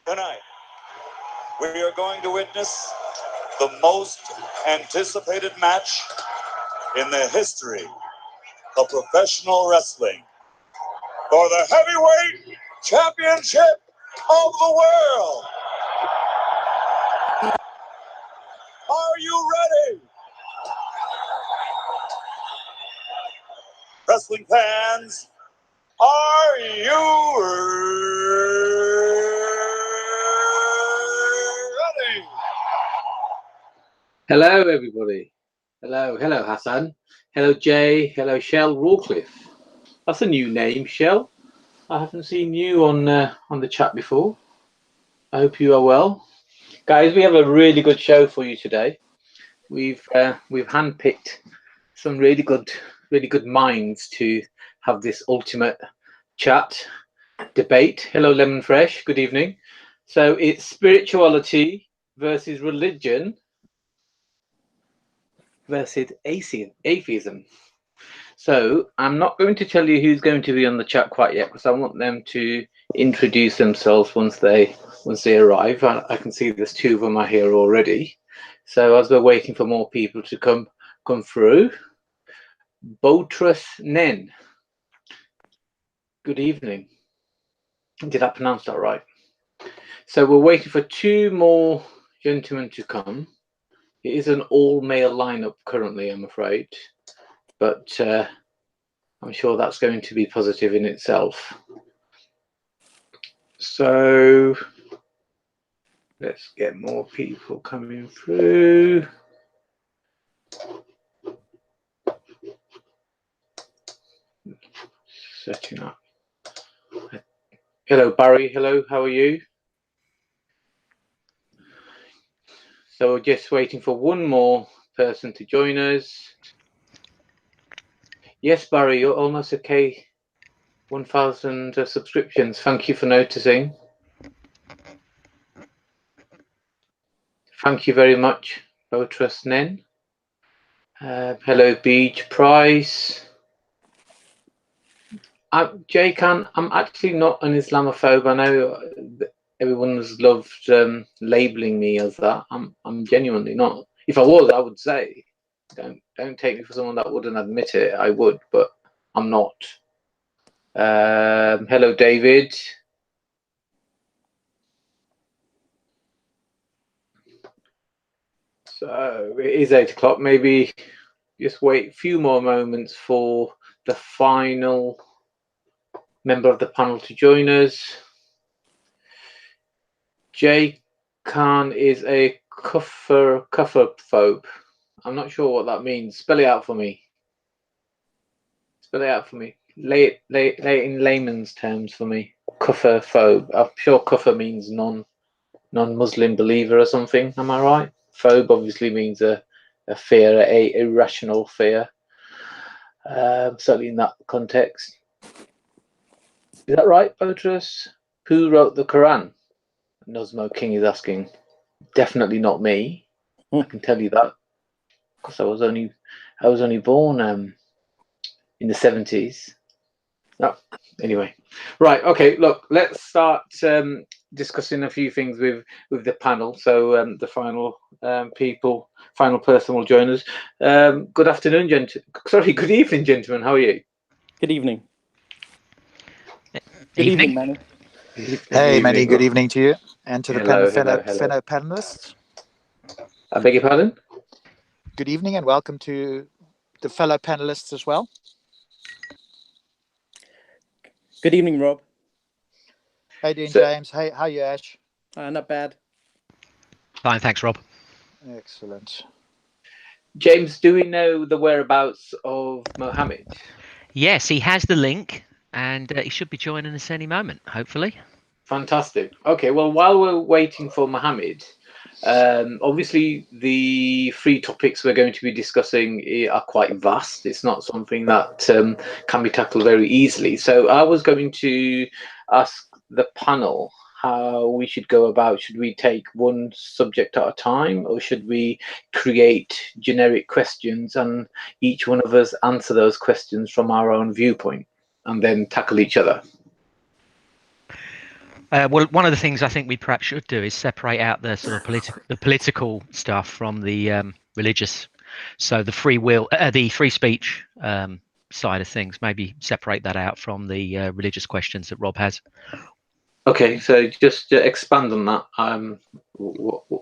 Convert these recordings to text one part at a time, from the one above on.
Tonight, we are going to witness the most anticipated match in the history of professional wrestling for the heavyweight championship of the world. Are you ready? Wrestling fans, are you ready? Hello, everybody. Hello Hassan. Hello, Jay. Hello, Shell Rawcliffe. That's a new name, Shell. I haven't seen you on the chat before. I hope you are well, guys. We have a really good show for you today. We've handpicked some really good minds to have this ultimate chat debate. Hello, Lemon Fresh. Good evening. So it's spirituality versus religion versus atheism. So I'm not going to tell you who's going to be on the chat quite yet, because I want them to introduce themselves once they arrive. I can see there's two of them are here already. So as we're waiting for more people to come through, Botrus Nen. Good evening. Did I pronounce that right? So we're waiting for two more gentlemen to come. It is an all-male lineup currently, I'm afraid, but I'm sure that's going to be positive in itself. So let's get more people coming through. Setting up. Hello, Barry. Hello, how are you? So we're just waiting for one more person to join us. Yes, Barry, you're almost okay. 1,000 subscriptions. Thank you for noticing. Thank you very much, Botrus Nen. Hello, Beach Price. Jay Khan, I'm actually not an Islamophobe. I know everyone has loved labeling me as that. I'm genuinely not. If I was, I would say. Don't take me for someone that wouldn't admit it. I would, but I'm not. Hello, David. So it is 8 o'clock. Maybe just wait a few more moments for the final member of the panel to join us. Jay Khan is a kufferphobe. I'm not sure what that means. Spell it out for me. Spell it out for me. Lay it in layman's terms for me. Kufferphobe. I'm sure kuffer means non-Muslim believer or something. Am I right? Phobe obviously means a fear, a irrational fear. Certainly in that context. Is that right, Botrus? Who wrote the Quran? Nozmo King is asking. Definitely not me. I can tell you that, because I was only born in the 70s. Oh, anyway, right. Okay. Look, let's start discussing a few things with the panel. So the final person will join us. Good afternoon, good evening, gentlemen. How are you? Good evening. Good evening, Manny. Hey, Manny. Good evening to you and to the fellow panelists. I beg your pardon? Good evening and welcome to the fellow panelists as well. Good evening, Rob. How you doing, James? Hey, how are you, Ash? Not bad. Fine, thanks, Rob. Excellent. James, do we know the whereabouts of Mohammed? Yes, he has the link, and he should be joining us any moment, hopefully. Fantastic. Okay, well, while we're waiting for Mohammed, obviously the three topics we're going to be discussing are quite vast. It's not something that can be tackled very easily. So I was going to ask the panel how we should go about. Should we take one subject at a time, or should we create generic questions and each one of us answer those questions from our own viewpoint and then tackle each other? Well, one of the things I think we perhaps should do is separate out the sort of political stuff from the religious. So the free will, the free speech side of things, maybe separate that out from the religious questions that Rob has. Okay, so just to expand on that.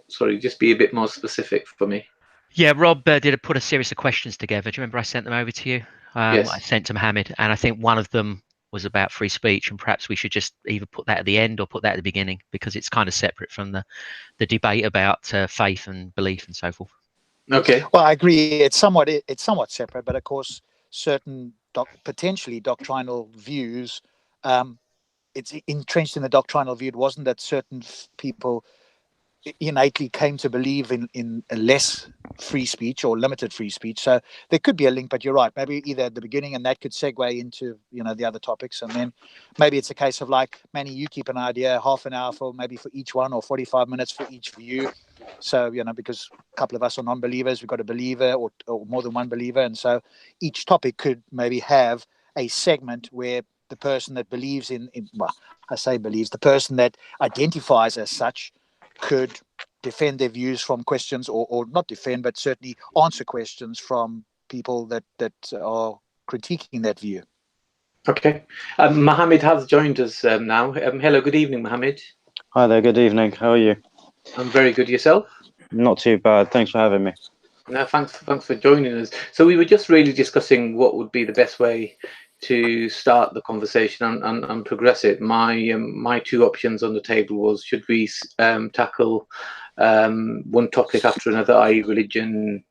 Sorry, just be a bit more specific for me. Yeah, Rob put a series of questions together. Do you remember I sent them over to you? Yes. I sent to Mohammed, and I think one of them was about free speech, and perhaps we should just either put that at the end or put that at the beginning, because it's kind of separate from the debate about faith and belief and so forth. Okay. Well, I agree. It's somewhat separate, but of course, certain potentially doctrinal views. It's entrenched in the doctrinal view. It wasn't that certain people innately came to believe in a less free speech or limited free speech. So there could be a link, but you're right. Maybe either at the beginning, and that could segue into the other topics, and then maybe it's a case of like, Manny, you keep an idea, half an hour for each one, or 45 minutes for each view. So because a couple of us are non-believers, we've got a believer or more than one believer, and so each topic could maybe have a segment where the person that believes the person that identifies as such could defend their views from questions, or not defend, but certainly answer questions from people that are critiquing that view. Okay. Mohammed has joined us now. Hello, good evening, Mohammed. Hi there, good evening. How are you? I'm very good. Yourself? Not too bad. Thanks for having me. No, thanks for joining us. So we were just really discussing what would be the best way to start the conversation and progress it. My two options on the table was, should we tackle one topic after another, i.e. religion,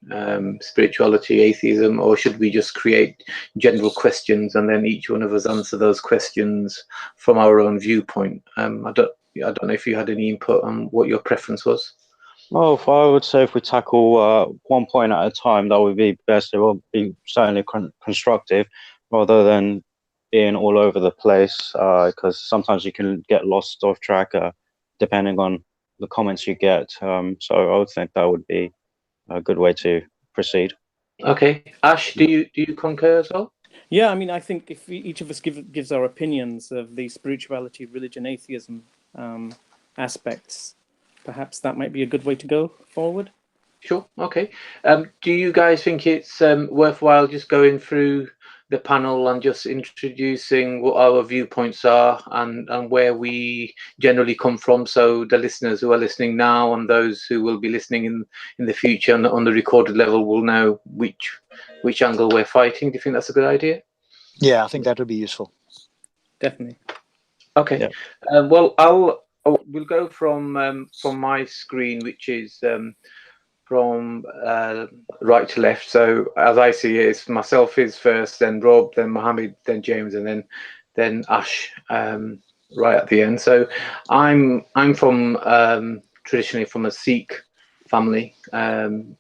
spirituality, atheism, or should we just create general questions and then each one of us answer those questions from our own viewpoint? I don't know if you had any input on what your preference was. Well, I would say if we tackle one point at a time, that would be best. It will be certainly constructive, rather than being all over the place, because sometimes you can get lost off track depending on the comments you get. So I would think that would be a good way to proceed. Okay, Ash, do you concur as well? Yeah, I mean, I think if each of us gives our opinions of the spirituality, religion, atheism aspects, perhaps that might be a good way to go forward. Sure. Okay. Do you guys think it's worthwhile just going through the panel and just introducing what our viewpoints are and where we generally come from, so the listeners who are listening now and those who will be listening in the future and on the recorded level will know which angle we're fighting? Do you think that's a good idea? Yeah, I think that would be useful. Definitely. Okay. Yeah. Well, we'll go from my screen, which is from right to left. So as I see it, it's myself is first, then Rob, then Mohammed, then James, and then Ash right at the end. So I'm from traditionally from a Sikh family. I'm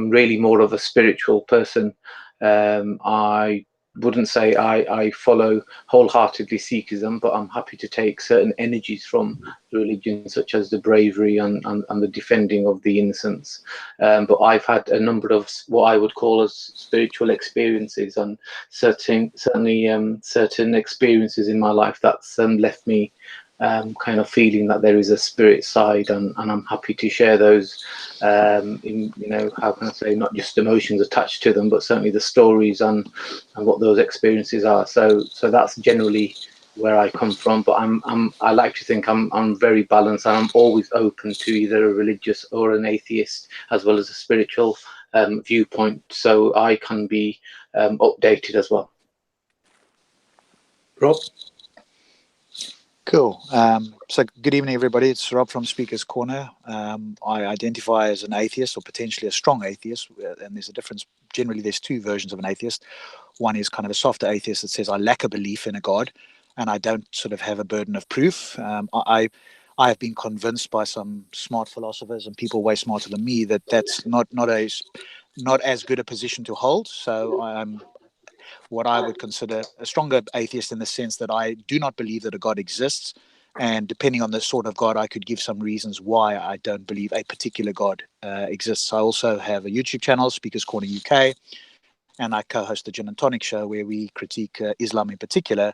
really more of a spiritual person. I wouldn't say I follow wholeheartedly Sikhism, but I'm happy to take certain energies from religion, such as the bravery and the defending of the innocents. But I've had a number of what I would call as spiritual experiences, and certainly certain experiences in my life that's left me kind of feeling that there is a spirit side, and I'm happy to share those in, how can I say, not just emotions attached to them, but certainly the stories and what those experiences are. So that's generally where I come from, but I like to think I'm very balanced, and I'm always open to either a religious or an atheist as well as a spiritual viewpoint, so I can be updated as well. Rob? Cool. So good evening, everybody. It's Rob from Speaker's Corner. I identify as an atheist, or potentially a strong atheist, and there's a difference. Generally, there's two versions of an atheist. One is kind of a softer atheist that says I lack a belief in a God, and I don't sort of have a burden of proof. I have been convinced by some smart philosophers and people way smarter than me that that's not as good a position to hold. So I'm what I would consider a stronger atheist, in the sense that I do not believe that a God exists. And depending on the sort of God, I could give some reasons why I don't believe a particular God exists. I also have a YouTube channel, Speaker's Corner UK, and I co-host the Gin and Tonic Show, where we critique Islam in particular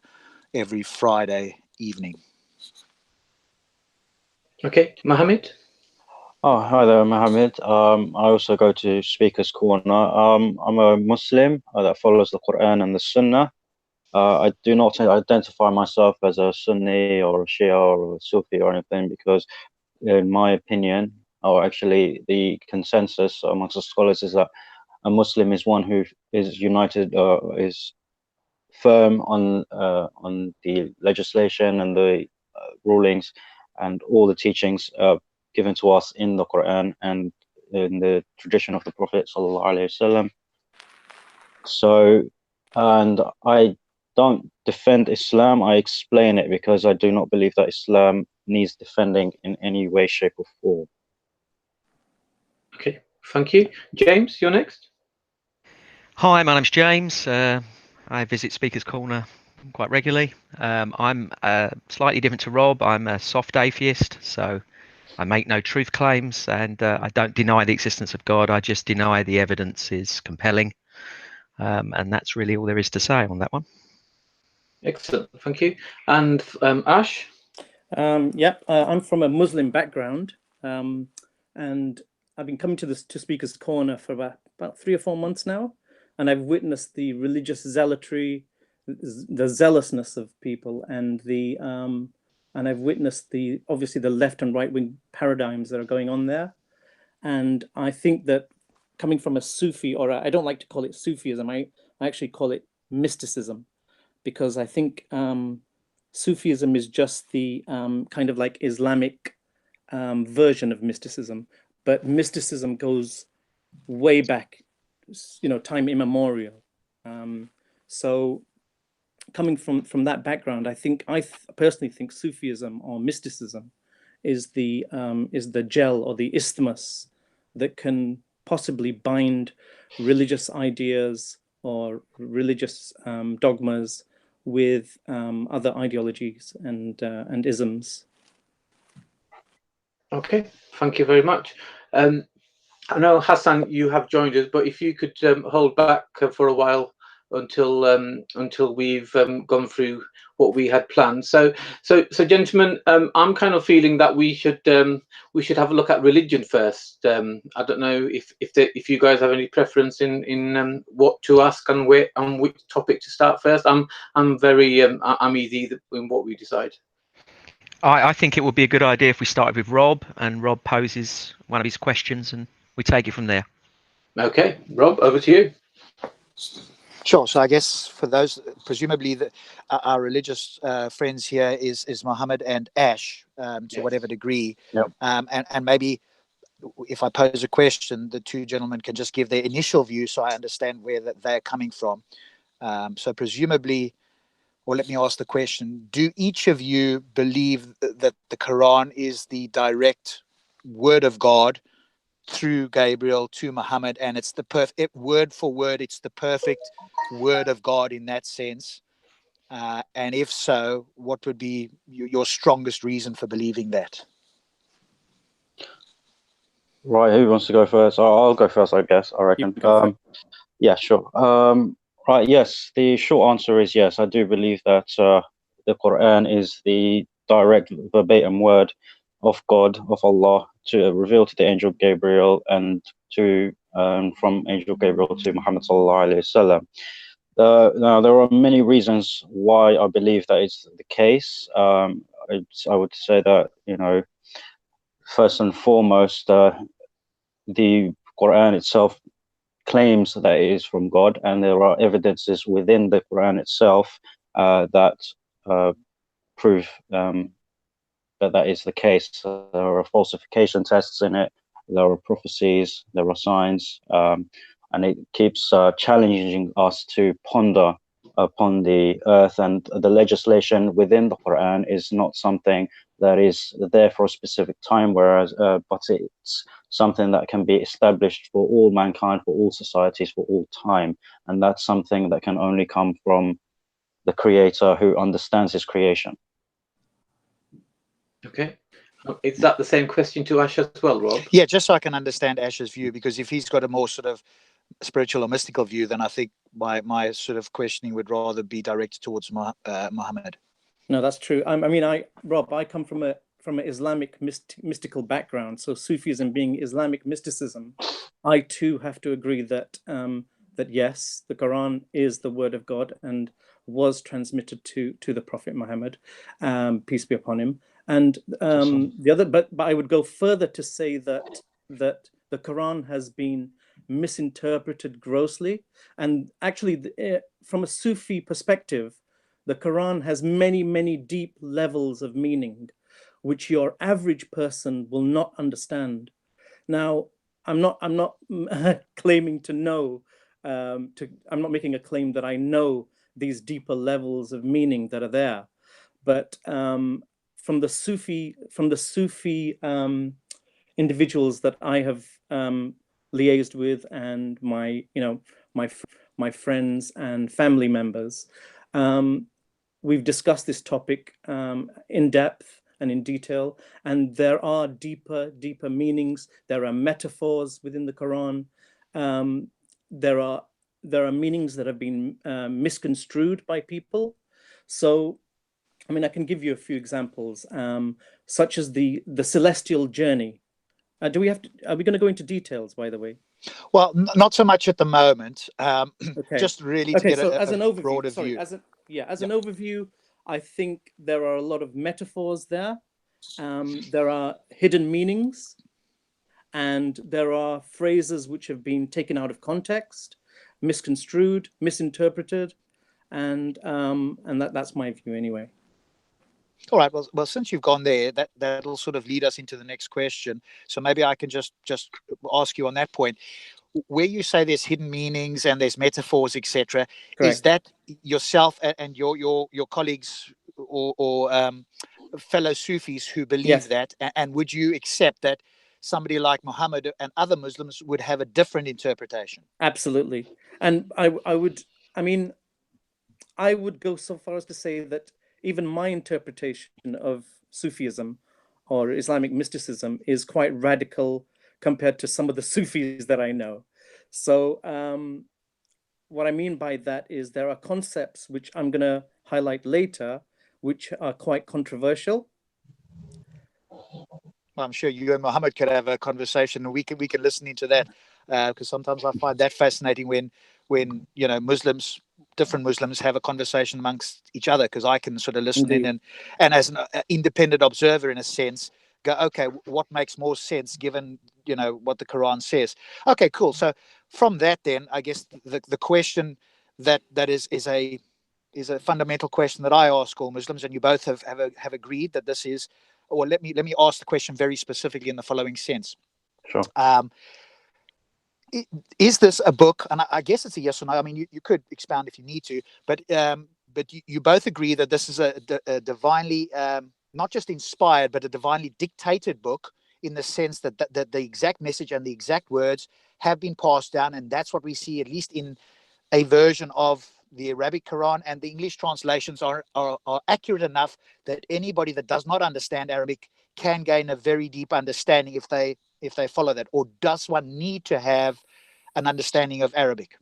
every Friday evening. Okay, Mohammed. Oh, hi there, Mohammed. I also go to Speaker's Corner. I'm a Muslim that follows the Quran and the Sunnah. I do not identify myself as a Sunni or a Shia or a Sufi or anything because, in my opinion, or actually the consensus amongst the scholars is that a Muslim is one who is united, is firm on the legislation and the rulings and all the teachings given to us in the Quran and in the tradition of the Prophet sallallahu alaihi wasallam. So, and I don't defend Islam. I explain it because I do not believe that Islam needs defending in any way, shape, or form. Okay, thank you. James, you're next. Hi, my name's James. I visit Speaker's Corner quite regularly. I'm slightly different to Rob. I'm a soft atheist, so I make no truth claims, and I don't deny the existence of God. I just deny the evidence is compelling, and that's really all there is to say on that one. Excellent, thank you. And Ash? Yep, I'm from a Muslim background, and I've been coming to Speaker's Corner for about 3 or 4 months now, and I've witnessed the religious zealotry, the zealousness of people, and I've witnessed obviously the left and right wing paradigms that are going on there, and I think that coming from a Sufi, or I don't like to call it Sufism, I actually call it mysticism, because I think Sufism is just the kind of like Islamic version of mysticism, but mysticism goes way back, time immemorial. So coming from that background, I personally think Sufism or mysticism is the gel or the isthmus that can possibly bind religious ideas or religious dogmas with other ideologies and isms. Okay, thank you very much. I know, Hassan, you have joined us, but if you could hold back for a while until we've gone through what we had planned. So gentlemen, I'm kind of feeling that we should have a look at religion first. I don't know if you guys have any preference in what to ask and which topic to start first. I'm very I'm easy in what we decide. I think it would be a good idea if we started with Rob, and Rob poses one of his questions, and we take it from there. Okay, Rob, over to you. Sure. So I guess for those, presumably our religious friends here is Mohammed and Ash to Yes. whatever degree. Yep. And maybe if I pose a question, the two gentlemen can just give their initial view so I understand where they're coming from. So presumably, or let me ask the question, do each of you believe that the Quran is the direct word of God through Gabriel to Muhammad, and it's the perfect word for word, it's the perfect word of God in that sense? And if so, what would be your strongest reason for believing that? Right, who wants to go first? I'll go first, I guess. I reckon. Yeah, sure. Right, yes. The short answer is yes. I do believe that the Quran is the direct verbatim word of God, of Allah, to reveal to the angel Gabriel and to from angel Gabriel to Muhammad sallallahu alaihi wasallam. Now, there are many reasons why I believe that is the case. I would say that, first and foremost, the Quran itself claims that it is from God, and there are evidences within the Quran itself that prove that is the case. There are falsification tests in it, there are prophecies, there are signs, and it keeps challenging us to ponder upon the earth, and the legislation within the Quran is not something that is there for a specific time, whereas but it's something that can be established for all mankind, for all societies, for all time, and that's something that can only come from the Creator who understands his creation. Okay. Is that the same question to Ash as well, Rob? Yeah, just so I can understand Ash's view, because if he's got a more sort of spiritual or mystical view, then I think my sort of questioning would rather be directed towards Muhammad. No, that's true. Rob, I come from from an Islamic mystical background, so Sufism being Islamic mysticism, I too have to agree that that yes, the Quran is the word of God and was transmitted to the Prophet Muhammad, peace be upon him. And the other, but I would go further to say that the Quran has been misinterpreted grossly, and actually, from a Sufi perspective, the Quran has many deep levels of meaning, which your average person will not understand. Now, I'm not claiming to know. I'm not making a claim that I know these deeper levels of meaning that are there, but from the Sufi individuals that I have liaised with, and my friends and family members, we've discussed this topic in depth and in detail, and there are deeper meanings. There are metaphors within the Quran. There are meanings that have been misconstrued by people. So, I mean, I can give you a few examples, such as the celestial journey. Are we going to go into details, by the way? Well, not so much at the moment. Okay. Just really to get as an a overview, broader view. As an overview, I think there are a lot of metaphors there. There are hidden meanings, and there are phrases which have been taken out of context, misconstrued, misinterpreted, and that's my view anyway. All right. Well, since you've gone there, that'll sort of lead us into the next question. So maybe I can just ask you on that point, where you say there's hidden meanings and there's metaphors, etc. Is that yourself and your colleagues or fellow Sufis who believe that? And would you accept that somebody like Muhammad and other Muslims would have a different interpretation? Absolutely. And I would go so far as to say that even my interpretation of Sufism or Islamic mysticism is quite radical compared to some of the Sufis that I know. So what I mean by that is there are concepts which I'm going to highlight later, which are quite controversial. Well, I'm sure you and Muhammad could have a conversation, and we can listen into that, because sometimes I find that fascinating when different Muslims have a conversation amongst each other, because I can sort of listen in and as an independent observer, in a sense, go, okay, what makes more sense given what the Quran says. Okay, cool. So from that, then I guess the question that is a fundamental question that I ask all Muslims, and you both have agreed that this is. Or let me ask the question very specifically in the following sense. Sure. Is this a book? And I guess it's a yes or no. I mean, you could expound if you need to, but you both agree that this is a divinely, not just inspired, but a divinely dictated book, in the sense that the exact message and the exact words have been passed down, and that's what we see, at least in a version of the Arabic Quran, and the English translations are accurate enough that anybody that does not understand Arabic can gain a very deep understanding if they follow that. Or does one need to have an understanding of Arabic?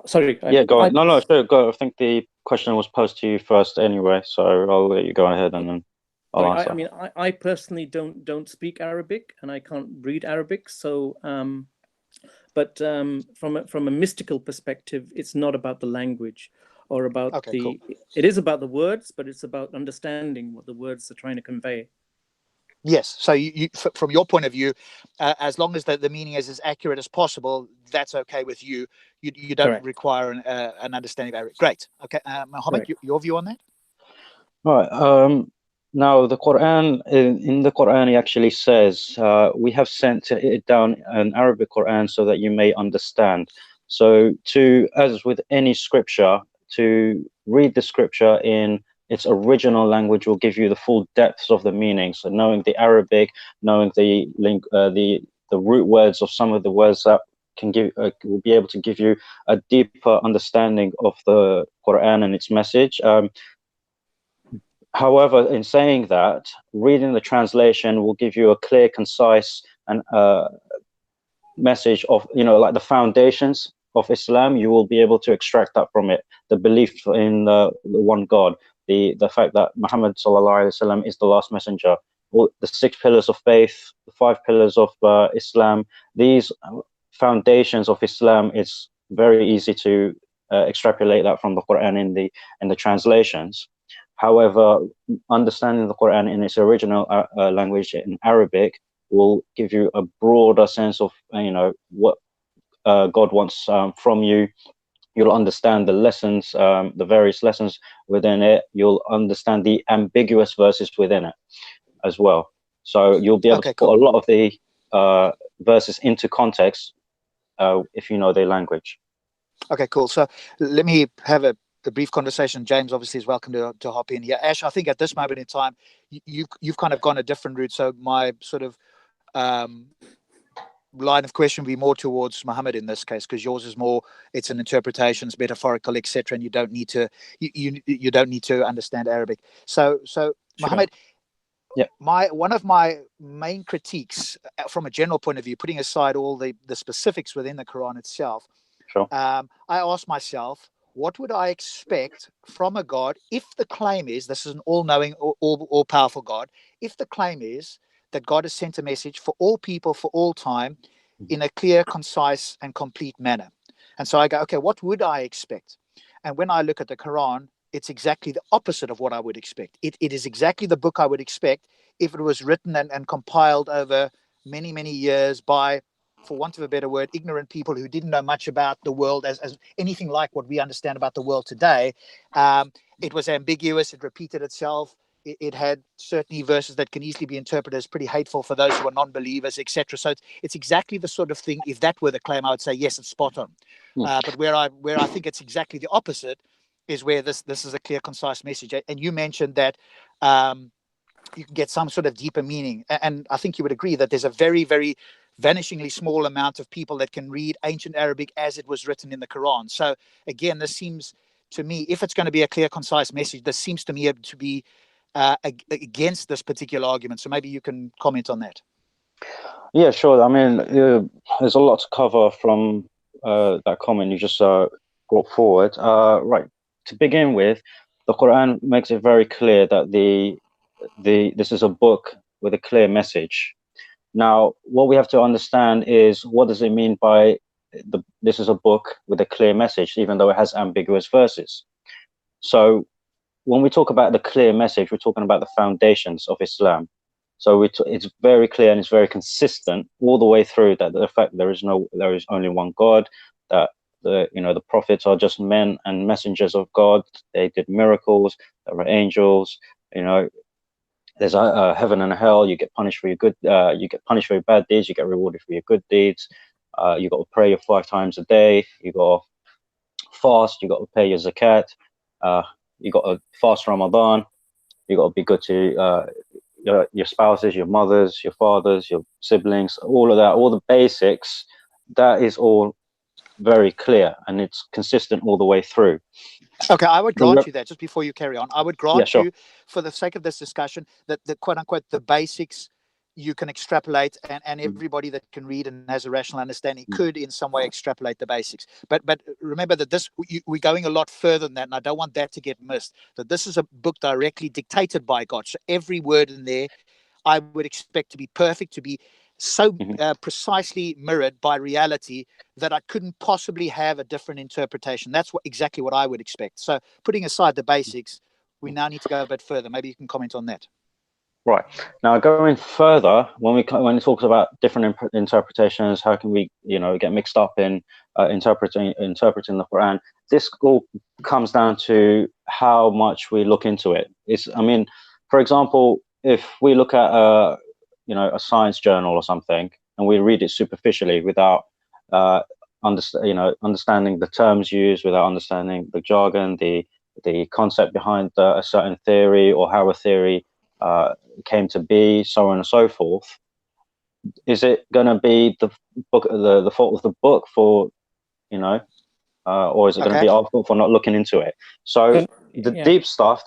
Sorry. Yeah, go on. No, sure, go. I think the question was posed to you first anyway, so I'll let you go ahead and then I'll answer. I mean, I personally don't speak Arabic, and I can't read Arabic, so but from a mystical perspective, it's not about the language or about cool. It is about the words, but it's about understanding what the words are trying to convey. Yes. So you from your point of view, as long as the meaning is as accurate as possible, that's okay with you. You don't Correct. Require an understanding of Arabic. Great. Okay, Muhammad, your view on that? Right. Now, the Quran, in the Quran, it actually says, we have sent it down an Arabic Quran so that you may understand. So as with any scripture, to read the scripture in its original language will give you the full depths of the meaning. So knowing the Arabic, knowing the root words of some of the words that will be able to give you a deeper understanding of the Quran and its message. However, in saying that, reading the translation will give you a clear, concise, and message of, like the foundations of Islam. You will be able to extract that from it, the belief in the one God. the fact that Muhammad sallallahu alaihi wasallam is the last messenger, all the 6 pillars of faith, the 5 pillars of Islam, these foundations of Islam, it's very easy to extrapolate that from the Quran in the translations. However, understanding the Quran in its original language in Arabic will give you a broader sense of what God wants from you. You'll understand the lessons, the various lessons within it. You'll understand the ambiguous verses within it as well. So you'll be able to put a lot of the verses into context if you know their language. Okay, cool. So let me have a brief conversation. James obviously is welcome to hop in here. Ash, I think at this moment in time, you've kind of gone a different route. So my sort of line of question would be more towards Muhammad in this case, because yours is more, it's an interpretation, it's metaphorical, etc., and you don't need to you don't need to understand Arabic. So Sure. Muhammad, yeah, one of my main critiques from a general point of view, putting aside all the specifics within the Quran itself, sure. I asked myself, what would I expect from a God if the claim is, this is an all-knowing, all-powerful God, if the claim is that God has sent a message for all people, for all time, in a clear, concise, and complete manner. And so I go, okay, what would I expect? And when I look at the Quran, it's exactly the opposite of what I would expect. It is exactly the book I would expect if it was written and compiled over many, many years by, for want of a better word, ignorant people who didn't know much about the world as anything like what we understand about the world today. It was ambiguous. It repeated itself. It had certain verses that can easily be interpreted as pretty hateful for those who are non-believers, etc. So it's exactly the sort of thing. If that were the claim, I would say yes, it's spot on. But where I think it's exactly the opposite is where this is a clear, concise message. And you mentioned that you can get some sort of deeper meaning, and I think you would agree that there's a very, very vanishingly small amount of people that can read ancient Arabic as it was written in the Quran. So again, this seems to me, if it's going to be a clear, concise message, this seems to me to be against this particular argument. So maybe you can comment on that. Yeah, sure. I mean, there's a lot to cover from that comment you just brought forward. Right. To begin with, the Quran makes it very clear that this is a book with a clear message. Now, what we have to understand is, what does it mean by this is a book with a clear message, even though it has ambiguous verses? So when we talk about the clear message, we're talking about the foundations of Islam. So it's very clear and it's very consistent all the way through that the fact there is only one God, that the prophets are just men and messengers of God. They did miracles. There were angels. There's a heaven and a hell. You get punished for your good. You get punished for your bad deeds. You get rewarded for your good deeds. You got to pray 5 times a day. You got to fast. You got to pay your zakat. You got to fast Ramadan. You got to be good to your spouses, your mothers, your fathers, your siblings, all of that, all the basics. That is all very clear, and it's consistent all the way through. Okay, I would grant you that, just before you carry on. I would grant sure. you, for the sake of this discussion, that the quote unquote the basics you can extrapolate, and everybody that can read and has a rational understanding could in some way extrapolate the basics. But remember that we're going a lot further than that, and I don't want that to get missed. That this is a book directly dictated by God. So every word in there, I would expect to be perfect, to be so precisely mirrored by reality that I couldn't possibly have a different interpretation. That's exactly what I would expect. So putting aside the basics, we now need to go a bit further. Maybe you can comment on that. Right. Now, going further, when it talks about different interpretations, how can we, get mixed up in interpreting the Quran? This all comes down to how much we look into it. For example, if we look at a science journal or something, and we read it superficially without understanding the terms used, without understanding the jargon, the concept behind a certain theory, or how a theory came to be, so on and so forth, is it going to be the fault of the book for, or is it going to be our fault for not looking into it? So the deep stuff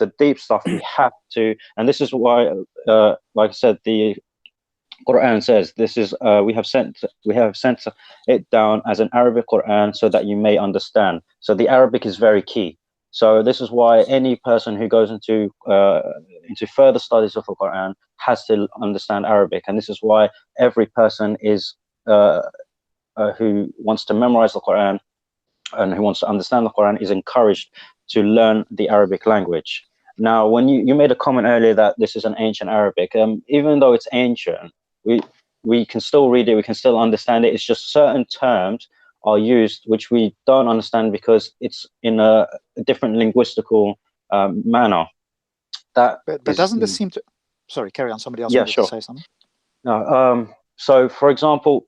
we have to, and this is why, like I said, the Quran says this is we have sent it down as an Arabic Quran so that you may understand. So the Arabic is very key. So this is why any person who goes into further studies of the Quran has to understand Arabic, and this is why every person is who wants to memorize the Quran and who wants to understand the Quran is encouraged to learn the Arabic language. Now, when you made a comment earlier that this is an ancient Arabic, even though it's ancient, we can still read it, we can still understand it. It's just certain terms are used which we don't understand because it's in a different linguistical manner. But doesn't this seem to? Sorry, carry on. Somebody else wanted to say something. No. So, for example,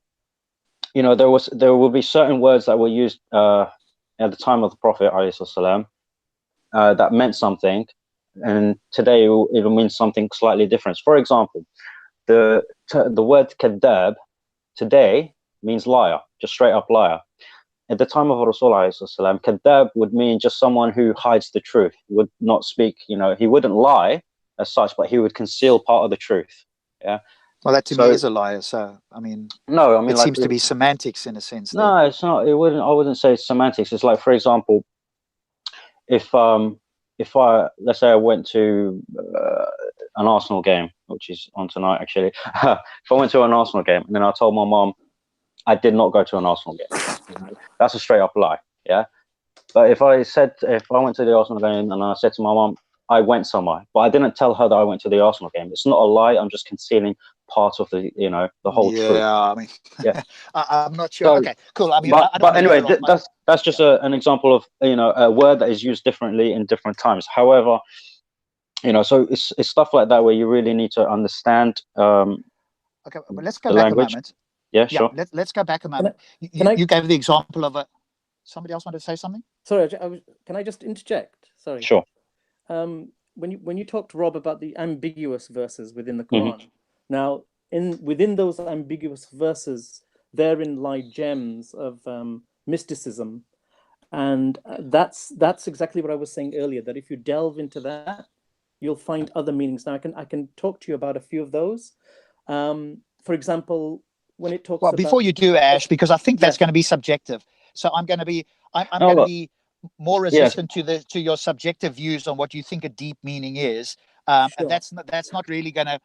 there will be certain words that were used at the time of the Prophet ﷺ, that meant something, and today it will mean something slightly different. For example, the word kadab today means liar, just straight up liar. At the time of Rasulullah ﷺ, kadab would mean just someone who hides the truth, would not speak. He wouldn't lie as such, but he would conceal part of the truth. Yeah. Well, that to me is a liar. So, I mean, it seems to be semantics in a sense. No, it's not. I wouldn't say it's semantics. It's like, for example, if I let's say I went to an Arsenal game, which is on tonight actually. If I went to an Arsenal game and then I told my mom I did not go to an Arsenal game, that's a straight up lie. Yeah. But if I went to the Arsenal game and I said to my mom I went somewhere, but I didn't tell her that I went to the Arsenal game, it's not a lie. I'm just concealing part of the whole truth. I mean, I'm not sure. So, okay, cool. I mean, but anyway, that's just an example of a word that is used differently in different times. However, so it's stuff like that where you really need to understand. Okay, but let's go back a moment. Yeah, sure. Let's go back a moment. You gave the example of somebody else wanted to say something. Sorry, can I just interject? Sorry. Sure. When you talked, Rob, about the ambiguous verses within the Quran, now within those ambiguous verses, therein lie gems of mysticism, and that's exactly what I was saying earlier. That if you delve into that, you'll find other meanings. Now, I can talk to you about a few of those. For example, when it talks. Well, before you do, Ash, because I think that's going to be subjective. So I'm going to be more resistant to your subjective views on what you think a deep meaning is, and that's not really going to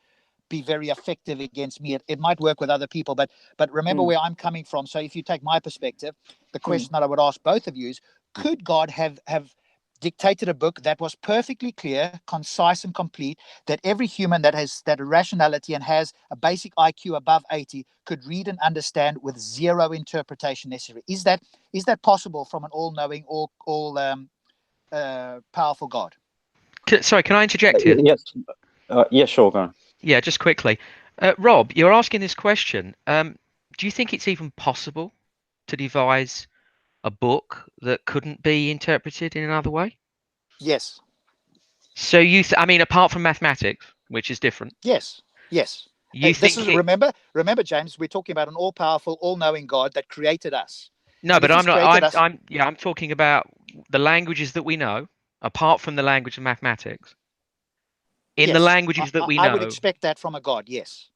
be very effective against me. It might work with other people, but remember where I'm coming from. So if you take my perspective, the question that I would ask both of you is: could God have dictated a book that was perfectly clear, concise, and complete, that every human that has that rationality and has a basic IQ above 80 could read and understand with zero interpretation necessary? Is that possible from an all-knowing, all powerful God? Sorry, can I interject here? Yes. Yes, sure, go on. Yeah, just quickly. Rob, you're asking this question. Do you think it's even possible to devise a book that couldn't be interpreted in another way? Yes. So I mean, apart from mathematics, which is different. Yes. Remember, James, we're talking about an all-powerful, all-knowing God that created us. No, but I'm not. I'm talking about the languages that we know, apart from the language of mathematics. In the languages that we know, I would expect that from a God. Yes,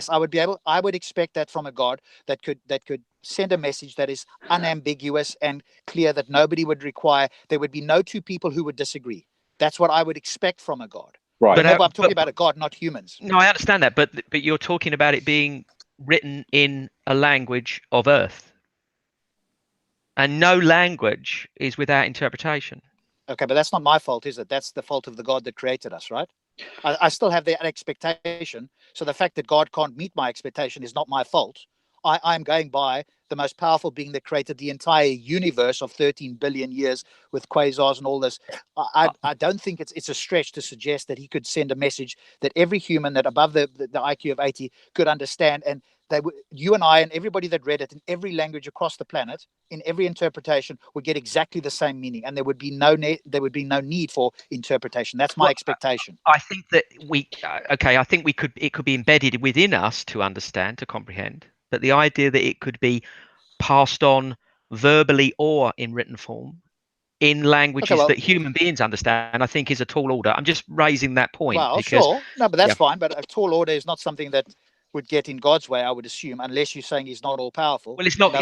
I would expect that from a God that could send a message that is unambiguous and clear, that nobody would require. There would be no two people who would disagree. That's what I would expect from a God. Right. Remember, I'm talking about a God, not humans. No, I understand that, but you're talking about it being written in a language of Earth, and no language is without interpretation. Okay, but that's not my fault, is it? That's the fault of the God that created us, right? I still have that expectation. So the fact that God can't meet my expectation is not my fault. I'm going by the most powerful being that created the entire universe of 13 billion years with quasars and all this. I don't think it's a stretch to suggest that he could send a message that every human that above the IQ of 80 could understand, and you and I and everybody that read it in every language across the planet, in every interpretation, would get exactly the same meaning, and there would be no need for interpretation. That's my expectation. I think that it could be embedded within us to understand, to comprehend, but the idea that it could be passed on verbally or in written form in languages that human beings understand, I think is a tall order. I'm just raising that point. Well, sure. No, but that's fine. But a tall order is not something that would get in God's way, I would assume, unless you're saying he's not all powerful. Well, it's not.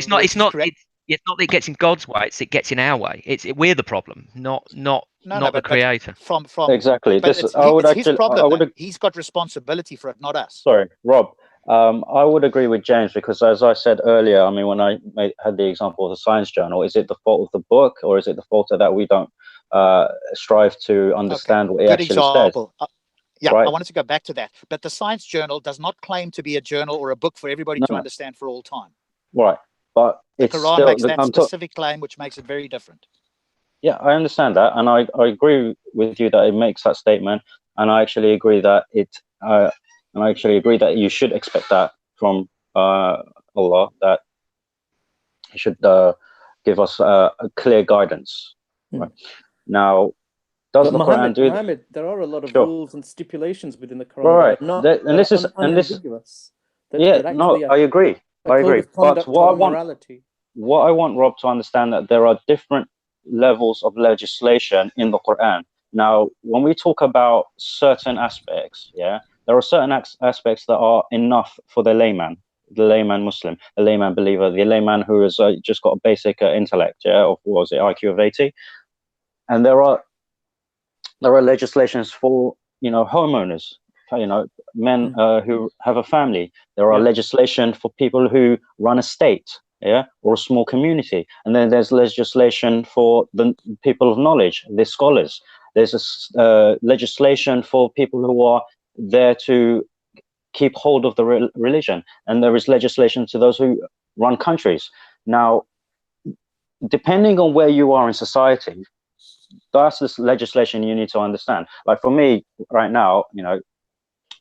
It's not that it gets in God's way; it gets in our way. We're the problem, not No, the but Creator. from Exactly. but This I would it's his actually I problem. would No? He's got responsibility for it, not us. sorry, Rob. I would agree with James because, as I said earlier, I mean, when I had the example of the science journal, is it the fault of the book or is it the fault that we don't strive to understand what it Good actually says? example. Yeah, I Right, wanted to go back to that. But the science journal does not claim to be a journal or a book for everybody to no, understand for all time. right, but The it's Quran still makes that specific claim, which makes it very different. yeah, I understand that, and I agree with you that it makes that statement, and I actually agree that you should expect that from Allah, that He should give us a clear guidance. Right now, does But the Quran do? Mohammed, there are a lot of Sure. rules and stipulations within the Quran Right, that are not unambiguous. Yeah, that no, actually I agree. a I code agree. of But conduct or morality. what I want Rob to understand that there are different levels of legislation in the Quran. Now, when we talk about certain aspects, yeah, there are certain aspects that are enough for the layman Muslim, the layman believer, the layman who has just got a basic intellect, yeah, of what was it, IQ of 80, and there are legislations for homeowners, men who have a family. There are legislation for people who run a state, yeah, or a small community, and then there's legislation for the people of knowledge, the scholars. There's a legislation for people who are there to keep hold of the religion, and there is legislation to those who run countries. Now, depending on where you are in society, that's this legislation you need to understand. Like for me right now,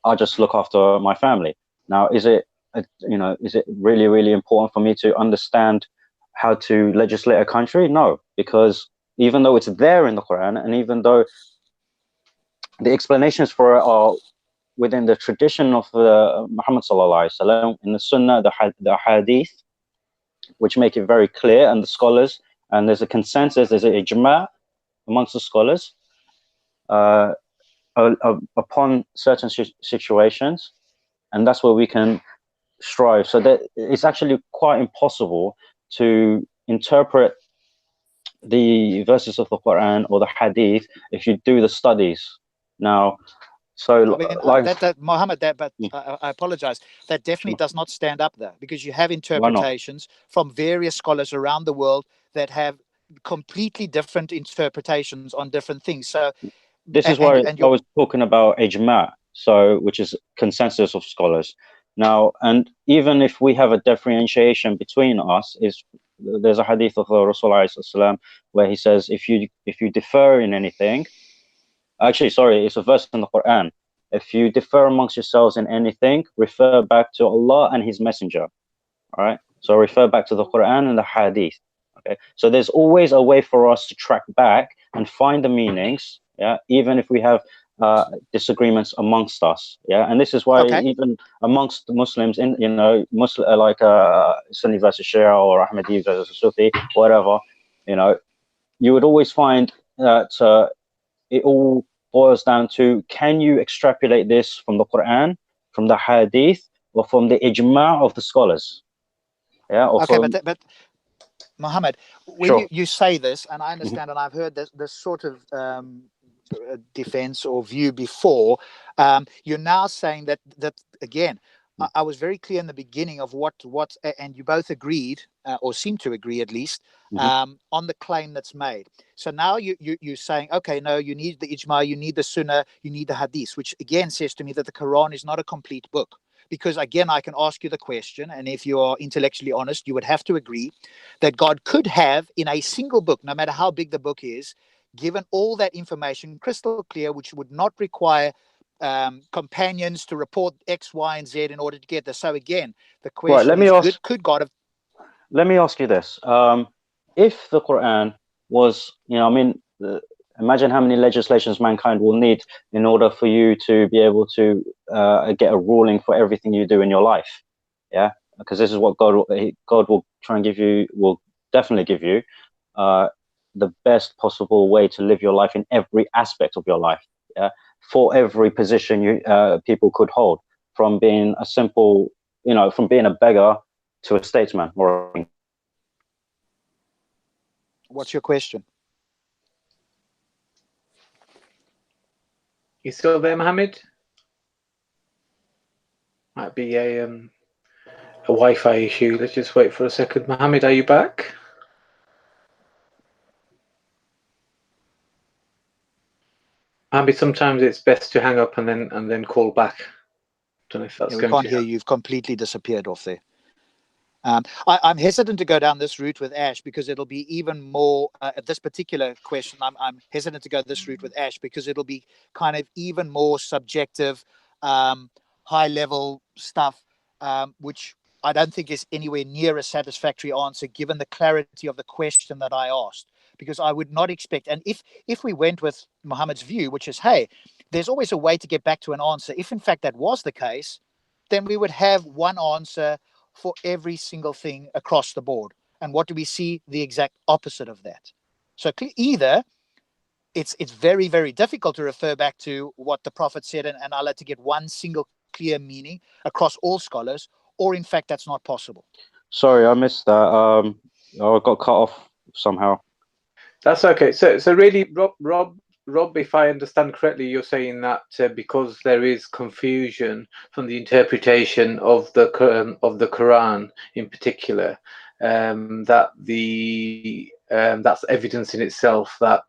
I just look after my family. Now, is it really, really important for me to understand how to legislate a country? No, because even though it's there in the Quran, and even though the explanations for it are within the tradition of Muhammad sallallahu alaihi wasallam, in the Sunnah, the Hadith, which make it very clear, and the scholars, and there's a consensus, there's a ijma amongst the scholars upon certain situations, and that's where we can strive. So that it's actually quite impossible to interpret the verses of the Quran or the Hadith if you do the studies. Now, so I mean, like Mohammed, I apologize. That definitely does not stand up there, because you have why not? interpretations from various scholars around the world that have completely different interpretations on different things. So This is why I was talking about ijma, so which is consensus of scholars. Now, and even if we have a differentiation between us, there's a hadith of the Rasulullah where he says, if you differ in anything, actually, sorry, it's a verse in the Quran. If you differ amongst yourselves in anything, refer back to Allah and His Messenger. All right. So refer back to the Quran and the Hadith. Okay. So there's always a way for us to track back and find the meanings. Yeah. Even if we have disagreements amongst us. Yeah. And this is why even amongst Muslims, Muslim like Sunni versus Shia or Ahmadi versus Sufi, whatever, you would always find that it all boils down to, can you extrapolate this from the Quran, from the Hadith, or from the ijma of the scholars? Yeah. Okay, but Mohammed, when you say this, and I understand, and I've heard this sort of defense or view before, you're now saying that again. I was very clear in the beginning of what, and you both agreed, or seem to agree at least, on the claim that's made. So now you're saying, okay, no, you need the ijma, you need the sunnah, you need the hadith, which again says to me that the Quran is not a complete book. Because again, I can ask you the question, and if you are intellectually honest, you would have to agree that God could have, in a single book, no matter how big the book is, given all that information crystal clear, which would not require companions to report X, Y, and Z in order to get there. So again, the question is, could God have... Let me ask you this. If the Quran was, imagine how many legislations mankind will need in order for you to be able to get a ruling for everything you do in your life. Yeah, because this is what God will try and give you, will definitely give you the best possible way to live your life in every aspect of your life. Yeah, for every position people could hold, from being a simple, from being a beggar to a statesman. What's your question? You still there, Mohammed? Might be a Wi-Fi issue. Let's just wait for a second. Mohammed, are you back? Mohammed, sometimes it's best to hang up and then call back. Don't know if that's Yeah, we going can't to hear you. You've completely disappeared off there. I'm hesitant to go down this route with Ash because it'll be even more at this particular question. I'm hesitant to go this route with Ash because it'll be kind of even more subjective, high level stuff, which I don't think is anywhere near a satisfactory answer given the clarity of the question that I asked. Because I would not expect, and if we went with Muhammad's view, which is, hey, there's always a way to get back to an answer. If in fact that was the case, then we would have one answer for every single thing across the board. And what do we see? The exact opposite of that. So either it's very, very difficult to refer back to what the Prophet said and Allah to get one single clear meaning across all scholars, or in fact, that's not possible. Sorry, I missed that. I got cut off somehow. That's okay. So really, Rob, if I understand correctly, you're saying that because there is confusion from the interpretation of the Quran in particular, that's evidence in itself that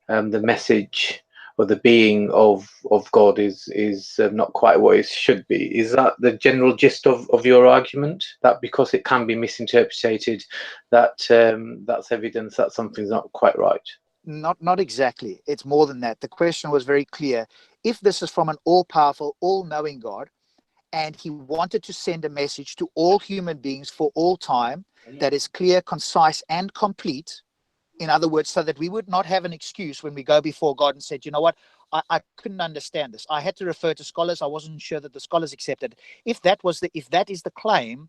the message or the being of God is not quite what it should be. Is that the general gist of your argument? That because it can be misinterpreted, that's evidence that something's not quite right? Not exactly. It's more than that. The question was very clear. If this is from an all-powerful, all-knowing God, and he wanted to send a message to all human beings for all time that is clear, concise, and complete, in other words, so that we would not have an excuse when we go before God and said, you know what, I couldn't understand this. I had to refer to scholars. I wasn't sure that the scholars accepted. If that is the claim,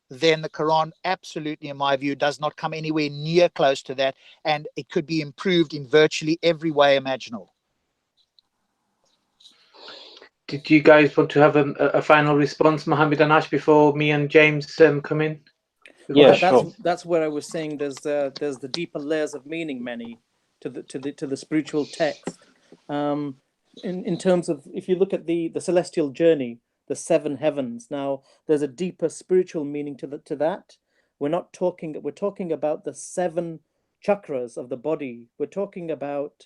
then the Quran absolutely, in my view, does not come anywhere near close to that, and it could be improved in virtually every way imaginable. Did you guys want to have a final response, Mohammed and Ash, before me and James come in? Yeah, Well, sure. that's where I was saying there's the deeper layers of meaning, Manny, to the spiritual text. In terms of, if you look at the celestial journey, the seven heavens. Now, there's a deeper spiritual meaning to that. We're talking about the seven chakras of the body. We're talking about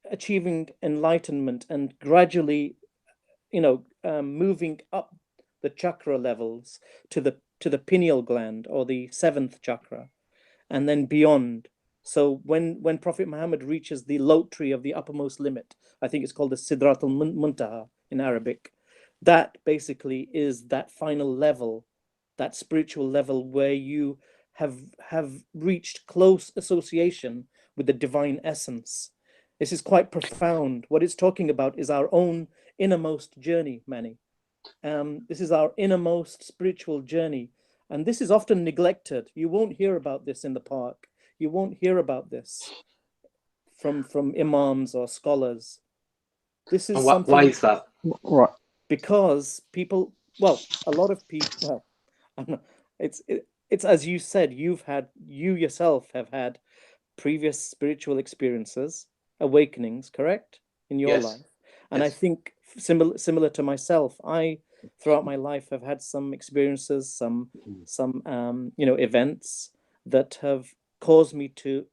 achieving enlightenment and gradually, moving up the chakra levels to the pineal gland, or the seventh chakra, and then beyond. So when Prophet Muhammad reaches the lottery of the uppermost limit, I think it's called the Sidratul Muntaha in Arabic, that basically is that final level, that spiritual level where you have reached close association with the divine essence. This is quite profound. What it's talking about is our own innermost journey, Manny. This is our innermost spiritual journey. And this is often neglected. You won't hear about this in the park. You won't hear about this from imams or scholars. This is something. Why is that? Right. Because people, a lot of people, it's as you said, you yourself have had previous spiritual experiences, awakenings, correct, in your Yes. life. And Yes. I think similar to myself, I throughout my life have had some experiences, some events that have caused me to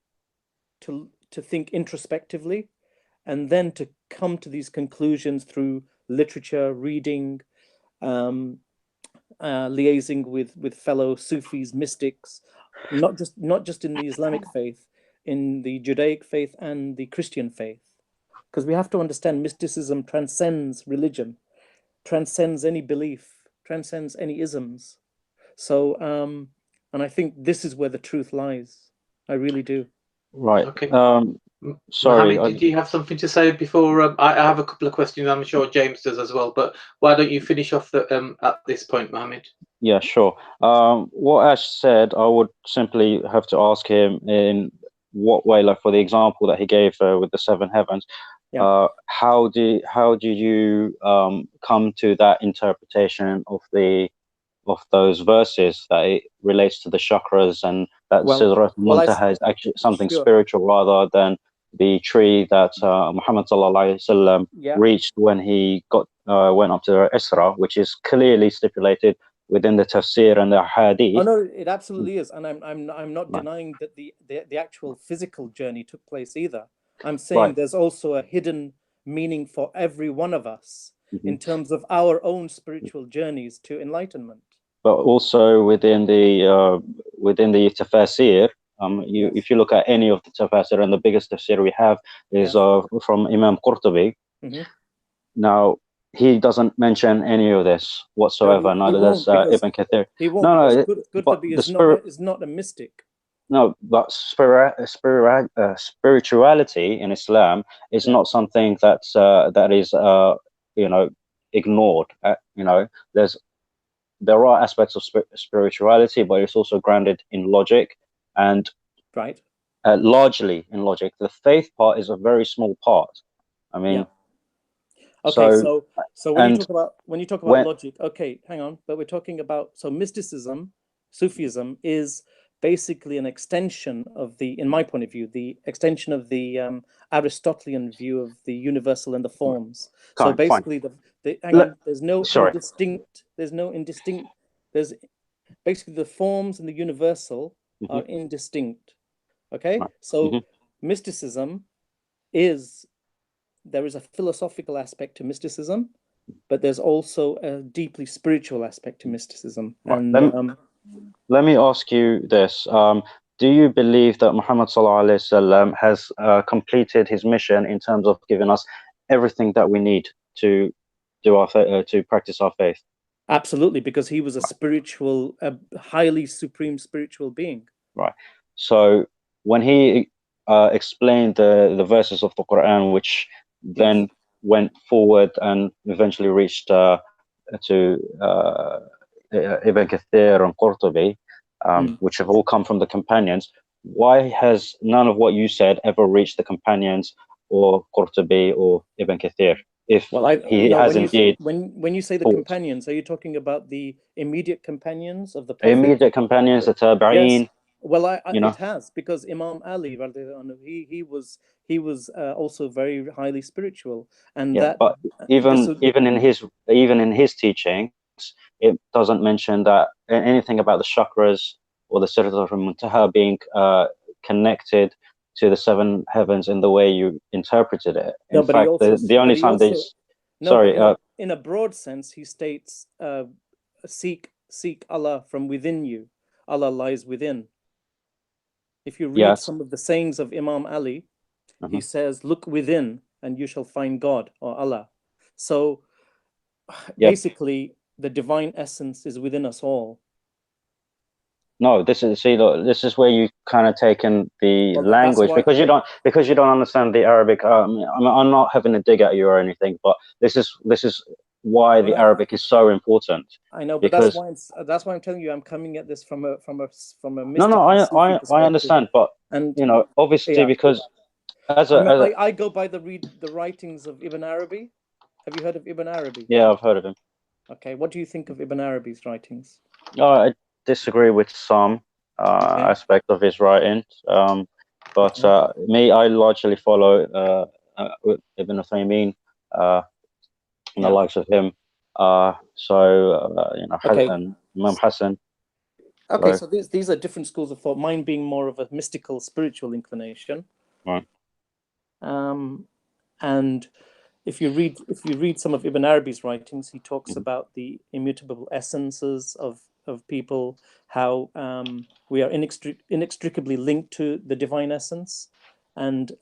think introspectively, and then to come to these conclusions through literature, reading, liaising with fellow Sufis, mystics, not just in the Islamic faith, in the Judaic faith and the Christian faith. Because we have to understand mysticism transcends religion, transcends any belief, transcends any isms. So, and I think this is where the truth lies. I really do. Right. Okay. Sorry. Mohammed, did you have something to say before? I have a couple of questions. I'm sure James does as well. But why don't you finish off at this point, Mohammed? Yeah, sure. What Ash said, I would simply have to ask him in what way, like for the example that he gave with the seven heavens. Yeah. How do you come to that interpretation of of those verses that it relates to the chakras, and that Sidrat Muntaha is actually something spiritual rather than the tree that Muhammad sallallahu alaihi wasallam reached when he went up to Isra, which is clearly stipulated within the tafsir and the hadith. Oh no, it absolutely is, and I'm not denying that the actual physical journey took place either. I'm saying there's also a hidden meaning for every one of us in terms of our own spiritual journeys to enlightenment. But also within the tafsir, if you look at any of the tafsir, and the biggest tafsir we have is from Imam Qurtubi. Now, he doesn't mention any of this whatsoever. Neither does Ibn Kathir. He won't. Qurtubi is not a mystic. No, but spirituality in Islam is not something that is ignored. There are aspects of spirituality, but it's also grounded in logic and largely in logic. The faith part is a very small part. I mean. Okay, so when you talk about logic, okay, hang on, but we're talking about, so mysticism, Sufism is basically an extension of in my point of view, the extension of the Aristotelian view of the universal and the forms. So basically, there's basically the forms and the universal are indistinct. Okay, so mysticism there is a philosophical aspect to mysticism, but there's also a deeply spiritual aspect to mysticism. And let me ask you this. Do you believe that Muhammad sallallahu alaihi wasallam has completed his mission in terms of giving us everything that we need to do to practice our faith? Absolutely, because he was a highly supreme spiritual being. Right. So when he explained the verses of the Quran, which then went forward and eventually reached to Ibn Kathir and Qurtubi, which have all come from the companions. Why has none of what you said ever reached the companions or Qurtubi or Ibn Kathir? When you say the companions, are you talking about the immediate companions of the Prophet? Immediate companions, the Tabi'een. Yes. Well, it has, because Imam Ali, he was also very highly spiritual, and but even in his teachings, it doesn't mention that anything about the chakras or the Sidrat al-Muntaha being connected to the seven heavens in the way you interpreted it. In fact, the only time in a broad sense, he states, seek Allah from within you. Allah lies within. If you read some of the sayings of Imam Ali, he says, look within and you shall find God or Allah. So basically, the divine essence is within us all. No, this is where you kind of taken the language, because you don't understand the Arabic. I'm not having a dig at you or anything, but this is why the Arabic is so important. I know, but that's why I'm telling you, I'm coming at this from a mystical I understand, but obviously because I go by the writings of Ibn Arabi. Have you heard of Ibn Arabi? Yeah, I've heard of him. Okay, what do you think of Ibn Arabi's writings? I disagree with some aspect of his writings, but I largely follow Ibn Uthaymeen and the likes of him. Imam Hassan. Okay, so these are different schools of thought. Mine being more of a mystical, spiritual inclination. Right. And if you read some of Ibn Arabi's writings, he talks about the immutable essences of people, how we are inextricably linked to the divine essence. And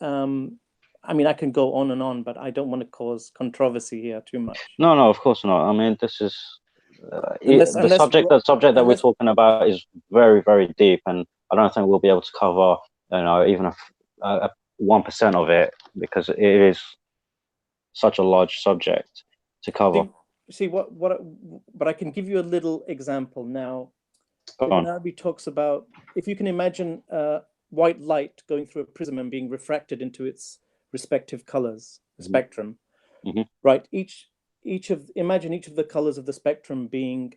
I mean, I can go on and on, but I don't want to cause controversy here too much. No, of course not. I mean, this is the subject that we're talking about is very, very deep, and I don't think we'll be able to cover, even a 1% of it, because it is such a large subject to cover. But I can give you a little example now. Ibn Arabi talks about, if you can imagine white light going through a prism and being refracted into its respective colors, the spectrum, right? Imagine each of the colors of the spectrum being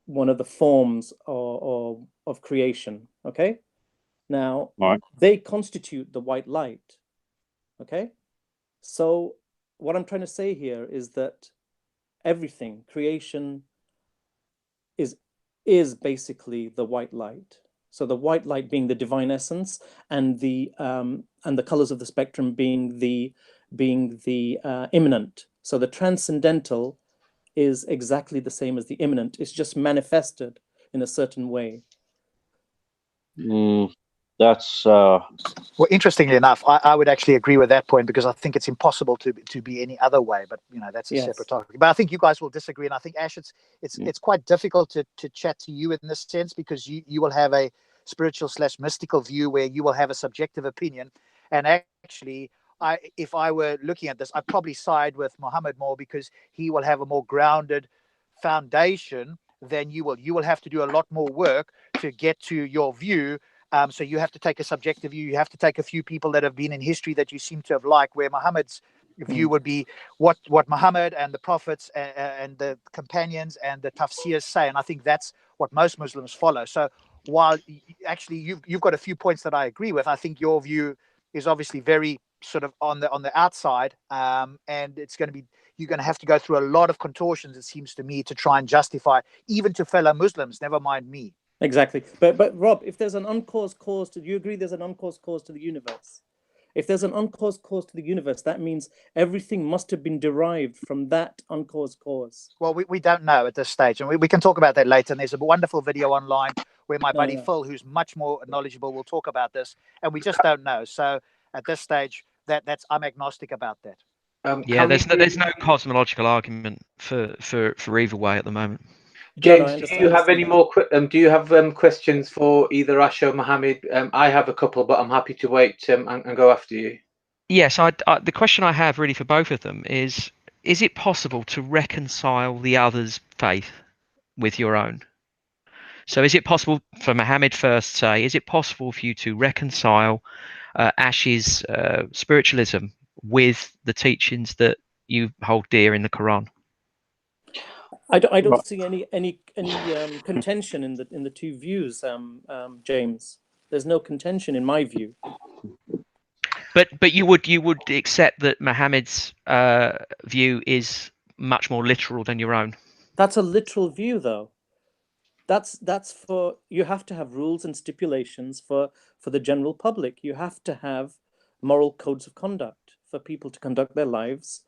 one of the forms of creation. Okay, now Right. they constitute the white light. Okay, so what I'm trying to say here is that everything, creation, is basically the white light. So the white light being the divine essence, and the colors of the spectrum being the immanent. So the transcendental is exactly the same as the immanent. It's just manifested in a certain way. That's Well, interestingly enough, I would actually agree with that point, because I think it's impossible to be any other way. But that's a Yes. separate topic. But I think you guys will disagree, and I think, Ash, it's quite difficult to chat to you in this sense, because you will have a spiritual / mystical view where you will have a subjective opinion, and actually, if I were looking at this, I'd probably side with Muhammad more, because he will have a more grounded foundation than you will. You will have to do a lot more work to get to your view. So you have to take a subjective view. You have to take a few people that have been in history that you seem to have liked, where Muhammad's view would be what Muhammad and the prophets and the companions and the tafsirs say. And I think that's what most Muslims follow. So while actually you've got a few points that I agree with, I think your view is obviously very sort of on the outside, and it's going to be, you're going to have to go through a lot of contortions, it seems to me, to try and justify, even to fellow Muslims, never mind me. Exactly. But Rob, if there's an uncaused cause do you agree there's an uncaused cause to the universe? If there's an uncaused cause to the universe, that means everything must have been derived from that uncaused cause. Well, we don't know at this stage, and we can talk about that later. And there's a wonderful video online where my buddy Phil, who's much more knowledgeable, will talk about this, and we just don't know. So at this stage, that's I'm agnostic about that. Yeah, there's no cosmological argument for either way at the moment. James, do you have any more? Do you have questions for either Ash or Mohammed? I have a couple, but I'm happy to wait and go after you. Yes, the question I have really for both of them is it possible to reconcile the other's faith with your own? So is it possible, for Mohammed first, say, is it possible for you to reconcile Ash's spiritualism with the teachings that you hold dear in the Quran? I don't see any contention in the two views, James. There's no contention in my view. But you would accept that Mohammed's view is much more literal than your own. That's a literal view, though. That's for, you have to have rules and stipulations for the general public. You have to have moral codes of conduct for people to conduct their lives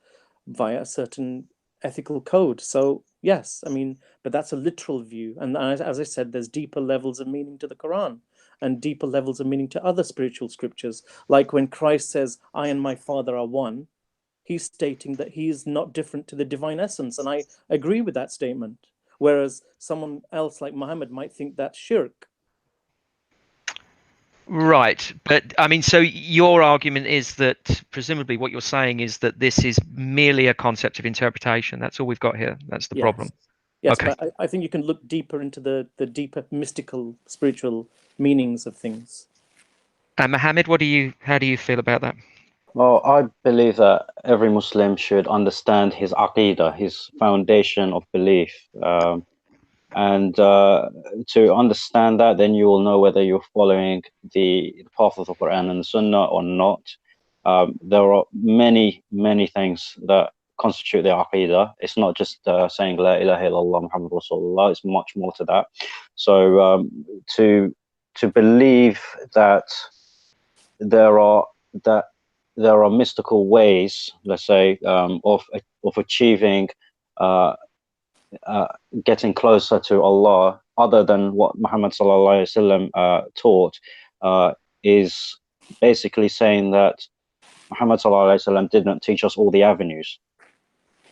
via a certain ethical code. So yes, I mean, but that's a literal view. And as I said, there's deeper levels of meaning to the Quran and deeper levels of meaning to other spiritual scriptures. Like when Christ says, "I and my Father are one," he's stating that he is not different to the divine essence. And I agree with that statement. Whereas someone else like Muhammad might think that's shirk. Right. But I mean, so your argument is that presumably what you're saying is that this is merely a concept of interpretation. That's all we've got here. That's the problem. Yes, okay. But I think you can look deeper into the deeper mystical, spiritual meanings of things. And Mohammed, how do you feel about that? Well, I believe that every Muslim should understand his aqidah, his foundation of belief. And to understand that, then you will know whether you're following the path of the Quran and the Sunnah or not. There are many, many things that constitute the aqidah. It's not just saying La ilaha illallah Muhammad Rasulullah. It's much more to that. So to believe that there are mystical ways, let's say, of achieving getting closer to Allah, other than what Muhammad sallallahu alaihi wasallam taught, is basically saying that Muhammad sallallahu alaihi wasallam did not teach us all the avenues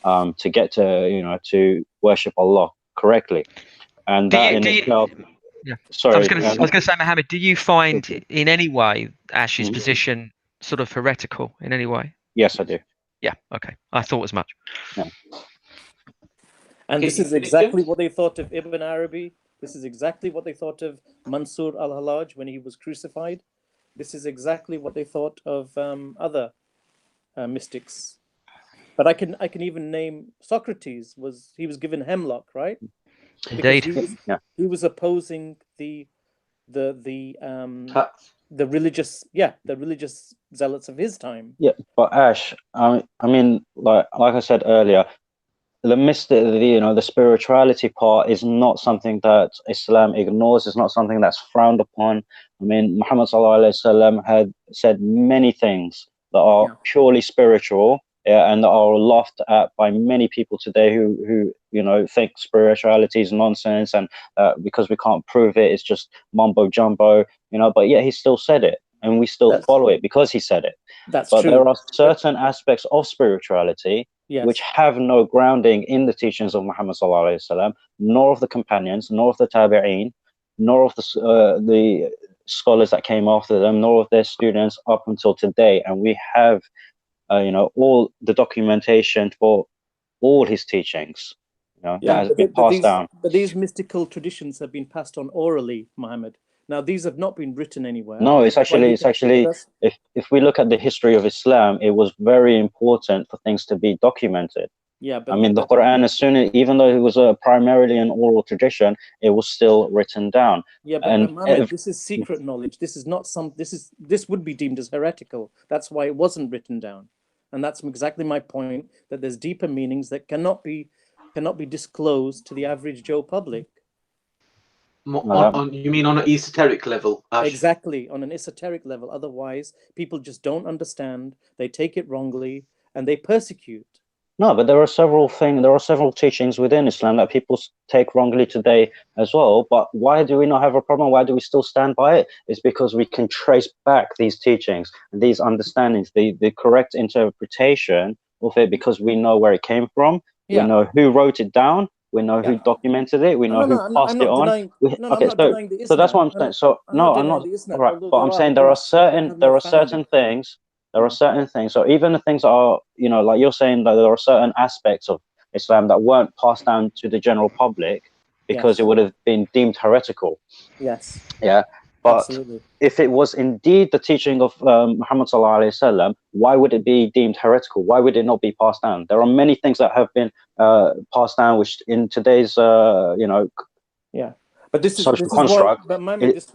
to get to to worship Allah correctly, and that in itself. Yeah. Sorry, I was going to say, Mohammed, do you find in any way Ash's position sort of heretical in any way? Yes, I do. Yeah. Okay. I thought as much. Yeah. And this is exactly what they thought of Ibn Arabi. This is exactly what they thought of Mansur al-Hallaj when he was crucified. This is exactly what they thought of other mystics. But I can even name Socrates. He was given hemlock, right? Indeed. He was opposing the Tax. the religious zealots of his time. Yeah, but Ash, I mean, like I said earlier, the spirituality part is not something that Islam ignores. It's not something that's frowned upon. I mean, Muhammad sallallahu alaihi wasallam had said many things that are purely spiritual, and that are laughed at by many people today who think spirituality is nonsense, and because we can't prove it, it's just mumbo jumbo, But yet he still said it, and we still follow it because he said it. That's but true. there are certain aspects of spirituality which have no grounding in the teachings of Muhammad sallallahu alaihi wasallam, nor of the companions, nor of the tabi'een, nor of the scholars that came after them, nor of their students up until today. And we have, all the documentation for all his teachings, that has been passed down. But these mystical traditions have been passed on orally, Muhammad. Now, these have not been written anywhere. No, it's actually if we look at the history of Islam, it was very important for things to be documented. Yeah, but I mean, the Quran, even though it was primarily an oral tradition, it was still written down. Yeah, but Muhammad, this is secret knowledge. This is not this would be deemed as heretical. That's why it wasn't written down, and that's exactly my point. That there's deeper meanings that cannot be disclosed to the average Joe public. You mean on an esoteric level, Ash? Exactly, on an esoteric level. Otherwise, people just don't understand. They take it wrongly, and they persecute. No, but there are several teachings within Islam that people take wrongly today as well. But why do we not have a problem? Why do we still stand by it? It's because we can trace back these teachings, these understandings, the correct interpretation of it, because we know where it came from. We know who wrote it down. We know who documented it. We know who passed it on. So that's what I'm saying. So no, I'm not. Right, but I'm saying there are certain things. There are certain things. So even the things that are, like you're saying, that there are certain aspects of Islam that weren't passed down to the general public because it would have been deemed heretical. Yes. Yeah. But absolutely. If it was indeed the teaching of Muhammad sallallahu alaihi wasallam, why would it be deemed heretical? Why would it not be passed down? There are many things that have been passed down, which in today's, but this is construct. But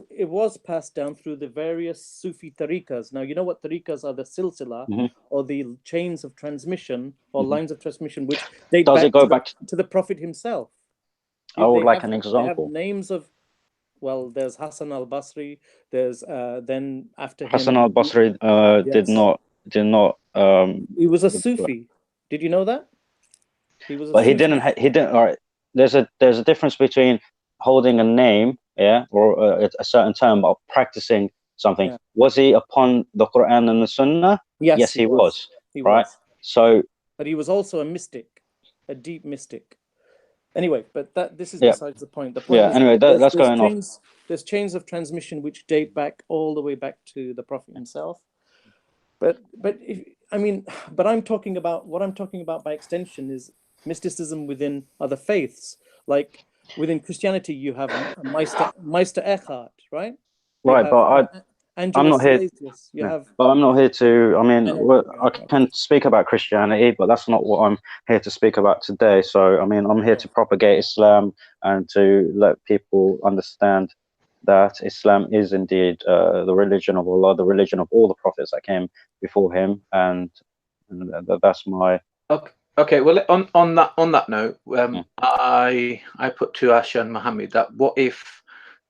it was passed down through the various Sufi tariqas. Now, you know what tariqas are? The silsila, or the chains of transmission, or lines of transmission, which date back to the Prophet himself. I would like an example. They have names of, well, there's Hassan al-Basri. There's then after him, Hassan al-Basri did not. He was a Sufi. Did you know that? He was. But he didn't. All right. There's a difference between holding a name, or a certain term, but practicing something. Yeah. Was he upon the Quran and the Sunnah? Yes, he was. Right. So. But he was also a mystic, a deep mystic. Anyway, but this is besides the point. The point is, anyway, that's going on. There's chains of transmission which date back all the way back to the Prophet himself. But I'm talking about what I'm talking about by extension is mysticism within other faiths. Like within Christianity, you have Meister Eckhart, right? Right, but I'm not here. But I'm not here to. I mean, I can speak about Christianity, but that's not what I'm here to speak about today. So, I mean, I'm here to propagate Islam and to let people understand that Islam is indeed the religion of Allah, the religion of all the prophets that came before him, and that's my. Okay. Well, on that note, I put to Ash and Muhammad that what if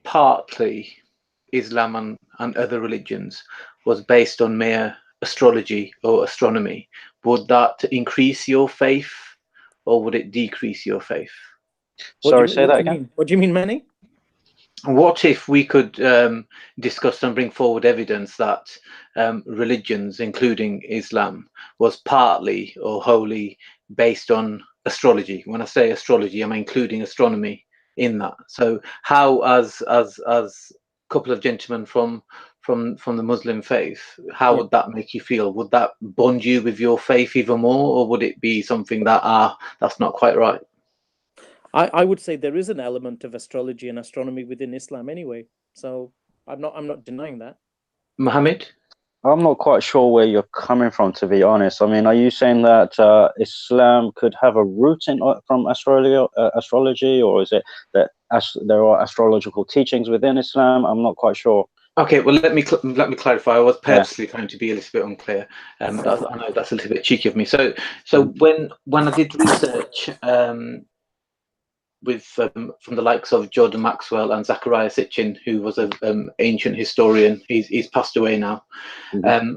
partly Islam and other religions was based on mere astrology or astronomy? Would that increase your faith, or would it decrease your faith? Sorry, say that again. What do you mean, Manny? What if we could discuss and bring forward evidence that religions, including Islam, was partly or wholly based on astrology? When I say astrology, I'm including astronomy in that. So how, as a couple of gentlemen from the Muslim faith, how would that make you feel? Would that bond you with your faith even more, or would it be something that that's not quite right? I would say there is an element of astrology and astronomy within Islam anyway. So I'm not denying that. Muhammad? I'm not quite sure where you're coming from, to be honest. I mean, are you saying that Islam could have a root in from astrology, or is it that there are astrological teachings within Islam? I'm not quite sure. Okay, well, let me clarify. I was Yeah. purposely trying to be a little bit unclear. I know that's a little bit cheeky of me. So when I did research with from the likes of Jordan Maxwell and Zachariah Sitchin, who was an ancient historian, he's passed away now,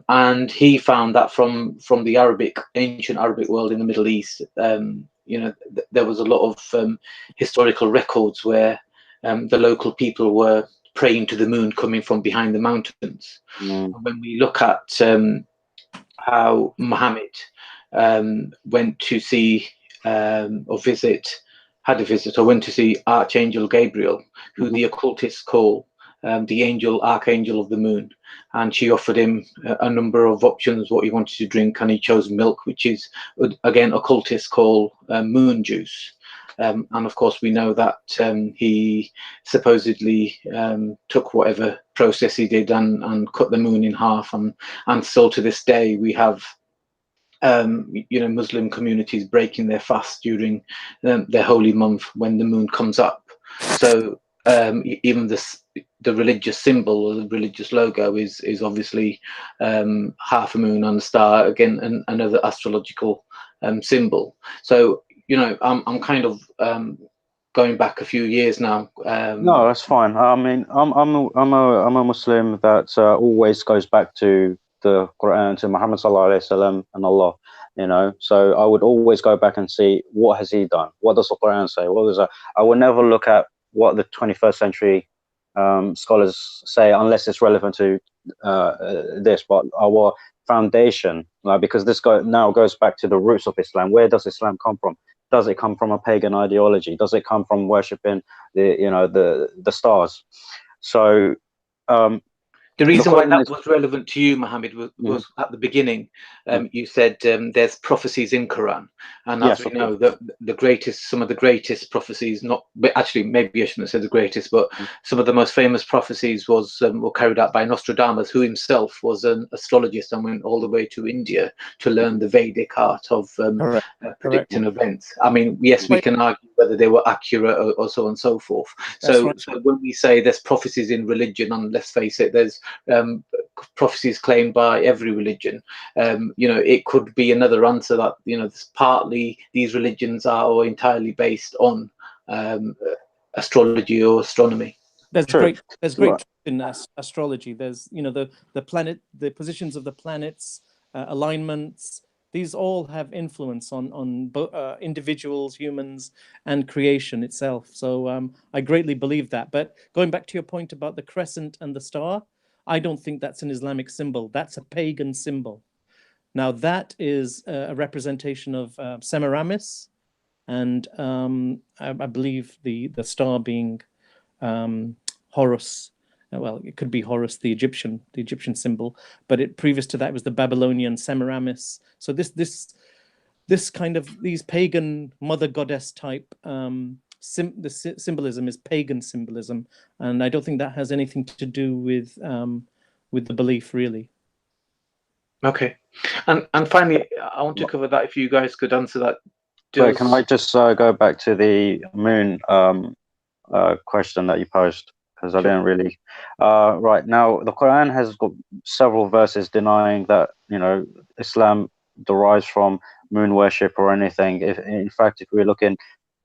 and he found that from the ancient Arabic world in the Middle East, there was a lot of historical records where the local people were praying to the moon coming from behind the mountains. And when we look at how Muhammad went to see had a visit or went to see Archangel Gabriel, who the occultists call the archangel of the moon, and she offered him a number of options what he wanted to drink, and he chose milk, which is again occultists call moon juice. And of course, we know that he supposedly took whatever process he did and cut the moon in half, and still to this day we have Muslim communities breaking their fast during their holy month when the moon comes up. So even the religious symbol or the religious logo is obviously half a moon and a star, again another astrological symbol. So I'm kind of going back a few years now. No, that's fine. I mean, I'm a Muslim that always goes back to the Quran, to Muhammad sallallahu alaihi wasallam and Allah. So I would always go back and see what has he done. What does the Quran say? I would never look at what the 21st century scholars say unless it's relevant to this. But our foundation, because this now goes back to the roots of Islam. Where does Islam come from? Does it come from a pagan ideology? Does it come from worshipping the stars? So the reason why that was relevant to you, Mohammed, was at the beginning. You said there's prophecies in Quran, and as we know, some of the greatest prophecies, actually maybe I shouldn't say the greatest, but some of the most famous prophecies were carried out by Nostradamus, who himself was an astrologist and went all the way to India to learn the Vedic art of predicting events. I mean, yes, we can argue whether they were accurate or so on and so forth. So when we say there's prophecies in religion, and let's face it, there's prophecies claimed by every religion. It could be another answer that partly these religions are or entirely based on astrology or astronomy. There's great truth in astrology. There's the positions of the planets, alignments. These all have influence on individuals, humans, and creation itself. So I greatly believe that. But going back to your point about the crescent and the star, I don't think that's an Islamic symbol. That's a pagan symbol. Now that is a representation of Semiramis, and I believe the star being Horus. Well, it could be Horus, the Egyptian symbol, but previous to that was the Babylonian Semiramis. So this kind of these pagan mother goddess type symbolism is pagan symbolism, and I don't think that has anything to do with the belief, really. Okay, and finally, I want to cover that. If you guys could answer that. Wait, can I just go back to the moon question that you posed? Because I didn't really. Right now, the Quran has got several verses denying that Islam derives from moon worship or anything. In fact, if we look in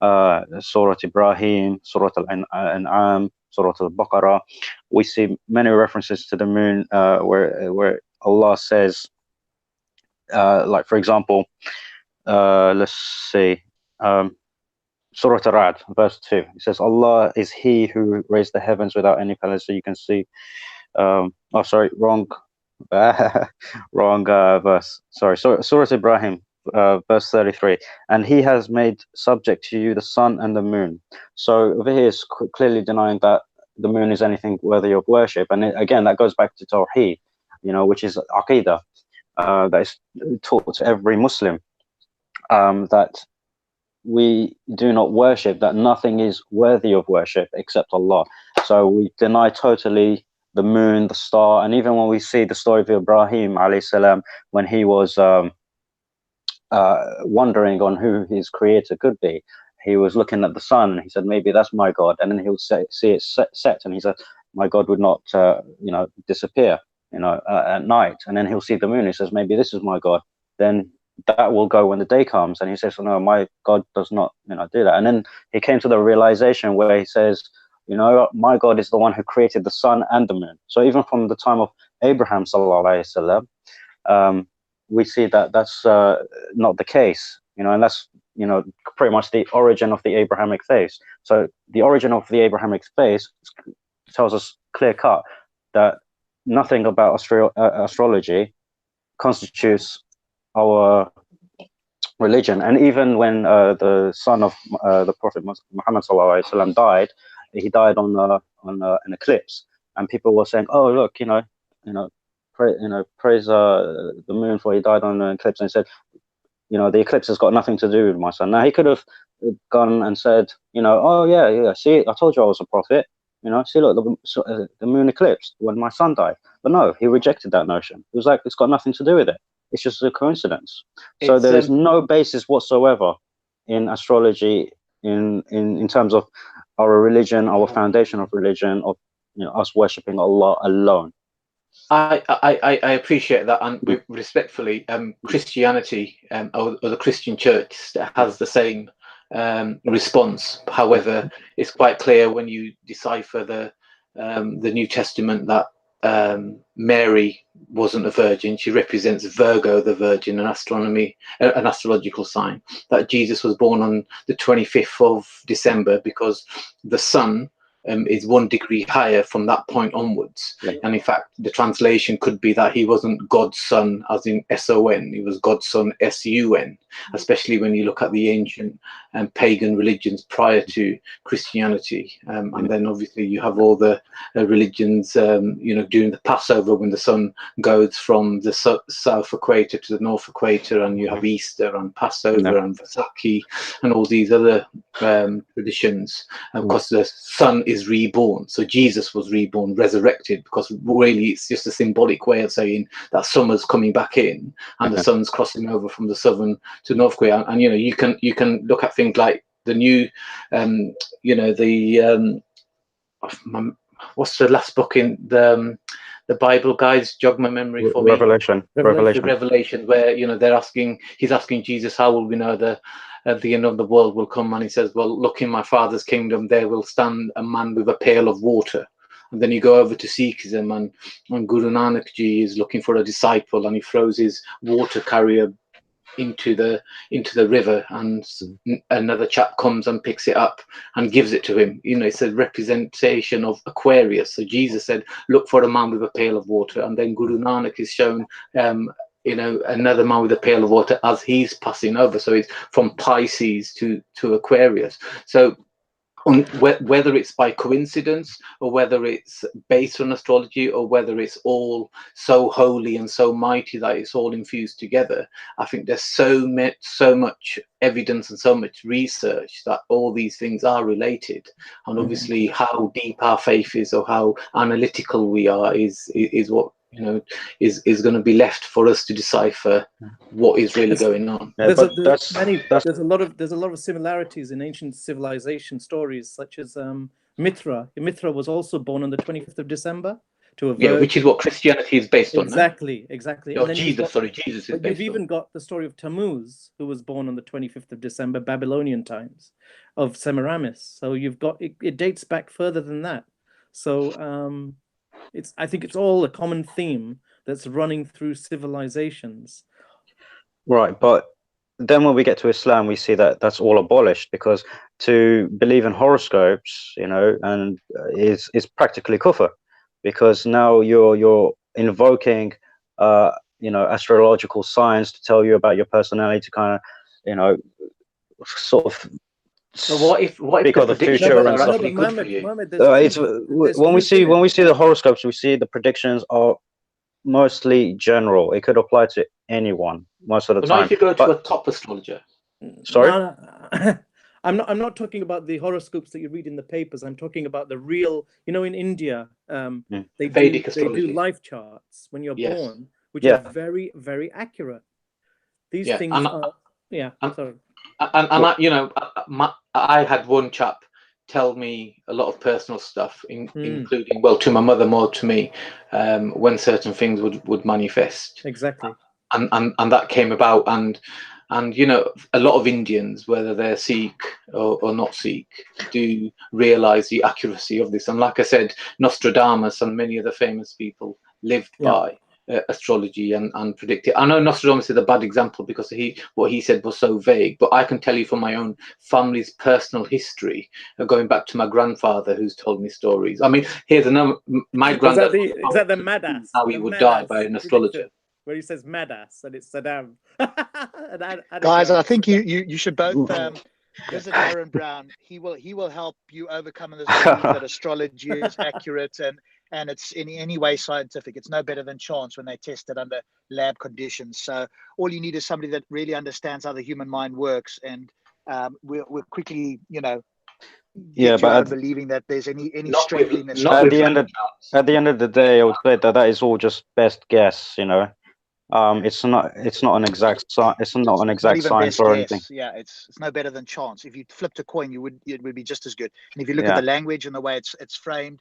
Surah Ibrahim, Surah Al-An'am, Surah Al-Baqarah, we see many references to the moon where Allah says, like for example, let's see. Surah Ar-Ra'd, verse 2. It says, Allah is He who raised the heavens without any pillars, so you can see. Wrong verse. Sorry, Surah Ibrahim, verse 33. And He has made subject to you the sun and the moon. So over here is clearly denying that the moon is anything worthy of worship. And again, that goes back to Tawheed, which is Aqidah, that is taught to every Muslim, that we do not worship, that nothing is worthy of worship except Allah. So we deny totally the moon, the star, and even when we see the story of Ibrahim alayhi salam, when he was wondering on who his creator could be, he was looking at the sun and he said, maybe that's my God. And then he would see it set, and he said, my God would not, disappear, at night. And then he'll see the moon. He says, maybe this is my God. Then that will go when the day comes. And he says, no, my God does not, do that. And then he came to the realization where he says, my God is the one who created the sun and the moon. So even from the time of Abraham, sallallahu alaihi wasallam, we see that that's not the case, and that's pretty much the origin of the Abrahamic faith. So the origin of the Abrahamic faith tells us clear cut that nothing about astrology constitutes our religion. And even when the son of the Prophet Muhammad sallallahu alaihi wasallam died, he died on an eclipse, and people were saying, "Oh, look, praise the moon for he died on an eclipse." And he said, the eclipse has got nothing to do with my son. Now he could have gone and said, oh yeah, see, I told you I was a prophet. See, look, the moon eclipsed when my son died. But no, he rejected that notion. He was like, it's got nothing to do with it. It's just a coincidence. So there is no basis whatsoever in astrology in terms of our religion, our foundation of religion, of us worshipping Allah alone. I appreciate that, and respectfully, Christianity or the Christian Church has the same response. However, it's quite clear when you decipher the New Testament that Mary wasn't a virgin. She represents Virgo, the Virgin, an astrological sign. That Jesus was born on the 25th of December because the sun is 1 degree higher from that point onwards. Yeah. And in fact, the translation could be that he wasn't God's son as in S-O-N, he was God's son S-U-N, especially when you look at the ancient and pagan religions prior to Christianity. And then obviously you have all the religions, during the Passover when the sun goes from the south equator to the north equator, and you have Easter and Passover and Vasaki and all these other traditions. Of course, the sun is reborn, so Jesus was reborn, resurrected, because really it's just a symbolic way of saying that summer's coming back in and the sun's crossing over from the southern to north Korea. And you can look at things like the new what's the last book in the Bible, guys? Jog my memory for me. Revelation, where he's asking Jesus, how will we know the end of the world will come? And he says, well, look, in my Father's kingdom there will stand a man with a pail of water. And then you go over to Sikhism, and Guru Nanak Ji is looking for a disciple, and he throws his water carrier into the river, and another chap comes and picks it up and gives it to him. It's a representation of Aquarius. So Jesus said, look for a man with a pail of water, and then Guru Nanak is shown another man with a pail of water as he's passing over. So it's from Pisces to Aquarius. So whether it's by coincidence or whether it's based on astrology or whether it's all so holy and so mighty that it's all infused together, I think there's so much evidence and so much research that all these things are related. And obviously how deep our faith is or how analytical we are is what is going to be left for us to decipher what is really going on. There's a lot of similarities in ancient civilization stories, such as Mithra. Mithra was also born on the 25th of December to a virgin. Which is what Christianity is based on. Exactly. Oh, Jesus is based on. You've even got the story of Tammuz, who was born on the 25th of December, Babylonian times, of Semiramis. So you've got it dates back further than that. So I think it's all a common theme that's running through civilizations. Right, but then when we get to Islam, we see that that's all abolished, because to believe in horoscopes, and is practically kufr, because now you're invoking, astrological signs to tell you about your personality, to kind of, sort of. So what if the future and stuff? When we see the horoscopes, we see the predictions are mostly general. It could apply to anyone most of the time. Not if you go to a top astrologer. Sorry? I'm not talking about the horoscopes that you read in the papers. I'm talking about the real, you know, in India, they Vedic do astrology. life charts when you're Yes. born, which Yeah. are very, very accurate. These Yeah, things and are, yeah, sorry. and I, you know, I had one chap tell me a lot of personal stuff, including, well, to my mother more to me, when certain things would manifest. Exactly. And that came about, and you know, a lot of Indians, whether they're Sikh or not Sikh, do realize the accuracy of this. And like I said, Nostradamus and many other famous people lived by astrology and predicted. I know Nostradamus is a bad example because what he said was so vague, but I can tell you from my own family's personal history, going back to my grandfather who's told me stories. I mean, here's another. My granddad. Is that the madass? How he would die by an astrologer. Where he says "madass" and it's Saddam. Guys, I think you should both visit Darren Brown. He will help you overcome this belief that astrology is accurate and it's in any way scientific. It's no better than chance when they test it under lab conditions. So all you need is somebody that really understands how the human mind works, and we'll quickly, you know, get you out of believing that there's any strength in astrology. At the end of the day, I would say that is all just best guess. You know. It's not an exact science or anything. Yeah, it's no better than chance. If you flipped a coin, it would be just as good. And if you look at the language and the way it's framed,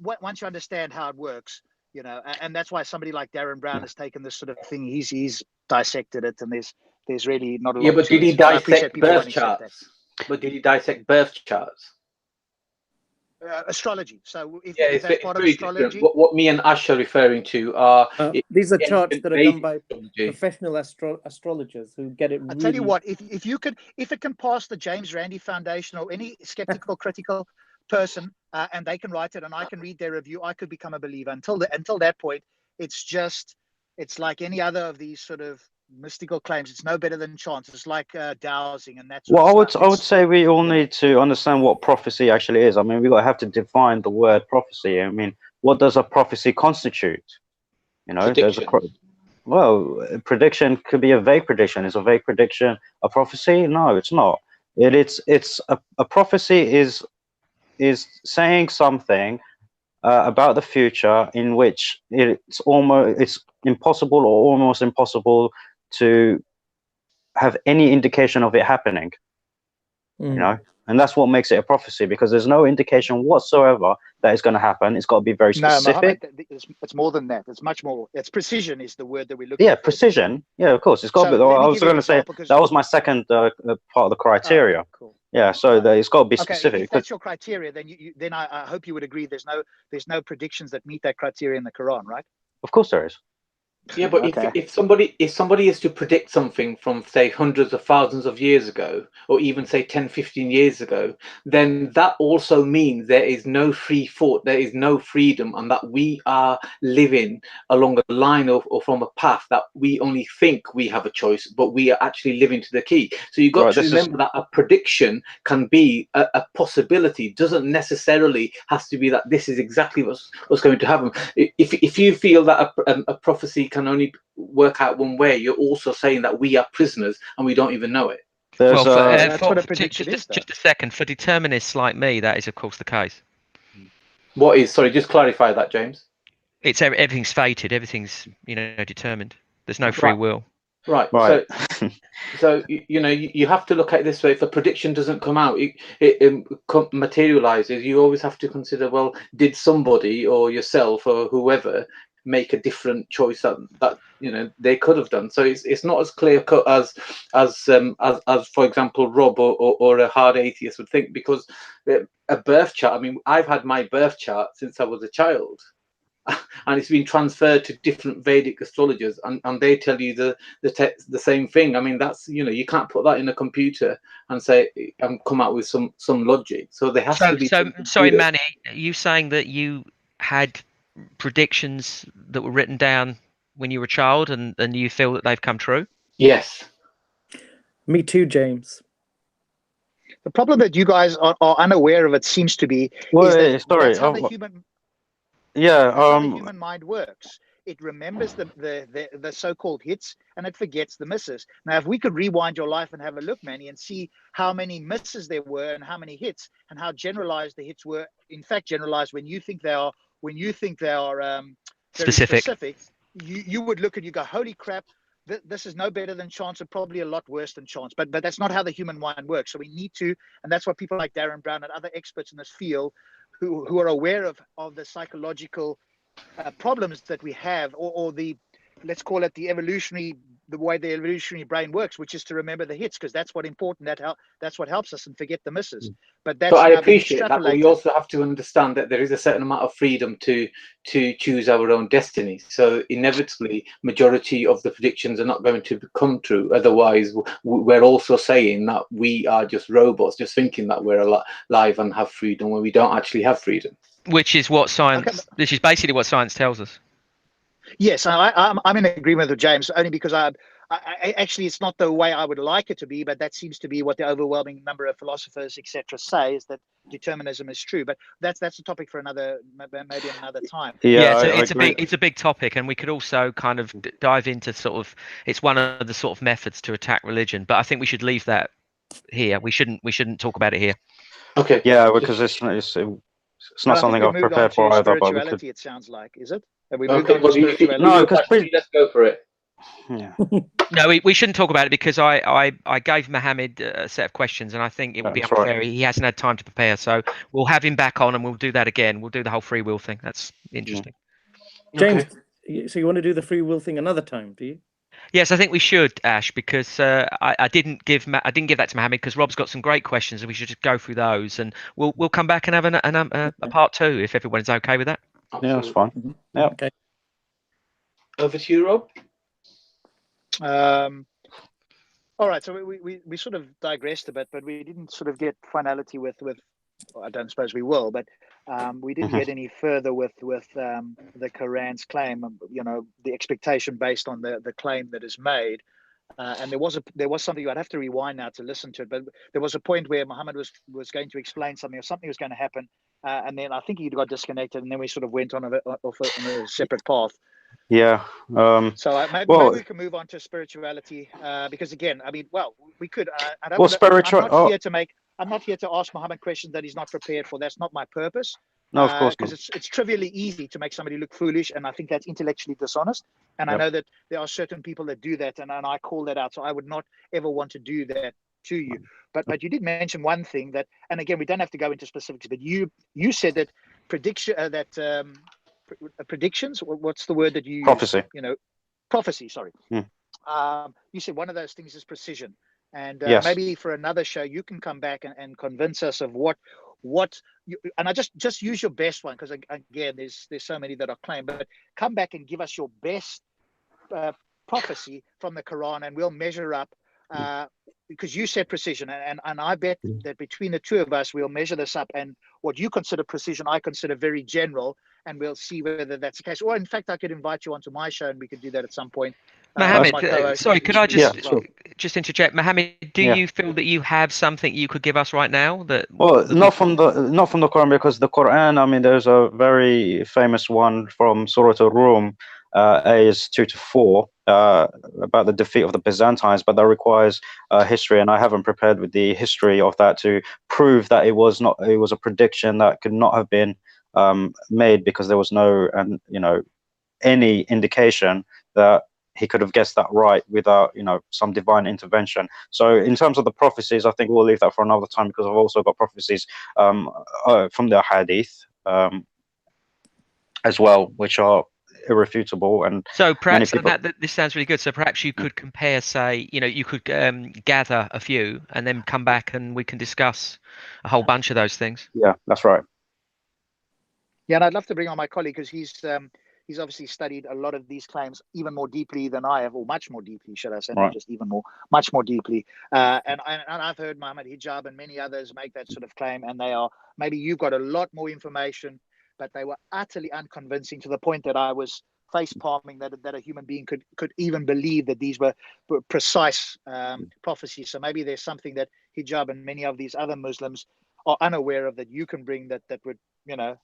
once you understand how it works, you know, and that's why somebody like Darren Brown has taken this sort of thing. He's dissected it, and there's really not a lot. Yeah, but did he dissect birth charts? But did he dissect birth charts? Astrology. So if that's part of astrology, what me and Ash are referring to are these are charts that are done by professional astrologers who get it. I tell you what, if it can pass the James Randi Foundation or any skeptical, critical person, and they can write it and I can read their review, I could become a believer. Until that point, it's like any other of these sort of mystical claims. It's no better than chance. It's like dowsing, and that's. Well, I would say we all need to understand what prophecy actually is. I mean, we have to define the word prophecy. I mean, what does a prophecy constitute? You know, a prediction could be a vague prediction. Is a vague prediction a prophecy? No, it's not. It's a prophecy is saying something about the future in which it's impossible or almost impossible to have any indication of it happening, you know, and that's what makes it a prophecy, because there's no indication whatsoever that it's going to happen. It's got to be very specific. No, Muhammad, it's more than that. It's much more. It's precision is the word that we're looking for. Yeah, precision. Yeah, of course. It's got to be. I was going to say that was my second part of the criteria. Oh, cool. Yeah, so it's got to be specific. If that's your criteria, then I hope you would agree there's no predictions that meet that criteria in the Quran, right? Of course there is. Yeah, but if somebody is to predict something from, say, hundreds of thousands of years ago, or even say 10, 15 years ago, then that also means there is no free thought, there is no freedom, and that we are living along a line or from a path that we only think we have a choice, but we are actually living to the key. So you've got to remember that a prediction can be a possibility. Doesn't necessarily has to be that this is exactly what's going to happen. If you feel that a prophecy can only work out one way, you're also saying that we are prisoners and we don't even know it. Well, that's what a prediction is. Just a second. For determinists like me, that is of course the case. What is? Sorry, just clarify that, James. It's everything's fated. Everything's determined. There's no free will. Right. So you know, you have to look at it this way. If a prediction doesn't come out, it materializes. You always have to consider, well, did somebody or yourself or whoever make a different choice that you know they could have done? So it's not as clear cut as for example Rob or a hard atheist would think, because a birth chart, I mean, I've had my birth chart since I was a child, and it's been transferred to different Vedic astrologers, and they tell you the same thing. I mean, that's, you know, you can't put that in a computer and say and come out with some logic. So there has to be. So sorry, Manny, are you saying that you had predictions that were written down when you were a child and you feel that they've come true? Yes. Me too, James. The problem that you guys are unaware of, it seems to be, Well, is that sorry. that's how the human mind works. it remembers the so-called hits and it forgets the misses. Now, if we could rewind your life and have a look, Manny, and see how many misses there were and how many hits and how generalized the hits were, in fact, generalized when you think they are very specific, you would look and you go, holy crap, this is no better than chance and probably a lot worse than chance. But that's not how the human mind works. So we need to, and that's what people like Darren Brown and other experts in this field who are aware of the psychological problems that we have, or the, let's call it the way the evolutionary brain works, which is to remember the hits, because that's what important. That's what helps us, and forget the misses. But that's I now being appreciate that, but we also have to understand that there is a certain amount of freedom to choose our own destiny. So inevitably, majority of the predictions are not going to come true. Otherwise, we're also saying that we are just robots, just thinking that we're alive and have freedom when we don't actually have freedom. Which is what science. This is basically what science tells us. Yes, I'm in agreement with James, only because I actually, it's not the way I would like it to be, but that seems to be what the overwhelming number of philosophers, etc., say, is that determinism is true. But that's a topic for maybe another time. Yeah, it's a big topic, and we could also kind of dive into sort of, it's one of the sort of methods to attack religion. But I think we should leave that here. We shouldn't talk about it here. Okay. Yeah, because it's not something I've prepared for either. But we could. It sounds like, is it? Have we moved on to spirituality? No, because let's go for it. Yeah. No, we shouldn't talk about it because I gave Mohammed a set of questions, and I think it would be unfair. Right. He hasn't had time to prepare, so we'll have him back on, and we'll do that again. We'll do the whole free will thing. That's interesting. James, so you want to do the free will thing another time, do you? Yes, I think we should, Ash, because I didn't give that to Mohammed because Rob's got some great questions, and we should just go through those, and we'll come back and have a part 2 if everyone's okay with that. Yeah, that's fine. Mm-hmm. Yeah. Okay. Over to you, Rob. All right, so we sort of digressed a bit, but we didn't sort of get finality with I don't suppose we will, but we didn't get any further with the Quran's claim, the expectation based on the claim that is made. And there was something, I'd have to rewind now to listen to it, but there was a point where Muhammad was going to explain something, or something was going to happen, and then I think he got disconnected, and then we sort of went on a separate path. Yeah. So maybe we can move on to spirituality, because again, I mean, we could. I'm not here to ask Muhammad questions that he's not prepared for. That's not my purpose. No, of course not. Because it's trivially easy to make somebody look foolish, and I think that's intellectually dishonest. And I know that there are certain people that do that, and I call that out. So I would not ever want to do that to you. But you did mention one thing that, and again, we don't have to go into specifics, but you said that predictions. What's the word that you prophecy? Use? Prophecy. Sorry. You said one of those things is precision, and yes. Maybe for another show you can come back and convince us of what and I just use your best one, because again, there's so many that are claimed, but come back and give us your best prophecy from the Quran, and we'll measure up. Because you said precision, and I bet that between the two of us, we'll measure this up, and what you consider precision, I consider very general, and we'll see whether that's the case. Or in fact, I could invite you onto my show, and we could do that at some point. Mohammed, sorry, could I just interject? Mohammed, do you feel that you have something you could give us right now? Not from the Quran, because the Quran, I mean, there's a very famous one from Surah Al-Rum, ayahs 2-4, about the defeat of the Byzantines, but that requires history, and I haven't prepared with the history of that to prove that it was a prediction that could not have been made, because there was no any indication that he could have guessed that right without some divine intervention. So in terms of the prophecies, I think we'll leave that for another time, because I've also got prophecies from the hadith as well, which are irrefutable. And so perhaps this sounds really good. So perhaps you could compare, say, you could gather a few and then come back and we can discuss a whole bunch of those things. Yeah, that's right. Yeah, and I'd love to bring on my colleague, because he's obviously studied a lot of these claims even more deeply than I have, or much more deeply, should I say, not just even more, much more deeply. And I've heard Muhammad Hijab and many others make that sort of claim, and maybe you've got a lot more information, but they were utterly unconvincing, to the point that I was face palming that a human being could even believe that these were precise prophecies. So maybe there's something that Hijab and many of these other Muslims are unaware of that you can bring that would, you know,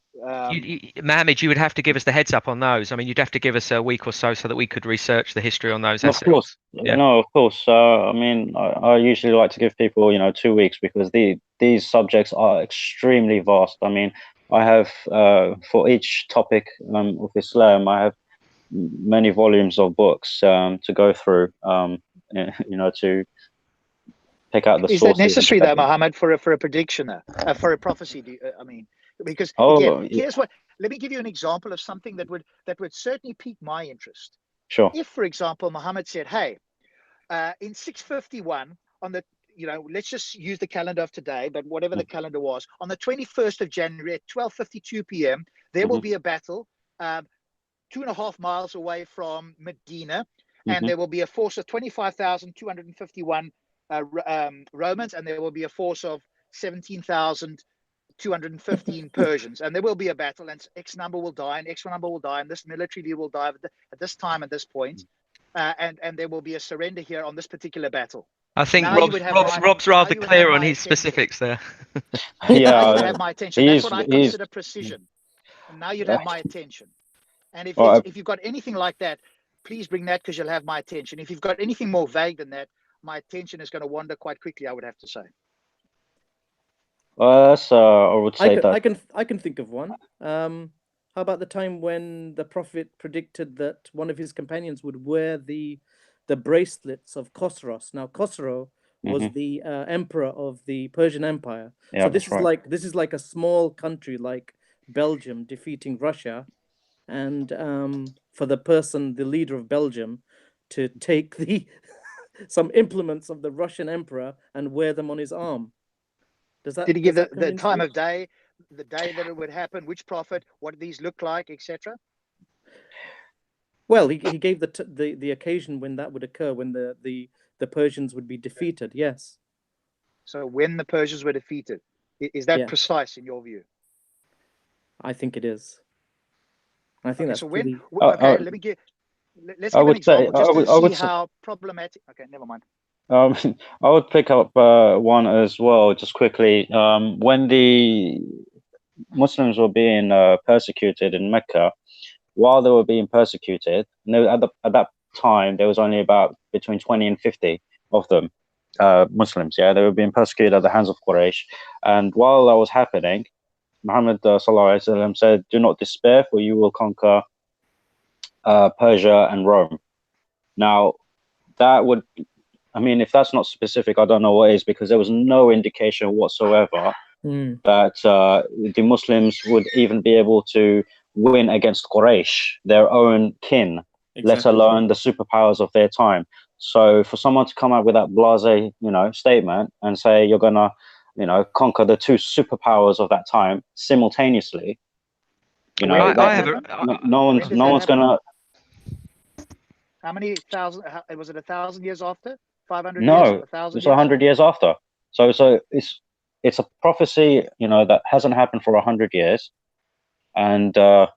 Mohammed, you would have to give us the heads up on those. I mean, you'd have to give us a week or so that we could research the history on those Of ourselves. course, Yeah. no, of course. I mean, I usually like to give people, 2 weeks, because these subjects are extremely vast. I mean, I have for each topic of Islam, I have many volumes of books to go through, to pick out the Is sources. that necessary though, Mohammed, for a prediction, for a prophecy? I mean, because again, here's what. Let me give you an example of something that would certainly pique my interest. Sure. If, for example, Muhammad said, "Hey, in 651 on the, let's just use the calendar of today, but whatever the calendar was, on the 21st of January at 12:52 p.m., there will be a battle 2.5 miles away from Medina, and there will be a force of 25,251 Romans, and there will be a force of 17,215 Persians, and there will be a battle, and X number will die, and X number will die, and this military leader will die at this time, at this point, and there will be a surrender here on this particular battle." I think Now Rob's rather clear on his specifics there. Yeah, now you would have my attention. That's what I consider precision. And now you'd have my attention. And if you've got anything like that, please bring that, because you'll have my attention. If you've got anything more vague than that, my attention is going to wander quite quickly, I would have to say. I would say that I can think of one. How about the time when the Prophet predicted that one of his companions would wear the bracelets of Khosros? Now, Khosrow was the emperor of the Persian Empire. Yeah, so this is like a small country like Belgium defeating Russia, and for the leader of Belgium, to take some implements of the Russian emperor and wear them on his arm. Did he give the time of day, the day that it would happen, which prophet, what these look like, etc.? Well, he gave the occasion when that would occur, when the Persians would be defeated. Yes. So when the Persians were defeated, is that precise in your view? I think it is. I think that's so pretty... Okay, let's give an example just to see how problematic. Okay, never mind. I would pick up one as well, just quickly. When the Muslims were being persecuted in Mecca, while they were being persecuted, at that time there was only about between 20 and 50 of them, Muslims. Yeah, they were being persecuted at the hands of Quraysh, and while that was happening, Muhammad sallallahu alaihi wasallam said, "Do not despair, for you will conquer Persia and Rome." Now, that would, I mean, if that's not specific, I don't know what is, because there was no indication whatsoever that the Muslims would even be able to win against Quraysh, their own kin, let alone the superpowers of their time. So for someone to come out with that blasé, statement and say you're gonna, conquer the two superpowers of that time simultaneously, no one's gonna. How many thousand? Was it 1,000 years after? 500 no, years? 1,000 it's 100 years after. So it's a prophecy, that hasn't happened for 100 years, and I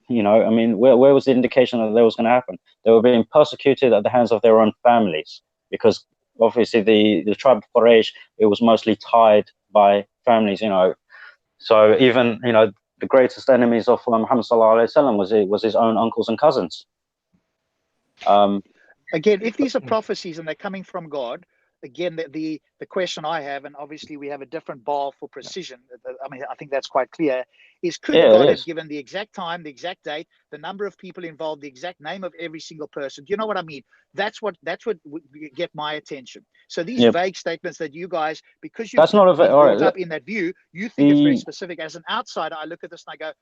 mean, where was the indication that was going to happen? They were being persecuted at the hands of their own families, because obviously the tribe of Quraysh, it was mostly tied by families, So even the greatest enemies of Muhammad sallallahu alaihi wasallam was his own uncles and cousins. Again, if these are prophecies and they're coming from God, again, the question I have, and obviously we have a different bar for precision, I mean, I think that's quite clear, is could God have given the exact time, the exact date, the number of people involved, the exact name of every single person? Do you know what I mean? That's what would get my attention. So these vague statements that you guys, because you've brought up in that view, you think it's very specific. As an outsider, I look at this and I go,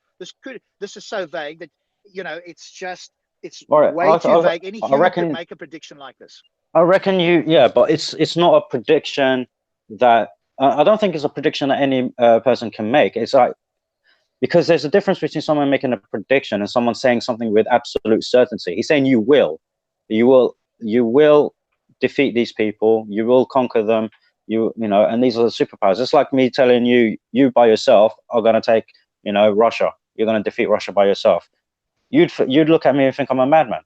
this is so vague that, it's way too vague. Any human could make a prediction like this. I reckon but it's not a prediction that I don't think it's a prediction that any person can make. It's like, because there's a difference between someone making a prediction and someone saying something with absolute certainty. He's saying you will defeat these people, you will conquer them, and these are the superpowers. It's like me telling you by yourself are going to take Russia. You're going to defeat Russia by yourself. You'd look at me and think I'm a madman,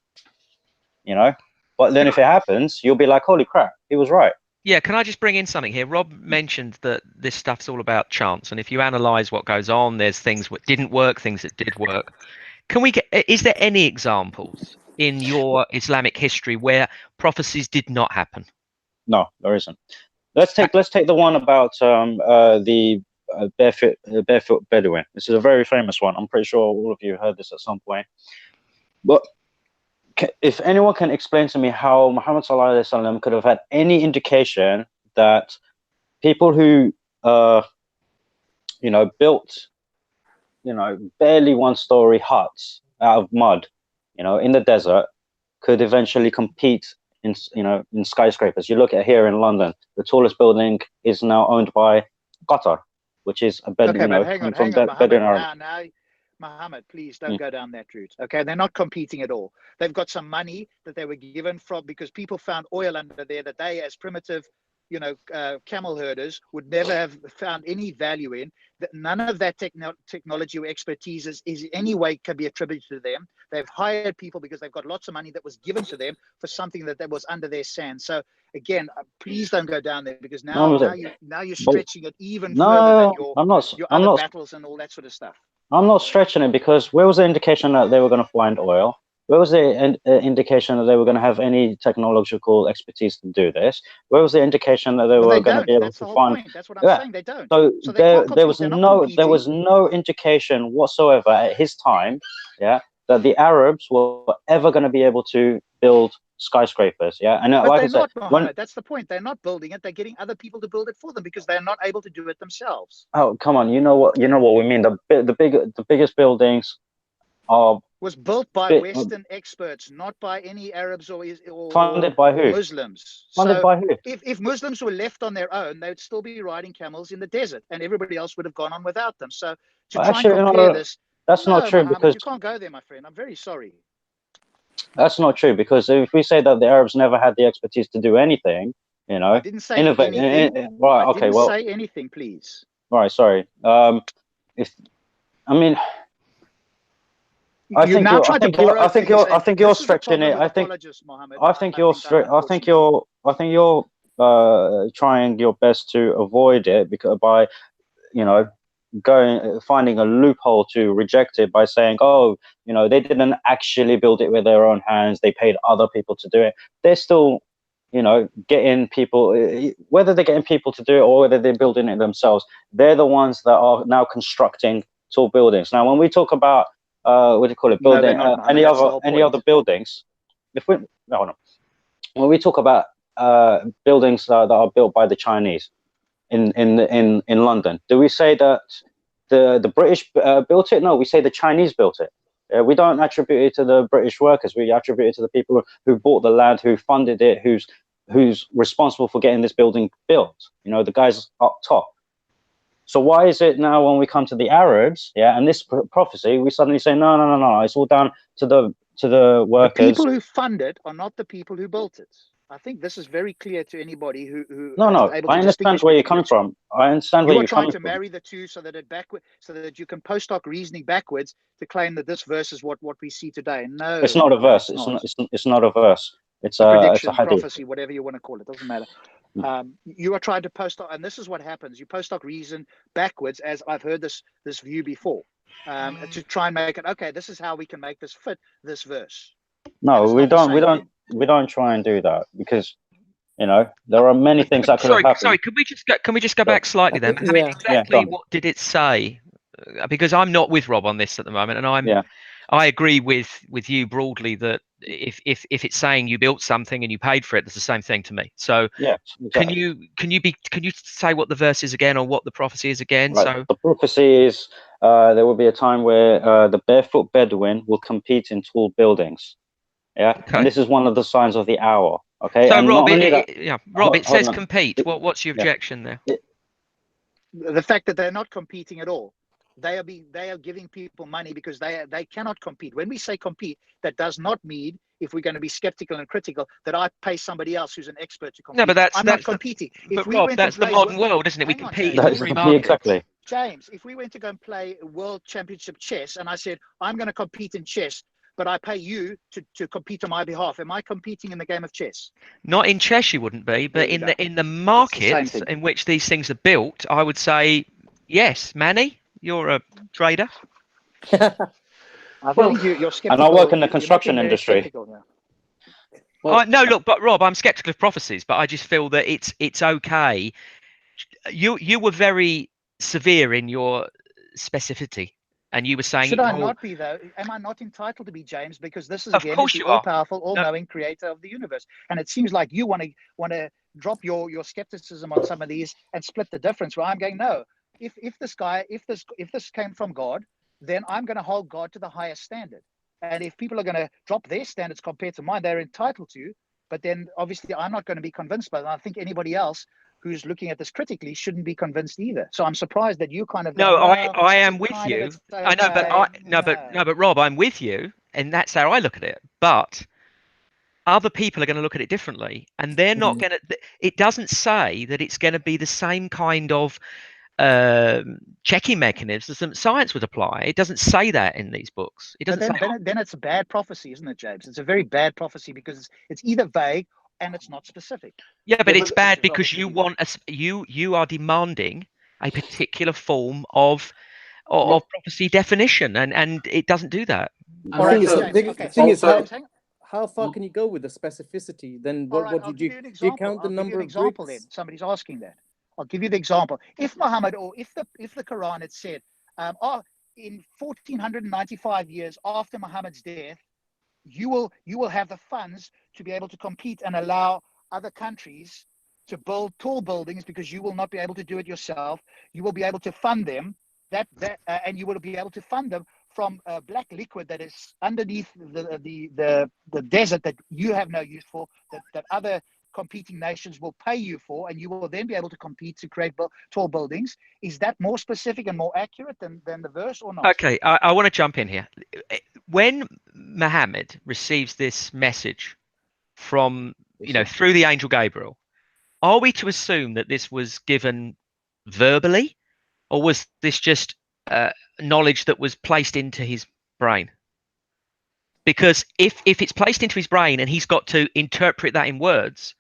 But then if it happens, you'll be like, holy crap, he was right. Yeah, can I just bring in something here? Rob mentioned that this stuff's all about chance, and if you analyze what goes on, there's things that didn't work, things that did work. Can we get? Is there any examples in your Islamic history where prophecies did not happen? No, there isn't. Let's take the one about the barefoot Bedouin. This is a very famous one. I'm pretty sure all of you heard this at some point. But if anyone can explain to me how Muhammad Sallallahu Alaihi Wasallam could have had any indication that people who built barely one-story huts out of mud, in the desert, could eventually compete in skyscrapers. You look at here in London, the tallest building is now owned by Qatar, which is a bed. Okay, but hang on, Bedouin Arab. now, Mohammed, please don't go down that route. Okay, they're not competing at all. They've got some money that they were given from because people found oil under there that they, as primitive, camel herders, would never have found any value in. That none of that technology or expertise is in any way can be attributed to them. They've hired people because they've got lots of money that was given to them for something that was under their sand. So again, please don't go down there because now you're stretching it even further than your other battles and all that sort of stuff. I'm not stretching it because where was the indication that they were going to find oil? Where was the indication that they were going to have any technological expertise to do this? Where was the indication that they were going to be able to find? Point. That's what I'm saying. They don't. So there was no indication whatsoever at his time, that the Arabs were ever going to be able to build skyscrapers, and but like they're I said, not, Mohammed. That's the point. They're not building it. They're getting other people to build it for them because they're not able to do it themselves. Oh, come on! You know what we mean. The biggest buildings was built by Western experts, not by any Arabs or funded by who? Muslims. Funded by who? If Muslims were left on their own, they would still be riding camels in the desert, and everybody else would have gone on without them. So to try and compare this, that's not true, Mohammed, because you can't go there, my friend. I'm very sorry. That's not true, because if we say that the Arabs never had the expertise to do anything, I didn't say anything. Right? I Okay. didn't say anything, please. Right. Sorry. I think you're stretching it. I think you're trying your best to avoid it by finding a loophole to reject it by saying, they didn't actually build it with their own hands, they paid other people to do it. They're still getting people, whether they're getting people to do it or whether they're building it themselves, they're the ones that are now constructing tall buildings. Now when we talk about what do you call it, building any other buildings, when we talk about buildings that are built by the Chinese in London, do we say that the British built it? No, we say the Chinese built it. We don't attribute it to the British workers. We attribute it to the people who bought the land, who funded it, who's responsible for getting this building built. The guys up top. So why is it now when we come to the Arabs, and this prophecy, we suddenly say no, it's all down to the workers. The people who fund it are not the people who built it. I think this is very clear to anybody who No. I understand where you're coming from. I understand where you're coming from. You are trying to marry the two so that you can post hoc reasoning backwards to claim that this verse is what we see today. No, it's not a verse. It's not a verse. It's a prediction, it's a hadith. prophecy, whatever you want to call it. Doesn't matter. You are trying to post hoc, and this is what happens. You post hoc reason backwards, as I've heard this view before, to try and make it okay. This is how we can make this fit this verse. No, we don't try and do that, because there are many things that could have happened. Sorry, can we just go back slightly then? I mean, exactly what did it say? Because I'm not with Rob on this at the moment, and I agree with you broadly that if it's saying you built something and you paid for it, it's the same thing to me. So exactly. Can you say what the verse is again, or what the prophecy is again? Right. So the prophecy is there will be a time where the barefoot Bedouin will compete in tall buildings. Okay. And this is one of the signs of the hour. Okay. So and Rob, it says compete. What's your objection there? The fact that they're not competing at all. They are giving people money because they cannot compete. When we say compete, that does not mean, if we're going to be skeptical and critical, that I pay somebody else who's an expert to compete. No, but I'm not competing. But Rob, that's the modern world, isn't it? We compete in the free market. Exactly. James, if we went to go and play World Championship chess, and I said I'm going to compete in chess but I pay you to compete on my behalf. Am I competing in the game of chess? Not in chess, you wouldn't be, but There we in go. the same markets thing. in which these things are built, I would say yes. Manny, you're a trader. I Well, think you're skeptical. And I work in the You're construction making very industry. skeptical now. Well, No, look, but Rob, I'm skeptical of prophecies, but I just feel that it's okay. You were very severe in your specificity, and you were saying, Should I oh, not be, though? Am I not entitled to be, James? Because this is, of again, is course the you are. all-powerful, No, all-knowing creator of the universe. And it seems like you want to drop your skepticism on some of these and split the difference, where I'm going, no, if this came from God, then I'm going to hold God to the highest standard. And if people are going to drop their standards compared to mine, they're entitled to. But then obviously I'm not going to be convinced by it. And I think anybody else who's looking at this critically shouldn't be convinced either. So I'm surprised that you kind of no, going, well, I am with kind of, you. it's I know, but okay. but Rob, I'm with you, and that's how I look at it. But other people are going to look at it differently, and they're not going to. It doesn't say that it's going to be the same kind of checking mechanisms that science would apply. It doesn't say that in these books. It But doesn't say. then it's a bad prophecy, isn't it, James? It's a very bad prophecy because it's either vague and it's not specific. Yeah, but Yeah, it's but- bad Which is because obviously you evil. want us. You are demanding a particular form of Ro- prophecy definition, and it doesn't do that. I All right, think is, so. James. the Okay, thing is, Also, James, hang on. how far can you go with the specificity? Then All what, right, what I'll do you give you an do? You example. count the I'll give you number an of example then. bricks? Somebody's asking that. I'll give you the example. If Muhammad, or if the Quran had said, in 1495 years after Muhammad's death, you will have the funds to be able to compete and allow other countries to build tall buildings because you will not be able to do it yourself. You will be able to fund them and you will be able to fund them from black liquid that is underneath the desert that you have no use for, that other competing nations will pay you for, and you will then be able to compete to create tall buildings. Is that more specific and more accurate than the verse, or not? Okay, I want to jump in here. When Muhammad receives this message from, through the angel Gabriel, are we to assume that this was given verbally, or was this just knowledge that was placed into his brain? Because if it's placed into his brain and he's got to interpret that in words,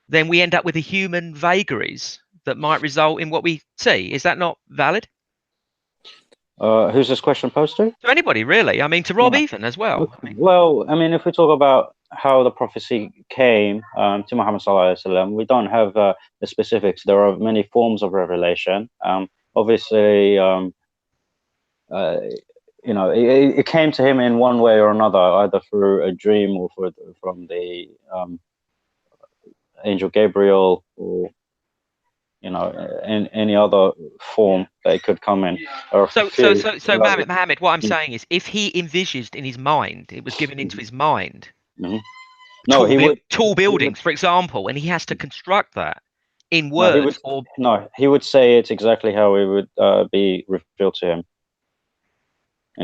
then we end up with the human vagaries that might result in what we see. Is that not valid? Who's this question posed to? To anybody, really. I mean, to Rob Yeah. even as well. I mean, Well, I mean, if we talk about how the prophecy came to Muhammad Sallallahu Alaihi Wasallam, we don't have the specifics. There are many forms of revelation. Obviously, it came to him in one way or another, either through a dream or from the angel Gabriel, or in any other form that it could come in. Or so Mohammed, what I'm saying is, if he envisaged in his mind, it was given into his mind, Mhm. No, he would. tall buildings, for example, and he has to construct that in No, he words, would. or No, he would say it's exactly how it would be revealed to him.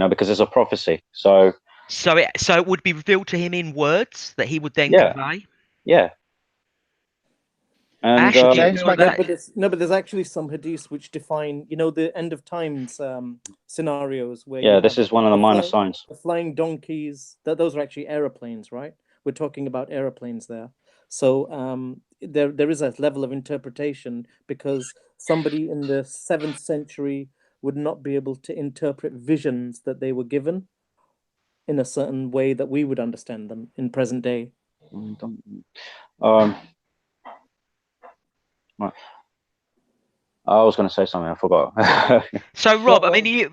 Because it's a prophecy. So it would be revealed to him in words that he would then yeah, convey. yeah. And Ash, do you James, feel my that? But there's actually some hadiths which define, the end of times scenarios where yeah, you this have is one of the minor fly- signs. the flying donkeys. Those are actually aeroplanes, right? We're talking about aeroplanes there. So there is a level of interpretation, because somebody in the 7th century would not be able to interpret visions that they were given in a certain way that we would understand them in present day. Right. I was going to say something, I forgot. So, Rob, Well, I mean,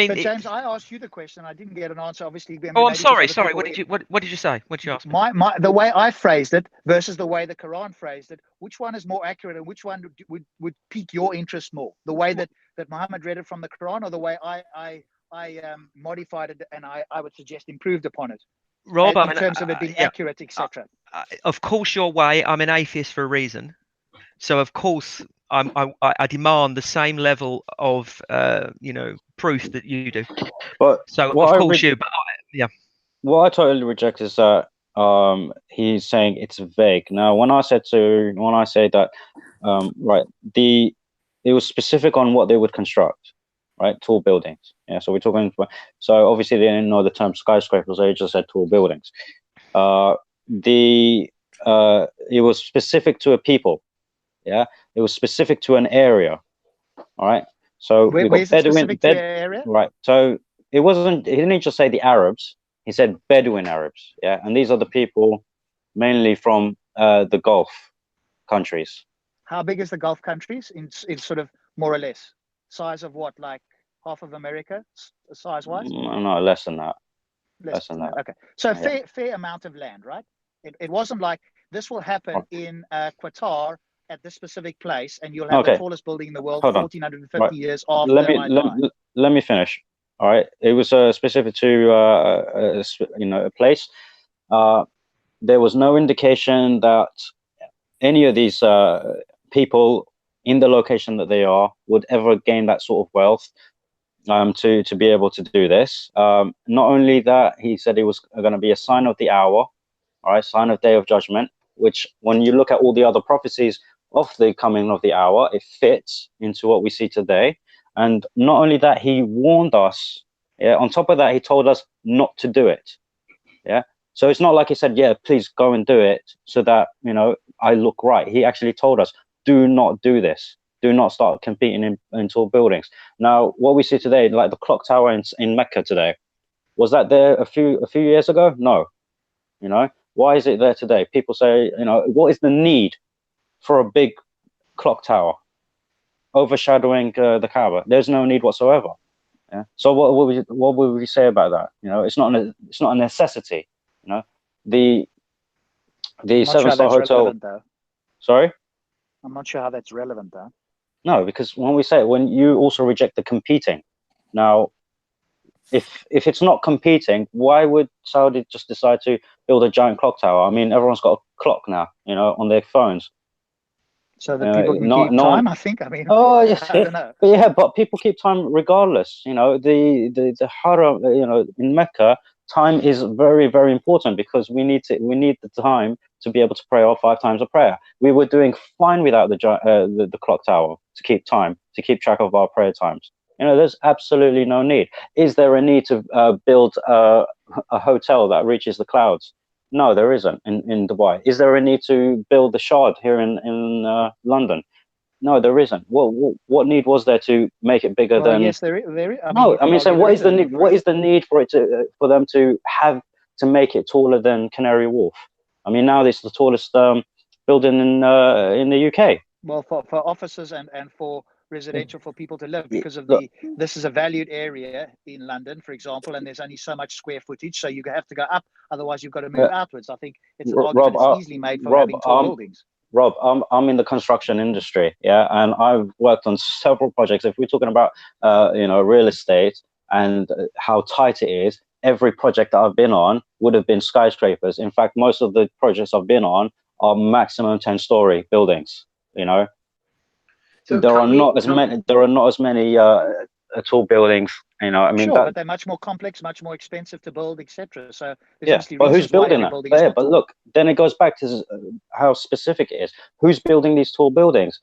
but James, I asked you the question. I didn't get an answer. Obviously, oh, I'm maybe because sorry. other people What did you say? What did you ask me? the way I phrased it versus the way the Quran phrased it, which one is more accurate, and which one would pique your interest more? The way that Muhammad read it from the Quran, or the way I modified it and I would suggest improved upon it, Rob, in terms of it being accurate, etc. Of course, your way. I'm an atheist for a reason, so of course I demand the same level of proof that you do. But So what of I course what I totally reject is that he's saying it's vague. Now, when I say that, right, it was specific on what they would construct. right? Tall buildings. Yeah, so we're talking. So obviously they didn't know the term skyscrapers. They just said tall buildings. It was specific to a people. Yeah, it was specific to an area. All right. So we got Where's it Bedouin. specific to area? Right. So it wasn't. He didn't just say the Arabs. He said Bedouin Arabs. Yeah, and these are the people mainly from the Gulf countries. How big is the Gulf countries in sort of more or less size of what, like half of America, size-wise? No, less than that. Less than that. Okay, so Yeah. fair amount of land, right? It wasn't like this will happen in Qatar at this specific place, and you'll have the tallest building in the world, 1450 years after Let me finish. All right, it was specific to a place. There was no indication that any of these people in the location that they are would ever gain that sort of wealth to be able to do this. Not only that, he said it was going to be a sign of the hour, all right, sign of day of judgment, which when you look at all the other prophecies of the coming of the hour, it fits into what we see today. And not only that, he warned us. Yeah, on top of that, he told us not to do it. Yeah. So it's not like he said, yeah, please go and do it so that, I look right. He actually told us, do not do this. Do not start competing in tall buildings. Now, what we see today, like the clock tower in Mecca today, was that there a few years ago? No. Why is it there today? People say, what is the need for a big clock tower overshadowing the Kaaba? There's no need whatsoever. Yeah. So what would we say about that? It's not a necessity. The 7-star hotel. Relevant, sorry, I'm not sure how that's relevant, though. No, because when you also reject the competing. Now, if it's not competing, why would Saudi just decide to build a giant clock tower? I mean, everyone's got a clock now, on their phones. So that people can keep time, I think. I mean, oh yeah, I don't know. But people keep time regardless. The Haram, in Mecca, time is very, very important because we need the time to be able to pray our 5 times of prayer. We were doing fine without the clock tower to keep time, to keep track of our prayer times. There's absolutely no need. Is there a need to build a hotel that reaches the clouds? No, there isn't in Dubai. Is there a need to build the Shard here in London? No, there isn't. What need was there to make it bigger than? Yes, there is. What is the need? What is the need for them to have to make it taller than Canary Wharf? I mean, now it's the tallest building in the UK. Well, for offices and for residential for people to live, because of this is a valued area in London, for example, and there's only so much square footage, so you have to go up, otherwise you've got to move outwards. I think it's an argument that's easily made for having tall buildings. Rob, I'm in the construction industry, yeah, and I've worked on several projects. If we're talking about real estate and how tight it is, every project that I've been on would have been skyscrapers. In fact, most of the projects I've been on are maximum 10-story buildings. So there are not as many tall buildings. But they're much more complex, much more expensive to build, etc. So but who's building that? But look, then it goes back to how specific it is. Who's building these tall buildings?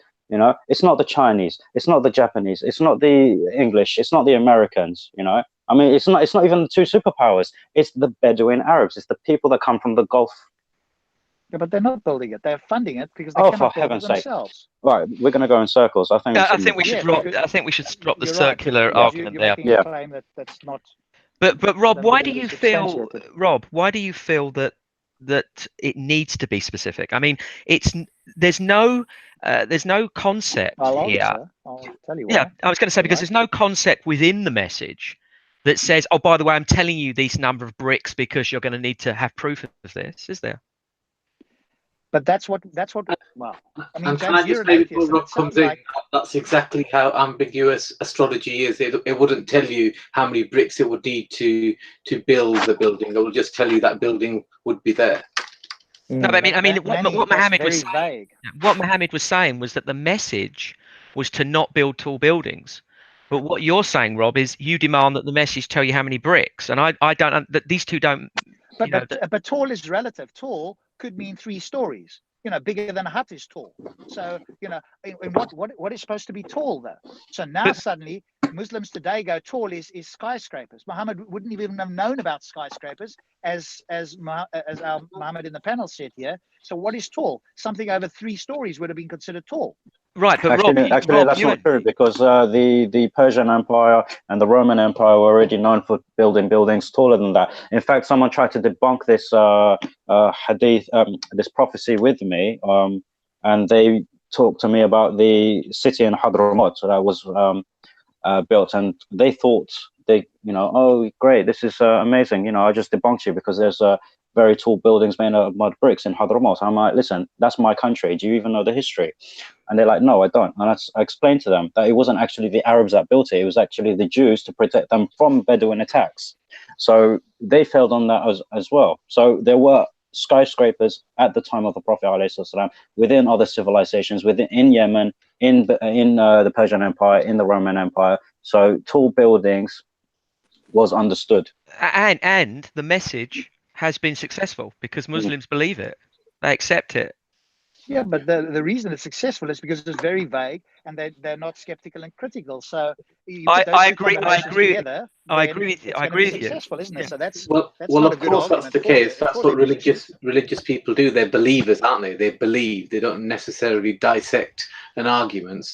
It's not the Chinese, it's not the Japanese, it's not the English, it's not the Americans. I mean, it's not even the 2 superpowers. It's the Bedouin Arabs. It's the people that come from the Gulf. Yeah, but they're not building it. They're funding it because they cannot build it themselves. Right, we're going to go in circles. I think we should drop the circular argument there. You're claim that's not. But Rob, why do you feel? Rob, why do you feel that it needs to be specific? I mean, there's no concept here. I'll tell you why. Yeah, I was going to say because there's no concept within the message that says, "Oh, by the way, I'm telling you these number of bricks because you're going to need to have proof of this." Is there? But that's what. Well, I mean, can I just say before Rob comes in, that's exactly how ambiguous astrology is. It wouldn't tell you how many bricks it would need to build the building. It will just tell you that building would be there. No, but I mean, what Mohammed was saying. What Mohammed was saying was that the message was to not build tall buildings. But what you're saying, Rob, is you demand that the message tell you how many bricks, and I don't. That these two don't. But tall is relative. Tall could mean 3 stories. Bigger than a hut is tall. So, in what is supposed to be tall though? So now suddenly Muslims today go tall is skyscrapers. Muhammad wouldn't even have known about skyscrapers, as our Muhammad in the panel said here. So what is tall? Something over 3 stories would have been considered tall. Right, but Actually, Rob, that's not true, because the Persian Empire and the Roman Empire were already known for building buildings taller than that. In fact, someone tried to debunk this hadith, this prophecy with me, and they talked to me about the city in Hadramaut that was built, and they thought oh great, this is amazing. I just debunked you because there's very tall buildings made out of mud bricks in Hadramaut. I'm like, listen, that's my country. Do you even know the history? And they're like, no, I don't. And I explained to them that it wasn't actually the Arabs that built it. It was actually the Jews to protect them from Bedouin attacks. So they failed on that as well. So there were skyscrapers at the time of the Prophet ﷺ within other civilizations, in Yemen, in the Persian Empire, in the Roman Empire. So tall buildings was understood. And the message has been successful because Muslims believe it. They accept it. Yeah, but the reason it's successful is because it's very vague and they're not skeptical and critical. So you put those I two agree. combinations together, I agree with you. it's I going to agree be with you. successful, isn't it? Yeah. So that's Well, not of a good course that's argument the case. That's for what their position. religious people do. They're believers, aren't they? They believe. They don't necessarily dissect an argument.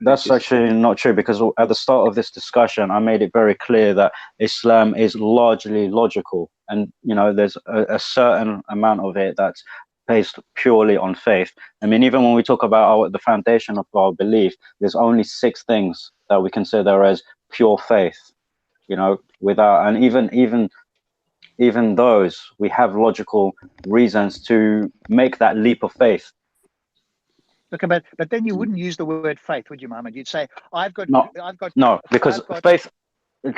That's actually not true, because at the start of this discussion, I made it very clear that Islam is largely logical, and there's a certain amount of it that's based purely on faith. I mean, even when we talk about the foundation of our belief, there's only 6 things that we consider as pure faith. Without, and even those, we have logical reasons to make that leap of faith. Okay, but then you wouldn't use the word faith, would you, Muhammad? You'd say, because faith,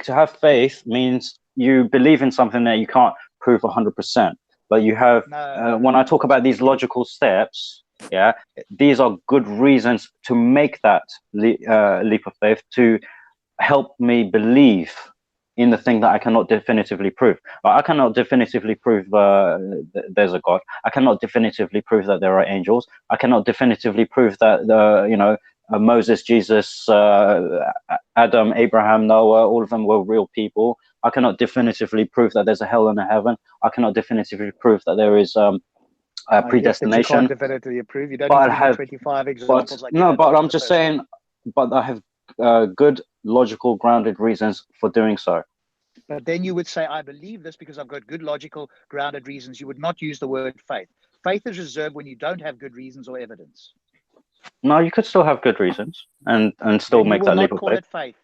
to have faith means you believe in something that you can't prove 100%. But you have, when I talk about these logical steps, these are good reasons to make that leap of faith, to help me believe in the thing that I cannot definitively prove. I cannot definitively prove there's a God. I cannot definitively prove that there are angels. I cannot definitively prove that Moses, Jesus, Adam, Abraham, Noah, all of them were real people. I cannot definitively prove that there's a hell and a heaven. I cannot definitively prove that there is predestination. You can't definitively prove. You don't need to have 25 examples. But I'm just saying, but I have good, logical, grounded reasons for doing so. But then you would say, I believe this because I've got good, logical, grounded reasons. You would not use the word faith. Faith is reserved when you don't have good reasons or evidence. No, you could still have good reasons and still make that leap of faith. Call it faith.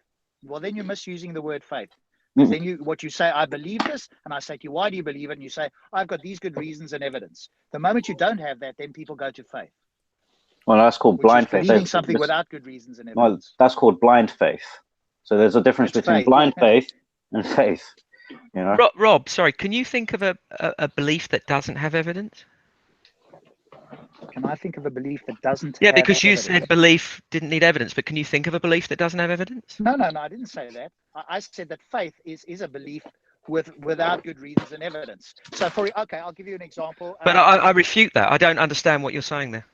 Well, then you're misusing the word faith. Because then what you say, I believe this, and I say to you, why do you believe it? And you say, I've got these good reasons and evidence. The moment you don't have that, then people go to faith. Well, that's called blind faith. Believing something without good reasons and evidence. Well, that's called blind faith. So there's a difference between blind faith and faith. Rob, sorry, can you think of a belief that doesn't have evidence? Can I think of a belief that doesn't? Yeah, because you said belief didn't need evidence, but can you think of a belief that doesn't have evidence? No, I didn't say that. I said that faith is a belief without good reasons and evidence. So I'll give you an example. But I refute that. I don't understand what you're saying there.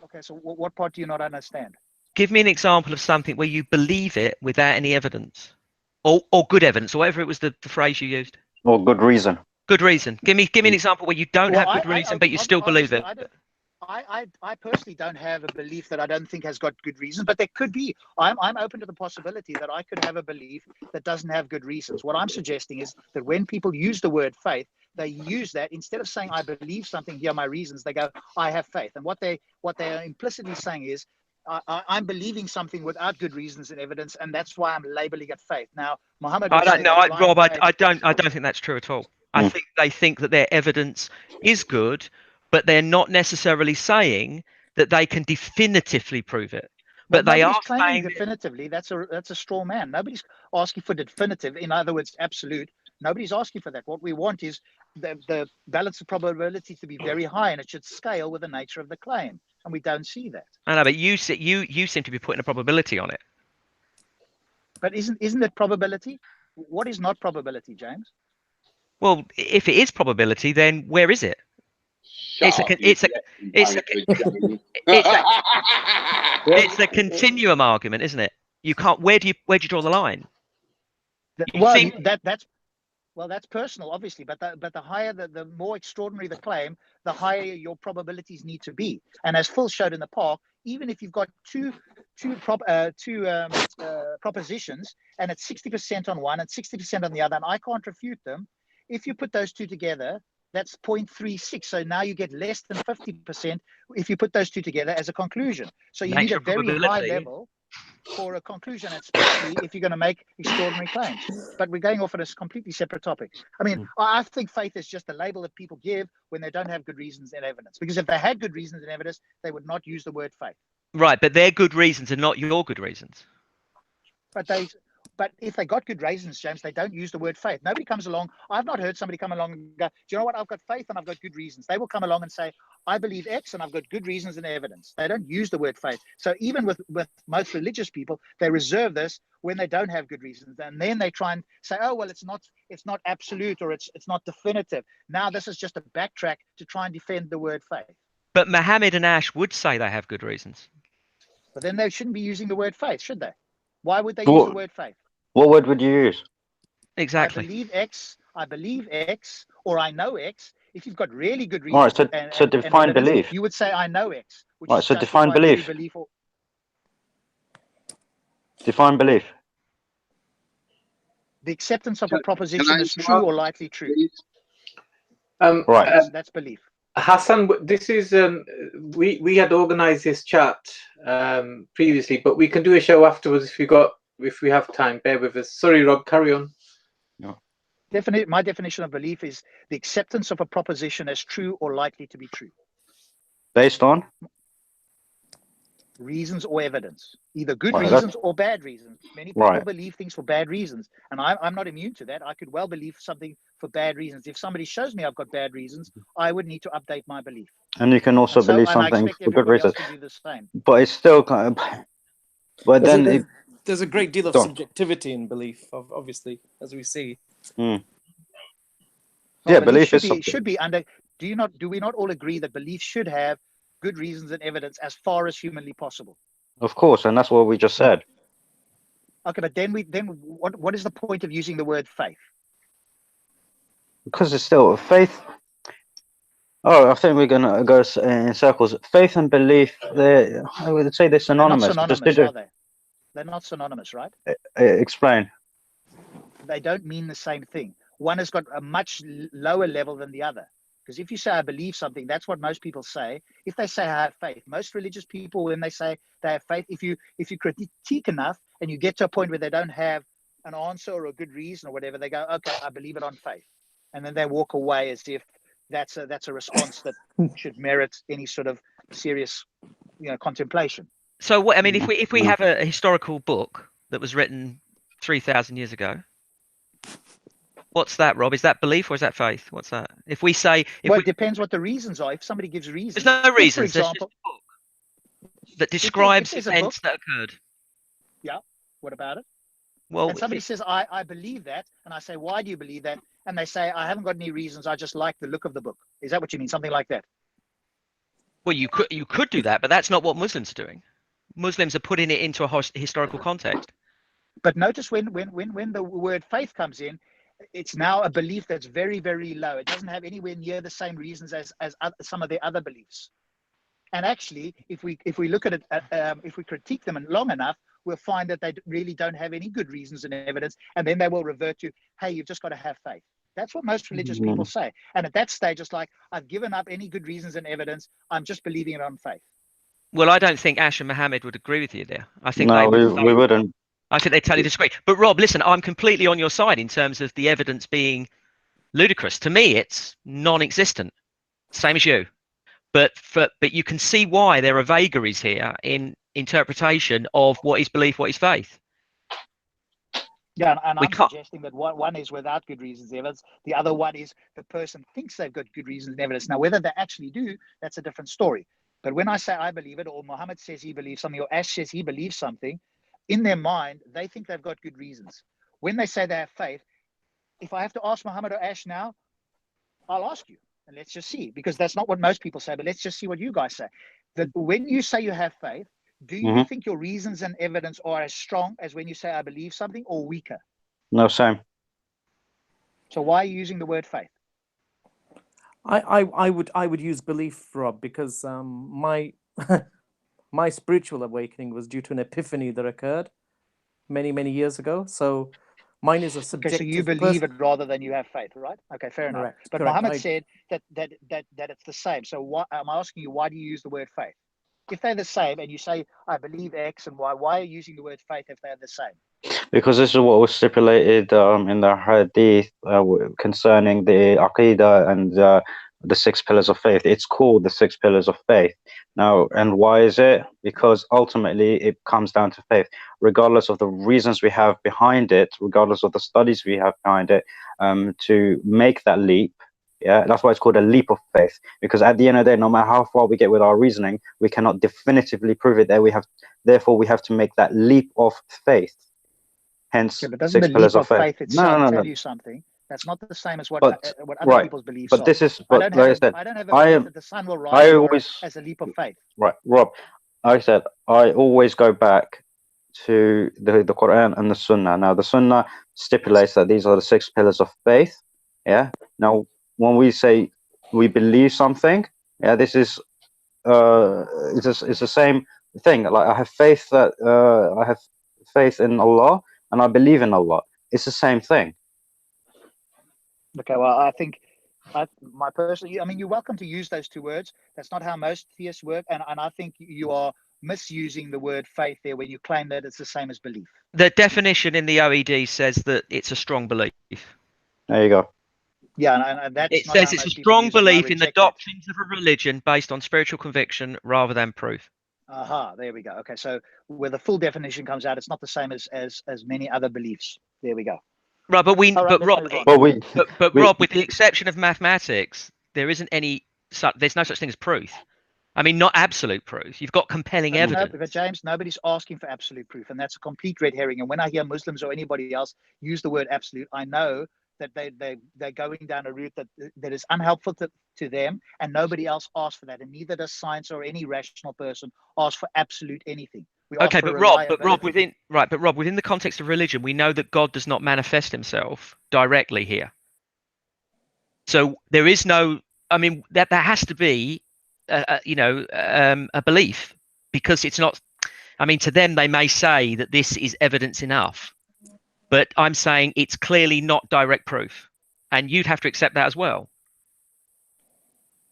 Okay, so what part do you not understand? Give me an example of something where you believe it without any evidence, or good evidence, or whatever it was the phrase you used. Or good reason. Good reason. Give me an example where you don't have good reason, but you still believe it. I personally don't have a belief that I don't think has got good reasons, but there could be. I'm open to the possibility that I could have a belief that doesn't have good reasons. What I'm suggesting is that when people use the word faith, they use that instead of saying I believe something, here are my reasons. They go, I have faith, and what they are implicitly saying is I'm believing something without good reasons and evidence, and that's why I'm labeling it faith. Now, Muhammad. I don't know, Rob. I don't think that's true at all. I think they think that their evidence is good, but they're not necessarily saying that they can definitively prove it. But they are saying definitively. That's a straw man. Nobody's asking for definitive. In other words, absolute. Nobody's asking for that. What we want is the balance of probability to be very high, and it should scale with the nature of the claim. And we don't see that. I know, but you seem to be putting a probability on it. But isn't it probability? What is not probability, James? Well, if it is probability, then where is it? It's a continuum argument, isn't it? You can't. Where do you draw the line? You Well, think- that's personal, obviously, but the higher the more extraordinary the claim, the higher your probabilities need to be. And as Phil showed in the park, even if you've got two propositions and it's 60% on one and 60% on the other, and I can't refute them, if you put those two together, that's 0.36. So now you get less than 50% if you put those two together as a conclusion. So you need a very high level for a conclusion, especially if you're going to make extraordinary claims. But we're going off on a completely separate topic. I mean, I think faith is just a label that people give when they don't have good reasons and evidence. Because if they had good reasons and evidence, they would not use the word faith. Right, but they're good reasons and not your good reasons. But if they got good reasons, James, they don't use the word faith. Nobody comes along. I've not heard somebody come along and go, do you know what? I've got faith and I've got good reasons. They will come along and say, I believe X and I've got good reasons and evidence. They don't use the word faith. So even with most religious people, they reserve this when they don't have good reasons. And then they try and say, oh, well, it's not absolute or it's not definitive. Now this is just a backtrack to try and defend the word faith. But Mohammed and Ash would say they have good reasons. But then they shouldn't be using the word faith, should they? Why would they use the word faith? What word would you use? Exactly. I believe X, or I know X. If you've got really good reasons, All right, so define evidence, belief. you would say I know X. Which Right, is so define belief. Define belief. The acceptance of a proposition is true or likely true. Right. That's belief. Hassan, this is we had organised this chat previously, but we can do a show afterwards if we have time. Bear with us. Sorry, Rob, carry on. No. My definition of belief is the acceptance of a proposition as true or likely to be true. Based on reasons or evidence, either good Right, reasons or bad reasons. Many people Right. believe things for bad reasons, and I'm not immune to that. I could well believe something for bad reasons. If somebody shows me I've got bad reasons, I would need to update my belief. and you can also believe and I something expect for good everybody reasons. else to do the same. But it's still kind of. But then There's a great deal of Go on. subjectivity in belief, obviously, as we see. Yeah, Well, belief is should be under. Do we not all agree that belief should have good reasons and evidence as far as humanly possible? of course, and that's what we just said. Okay, but then what is the point of using the word faith? Because it's still faith. Oh, I think we're gonna go in circles. Faith and belief, I would say they're synonymous. They're not synonymous, are they? They're not synonymous, right? Explain. They don't mean the same thing. One has got a much lower level than the other. Because if you say I believe something, that's what most people say. If they say I have faith, most religious people, when they say they have faith, if you critique enough and you get to a point where they don't have an answer or a good reason or whatever, they go, okay, I believe it on faith, and then they walk away as if that's a response that should merit any sort of serious, contemplation. So what I mean, if we have a historical book that was written 3,000 years ago, what's that, Rob? Is that belief or is that faith? What's that? If we say, it depends what the reasons are. If somebody gives reasons, there's no reasons. For example, that describes if events that occurred. Yeah. What about it? Well, and somebody says, I believe that, and I say, why do you believe that? And they say, I haven't got any reasons. I just like the look of the book. Is that what you mean? Something like that? Well, you could do that, but that's not what Muslims are doing. Muslims are putting it into a historical context. But notice when the word faith comes in, it's now a belief that's very, very low. It doesn't have anywhere near the same reasons as some of the other beliefs. And actually, if we look at it, if we critique them long enough, we'll find that they really don't have any good reasons and evidence. And then they will revert to, hey, you've just got to have faith. That's what most religious people say. And at that stage, it's like, I've given up any good reasons and evidence. I'm just believing it on faith. Well, I don't think Ash and Mohammed would agree with you there. I think we wouldn't. I think they totally disagree. But Rob, listen, I'm completely on your side in terms of the evidence being ludicrous. To me, it's non-existent. Same as you. But you can see why there are vagaries here in interpretation of what is belief, what is faith. Yeah, and I'm suggesting that one is without good reasons and evidence. The other one is the person thinks they've got good reasons and evidence. Now, whether they actually do, that's a different story. But when I say I believe it, or Muhammad says he believes something, or Ash says he believes something, in their mind, they think they've got good reasons. When they say they have faith, if I have to ask Muhammad or Ash now, I'll ask you, and let's just see, because that's not what most people say, but let's just see what you guys say. That when you say you have faith, do you think your reasons and evidence are as strong as when you say I believe something, or weaker? No, same. So why are you using the word faith? I would use belief, Rob, because my my spiritual awakening was due to an epiphany that occurred many years ago. So mine is a Okay, subjective. so you believe it rather than you have faith, right? Okay, fair enough. Correct. But Correct. Muhammad said that it's the same. So why, I'm asking you, why do you use the word faith? If they're the same, and you say I believe X and Y, why are you using the word faith if they're the same? Because this is what was stipulated in the hadith concerning the aqidah and the 6 pillars of faith. It's called the 6 pillars of faith. Now, and why is it? Because ultimately it comes down to faith, regardless of the reasons we have behind it, regardless of the studies we have behind it, to make that leap. Yeah, that's why it's called a leap of faith. Because at the end of the day, no matter how far we get with our reasoning, we cannot definitively prove it. Therefore, we have to make that leap of faith. Hence, Okay, but doesn't 6 the pillars leap of of faith. faith itself No. tell you something? That's not the same as what But other right, people's beliefs but are. this is. I But don't like I have said, I don't have a I belief am. that the sun will rise I tomorrow always. as a leap of faith. Right, Rob. Like I said, I always go back to the Quran and the Sunnah. Now, the Sunnah stipulates that these are the 6 pillars of faith. Yeah. Now, when we say we believe something, yeah, this is it's the same thing. Like I have faith in Allah, and I believe in Allah. It's the same thing. Okay, well, I think my personal, I mean, you're welcome to use those 2 words. That's not how most theists work, and I think you are misusing the word faith there when you claim that it's the same as belief. The definition in the OED says that it's a strong belief. There you go. Yeah, and that's It not how says it's a most people strong use it, and I belief in the reject that. doctrines of a religion based on spiritual conviction rather than proof. Aha, there we go. Okay, so where the full definition comes out, it's not the same as many other beliefs. There we go. Right, but All right, but let's Rob, move on. Well, we. but we- Rob, with the exception of mathematics, there's no such thing as proof. I mean, not absolute proof. You've got compelling evidence. But James, nobody's asking for absolute proof, and that's a complete red herring. And when I hear Muslims or anybody else use the word absolute, I know that they're going down a route that is unhelpful to them, and nobody else asks for that, and neither does science or any rational person ask for absolute anything. We ask Okay, for but Rob, reliability. within the context of religion, we know that God does not manifest himself directly here. So there is no, I mean, that has to be, a belief, because it's not. I mean, to them, they may say that this is evidence enough, but I'm saying it's clearly not direct proof, and you'd have to accept that as well.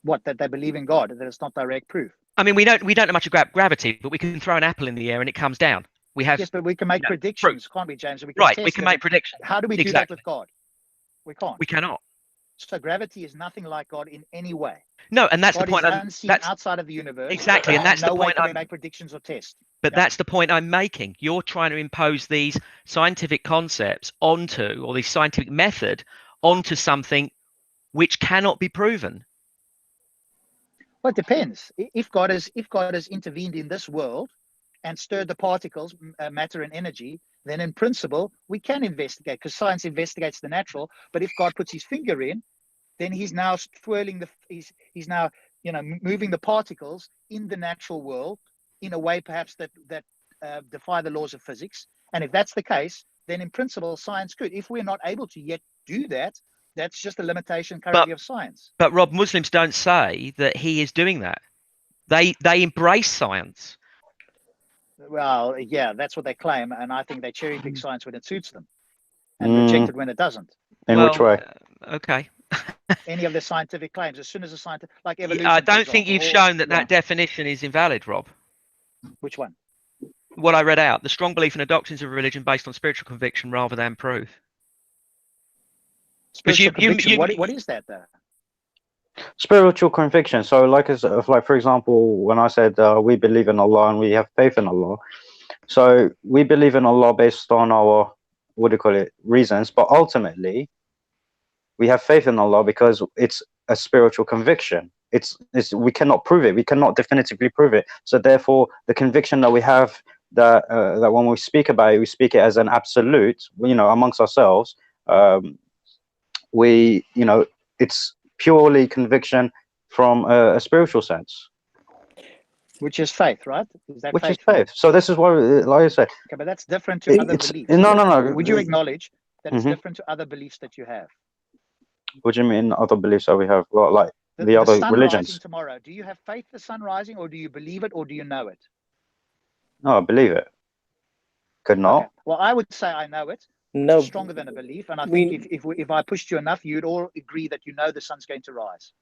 What, that they believe in God, that it's not direct proof? I mean, we don't know much about gravity, but we can throw an apple in the air and it comes down. We have Yes, but we can make predictions, can't we, James? We can right. test We can it. make predictions. How do we do that with God? We can't. We cannot. So gravity is nothing like God in any way. No, and that's God the point. is unseen outside of the universe. Exactly, and that's no the way point can we make predictions or test. But that's the point I'm making. You're trying to impose these scientific concepts onto, or the scientific method onto something which cannot be proven. Well, it depends. If God has intervened in this world and stirred the particles, matter and energy, then in principle we can investigate, because science investigates the natural. But if God puts his finger in, then he's now twirling he's now moving the particles in the natural world in a way perhaps that defy the laws of physics. And if that's the case, then in principle science could. If we're not able to yet do that, that's just a limitation currently of science. But Rob, Muslims don't say that he is doing that. They embrace science. Well, yeah, that's what they claim, and I think they cherry pick science when it suits them and reject it when it doesn't. In which way? Okay. Any of the scientific claims, as soon as a scientific, like evolution. I don't think you've shown that definition is invalid, Rob. Which one? What I read out: the strong belief in the doctrines of religion based on spiritual conviction rather than proof. Spiritual conviction. What is that, though? Spiritual conviction. So, like for example, when I said we believe in Allah and we have faith in Allah, so we believe in Allah based on our reasons, but ultimately we have faith in Allah because it's a spiritual conviction. It's we cannot prove it. We cannot definitively prove it. So therefore, the conviction that we have that when we speak about it, we speak it as an absolute. Amongst ourselves, it's purely conviction from a spiritual sense. Which is faith, right? Is that which is faith? faith. So this is why, like I said, Okay, but that's different to other beliefs. no. Would you acknowledge that it's Mhm. different to other beliefs that you have? What do you mean other beliefs that we have? Well, like the The other sun religions? rising tomorrow. Do you have faith the sun rising, or do you believe it, or do you know it? No, I believe it. Could not. Okay. Well, I would say I know it, which No, is stronger than a belief. And I we- think if I pushed you enough, you'd all agree that you know the sun's going to rise.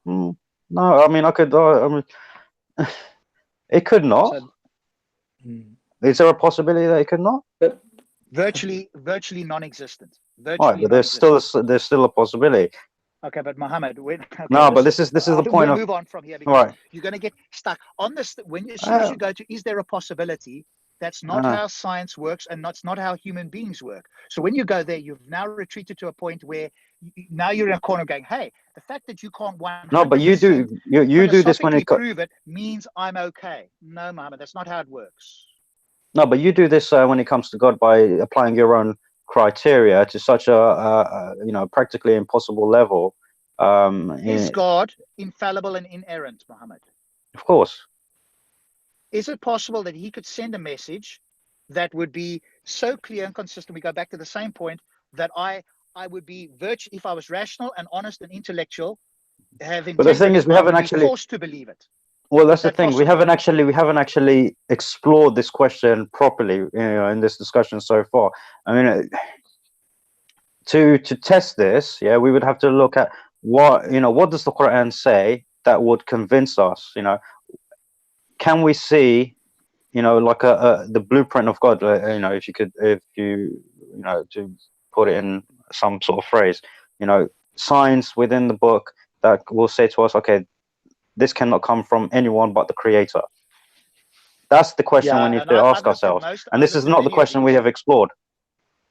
No, I mean I could. I mean, it could not. So Is there a possibility that it could not? virtually non-existent. Right, Virtually but there's still a possibility. Okay, but Mohammed, No, but this is the point we'll of. move on from here because Right. you're going to get stuck on this. As soon as you go to, is there a possibility? That's not how science works, and that's not how human beings work. So when you go there, you've now retreated to a point where now you're in a corner going, "Hey, the fact that you can't 100% No, but you do this when it prove it means I'm okay." No, Mohammed, that's not how it works. No, but you do this when it comes to God by applying your own criteria to such a practically impossible level. Is God infallible and inerrant, Mohammed? Of course. Is it possible that he could send a message that would be so clear and consistent? We go back to the same point that I would be if I was rational and honest and intellectual, But the thing is, we haven't actually forced to believe it. Well, that's the thing. We haven't actually explored this question properly, in this discussion so far. I mean, to test this, we would have to look at what does the Quran say that would convince us. Can we see, like the blueprint of God? If you to put it in some sort of phrase, signs within the book that will say to us, okay, this cannot come from anyone but the Creator. That's the question we need to ask ourselves, and this is not the question we have explored.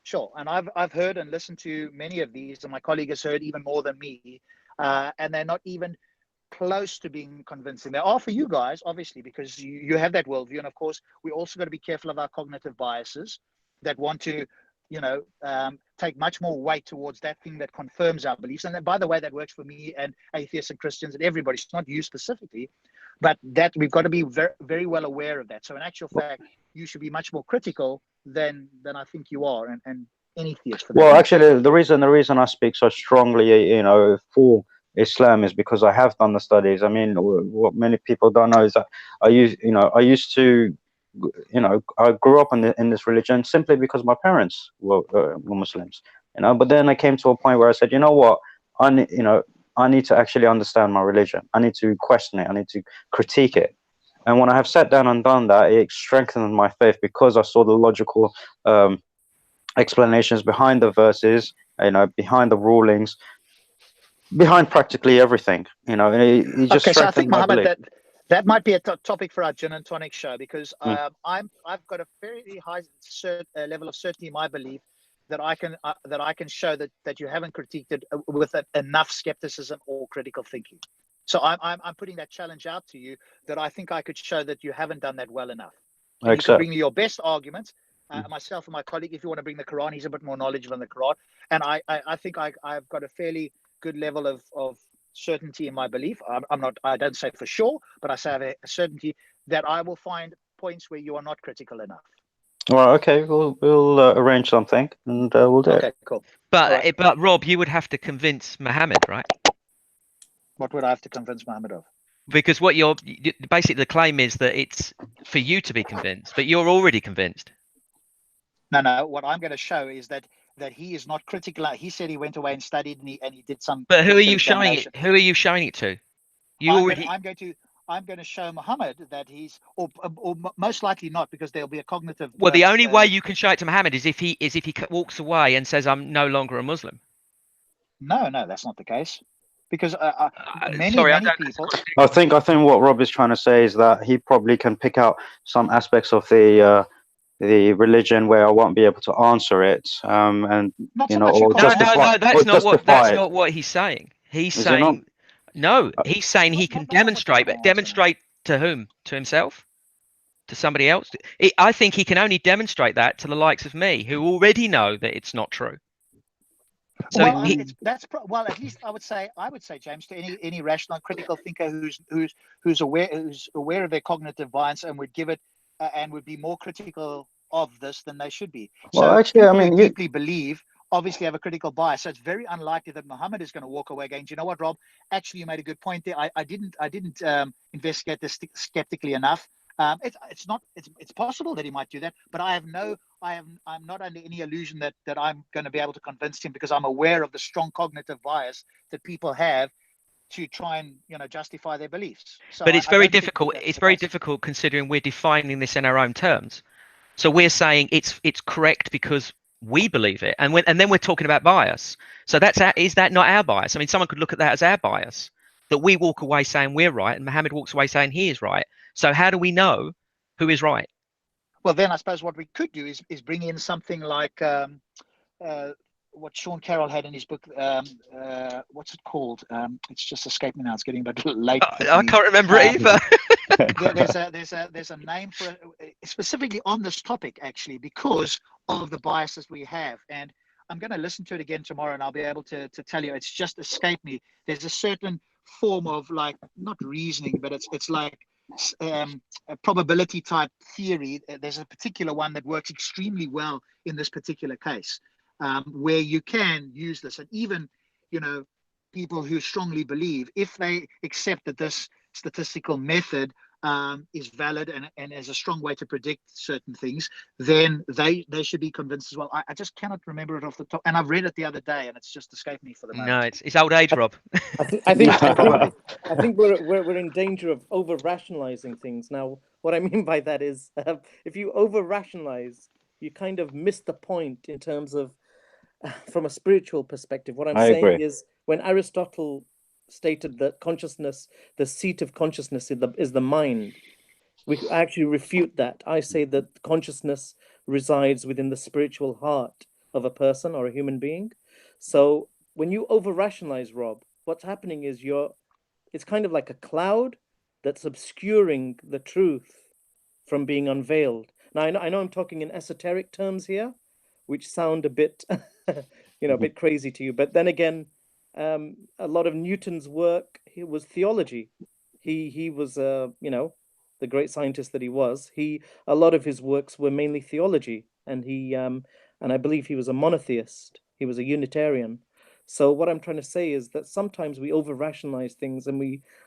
Sure, and I've heard and listened to many of these, and my colleague has heard even more than me, and they're not even close to being convincing. They are for you guys, obviously, because you have that worldview, and of course, we also got to be careful of our cognitive biases that want to, take much more weight towards that thing that confirms our beliefs. And by the way, that works for me and atheists and Christians and everybody. It's not you specifically, but that we've got to be very, very well aware of that. So in actual fact, you should be much more critical than I think you are, and any theist. For that well, actually, the reason I speak so strongly, for Islam is because I have done the studies. I mean, what many people don't know is that I used to. I grew up in this religion simply because my parents were Muslims, but then I came to a point where I said, you know what, I need to actually understand my religion. I need to question it. I need to critique it. And when I have sat down and done that, it strengthened my faith because I saw the logical explanations behind the verses, behind the rulings, behind practically everything, and it just strengthened so I think, my Mohammed, belief. that might be a topic for our gin and tonic show, because I've got a very high level of certainty in my belief that I can show that you haven't critiqued it with enough skepticism or critical thinking. So I'm putting that challenge out to you, that I think I could show that you haven't done that well enough. And you can bring me your best arguments. Myself and my colleague, if you want to bring the Quran, he's a bit more knowledgeable in the Quran, and I think I've got a fairly good level of certainty in my belief. I don't say for sure, but I say I have a certainty that I will find points where you are not critical enough. Well, okay, we'll arrange something and we'll do it. Okay, cool. But Rob, you would have to convince Mohammed, right? What would I have to convince Mohammed of? Because basically the claim is that it's for you to be convinced, but you're already convinced. No. What I'm going to show is that he is not critical. He said he went away and studied, and he did some. But who are you showing it? Who are you showing it to? I'm going to show Muhammad that he's, or most likely not, because there'll be a cognitive. Well, the only way you can show it to Muhammad is if he walks away and says, "I'm no longer a Muslim." No, that's not the case, because many people. I think what Rob is trying to say is that he probably can pick out some aspects of the religion where I won't be able to answer it, and or justify. That's not what he's saying. He's saying no. He's saying he can demonstrate, but demonstrate to whom? To himself? To somebody else? I think he can only demonstrate that to the likes of me, who already know that it's not true. So well, he, well, at least I would say, James, to any rational and critical thinker who's aware of their cognitive bias and would give it and would be more critical of this than they should be. Well, So actually, I people mean, who you, deeply believe obviously have a critical bias. So it's very unlikely that Muhammad is going to walk away going, "Do you know what, Rob? Actually, you made a good point there. I didn't investigate this skeptically enough. It's possible that he might do that, but I'm not under any illusion that I'm going to be able to convince him, because I'm aware of the strong cognitive bias that people have to try and justify their beliefs. So but it's I very don't think difficult. that's It's the very case. difficult considering we're defining this in our own terms. So we're saying it's correct because we believe it, and then we're talking about bias. So is that not our bias? I mean, someone could look at that as our bias, that we walk away saying we're right, and Mohammed walks away saying he is right. So how do we know who is right? Well, then I suppose what we could do is bring in something like what Sean Carroll had in his book. What's it called? It's just escaped me now. It's getting a bit late for I me. can't remember it either. There's a name for specifically on this topic, actually, because of the biases we have. And I'm going to listen to it again tomorrow, and I'll be able to tell you. It's just escaped me. There's a certain form of, like, not reasoning, but it's like a probability type theory. There's a particular one that works extremely well in this particular case, where you can use this, and even people who strongly believe, if they accept that this statistical method is valid and is a strong way to predict certain things, then they should be convinced as well. I just cannot remember it off the top, and I've read it the other day, and it's just escaped me for the moment. No, it's old age, Rob. I think we're in danger of over rationalizing things. Now, what I mean by that is, if you over rationalize, you kind of miss the point in terms of, from a spiritual perspective. What I'm I saying agree. is, when Aristotle stated that consciousness, the seat of consciousness is the mind, we actually refute that. I say that consciousness resides within the spiritual heart of a person or a human being. So when you over rationalize, Rob, what's happening is it's kind of like a cloud that's obscuring the truth from being unveiled. Now, I know I'm talking in esoteric terms here, which sound a bit, a bit crazy to you. But then again, a lot of Newton's work was theology. He was, the great scientist that he was. A lot of his works were mainly theology, and I believe he was a monotheist. He was a Unitarian. So what I'm trying to say is that sometimes we over rationalize things, and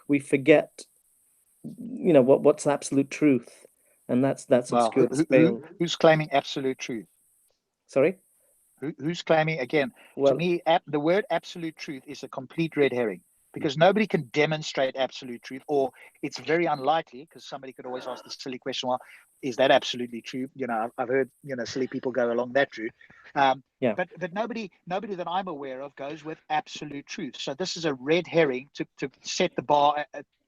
we forget, what's absolute truth, and that's Well, obscures veil. who's claiming absolute truth? Sorry? Who's claiming again? To Well, me, the word absolute truth is a complete red herring, because nobody can demonstrate absolute truth, or it's very unlikely, because somebody could always ask the silly question, well, is that absolutely true? I've heard silly people go along that route. yeah. But nobody that I'm aware of goes with absolute truth. So this is a red herring to set the bar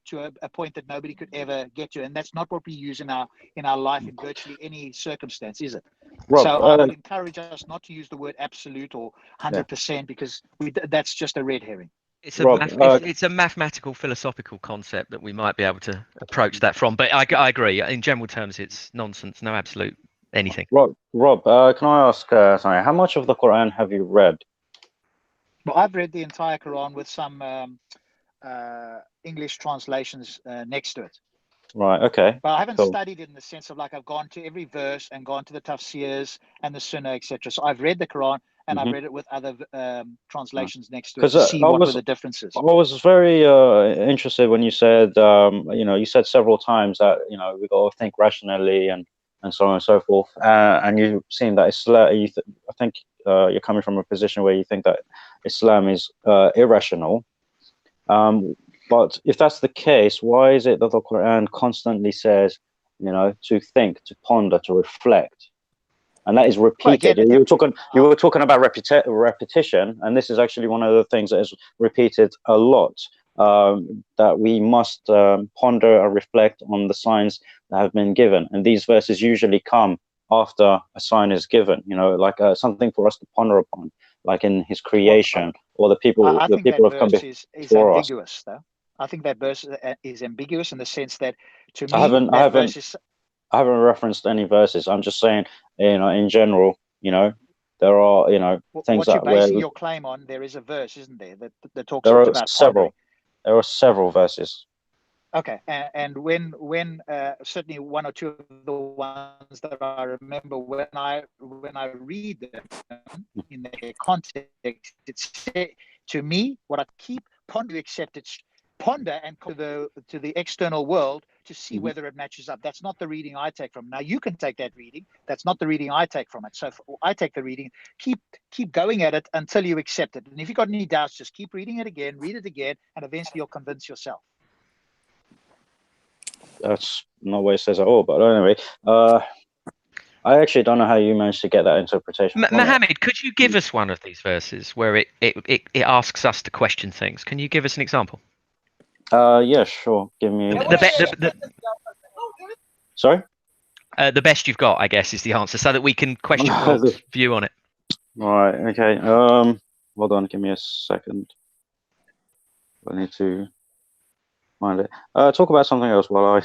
to a point that nobody could ever get to, and that's not what we use in our life in virtually any circumstance, is it? Rob, So I would encourage us not to use the word absolute or 100%, because that's just a red herring. It's Rob, it's a mathematical, philosophical concept that we might be able to approach that from. But I agree. In general terms, it's nonsense. No absolute anything. Rob, can I ask, sorry, how much of the Quran have you read? Well, I've read the entire Quran with some English translations next to it. Right, okay. But I haven't Cool. studied it in the sense of, like, I've gone to every verse and gone to the tafsirs and the sunnah, etc. So I've read the Quran, and I've read it with other translations next to it to see what were the differences. I was very interested when you said, you said several times that, we got to think rationally and so on and so forth. And you seem that Islam, I think you're coming from a position where you think that Islam is irrational. But if that's the case, why is it that the Quran constantly says, to think, to ponder, to reflect? And that is repeated. Again, you were talking about repetition, and this is actually one of the things that is repeated a lot. That we must ponder and reflect on the signs that have been given, and these verses usually come after a sign is given. Like something for us to ponder upon, like in His creation, or the people. I the think people that have come verse is before us. ambiguous, though. I think that verse is ambiguous in the sense that, to me, I haven't verse is. I haven't referenced any verses. I'm just saying, in general, there are, you know, things What you're that where basing your claim on, there is a verse, isn't there, that talks there are about several. pondering. There are several verses. Okay, and when certainly one or two of the ones that I remember when I read them in their context, it's to me what I keep ponder, accept it, ponder and to the external world to see whether it matches up. That's not the reading I take from. Now you can take that reading. That's not the reading I take from it. So I take the reading. Keep going at it until you accept it. And if you've got any doubts, just keep reading it again, read it again, and eventually you'll convince yourself. That's not what it says at all. But anyway, I actually don't know how you managed to get that interpretation. Mohammed, could you give us one of these verses where it asks us to question things? Can you give us an example? Yeah, sure. Give me. Sorry. The best you've got, I guess, is the answer, so that we can question Rob's view on it. Right. Okay. Hold on. Give me a second. I need to find it. Talk about something else while I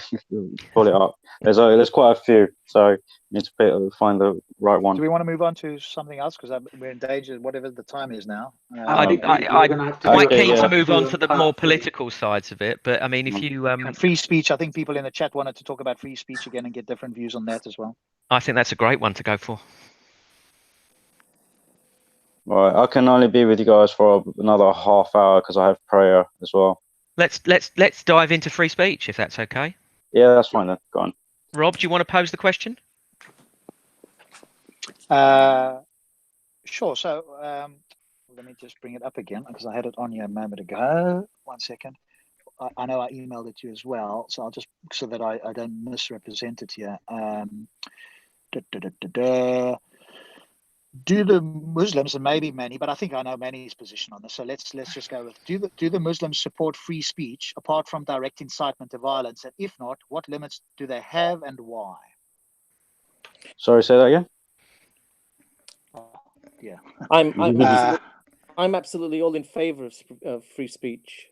pull it up. There's quite a few, so I need to find the right one. Do we want to move on to something else because we're in danger? Whatever the time is now. I'm quite keen to move on to the more political sides of it, but I mean, if you and free speech, I think people in the chat wanted to talk about free speech again and get different views on that as well. I think that's a great one to go for. Right, I can only be with you guys for another half hour because I have prayer as well. Let's dive into free speech if that's okay. Yeah, that's fine then. Go on. Rob, do you want to pose the question? Sure. So let me just bring it up again because I had it on here a moment ago. 1 second. I know I emailed it to you as well, so I'll just so that I don't misrepresent it here. Do the Muslims, and maybe Manny, but I think I know Manny's position on this, so let's just go with do the Muslims support free speech apart from direct incitement to violence, and if not, what limits do they have and why? Sorry, say that again. Yeah, I'm absolutely all in favor of free speech.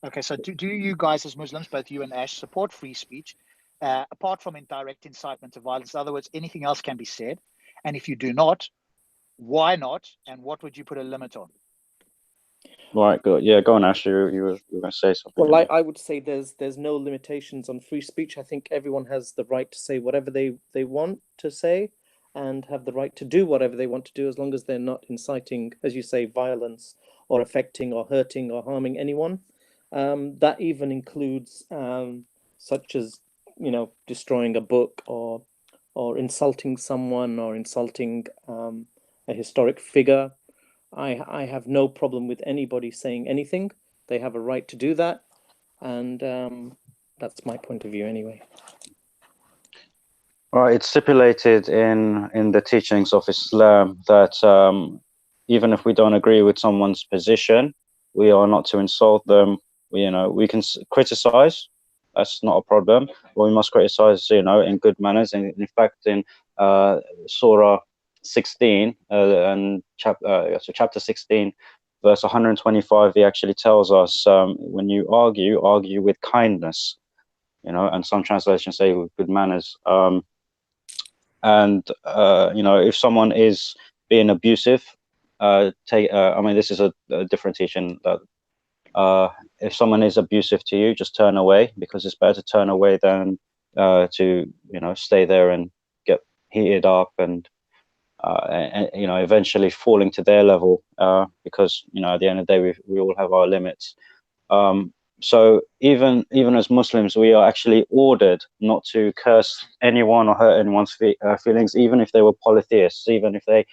Okay, so do you guys as Muslims, both you and Ash, support free speech apart from indirect incitement to violence? In other words, anything else can be said. And if you do not, why not? And what would you put a limit on? Right, good. Yeah, go on, Ash. You were going to say something. Well, I would say there's no limitations on free speech. I think everyone has the right to say whatever they want to say and have the right to do whatever they want to do as long as they're not inciting, as you say, violence or affecting or hurting or harming anyone. That even includes such as, destroying a book or insulting someone or insulting a historic figure. I have no problem with anybody saying anything. They have a right to do that, and that's my point of view anyway. Right, it's stipulated in the teachings of Islam that even if we don't agree with someone's position, we are not to insult them. We can criticize. That's not a problem. But we must criticize, in good manners. And in fact, in Surah 16 and chapter 16, verse 125, he actually tells us when you argue with kindness. And some translations say with good manners. If someone is being abusive, this is a different teaching that. If someone is abusive to you, just turn away, because it's better to turn away than to stay there and get heated up and eventually falling to their level, because at the end of the day we all have our limits. So even as Muslims, we are actually ordered not to curse anyone or hurt anyone's feelings, even if they were polytheists, even if they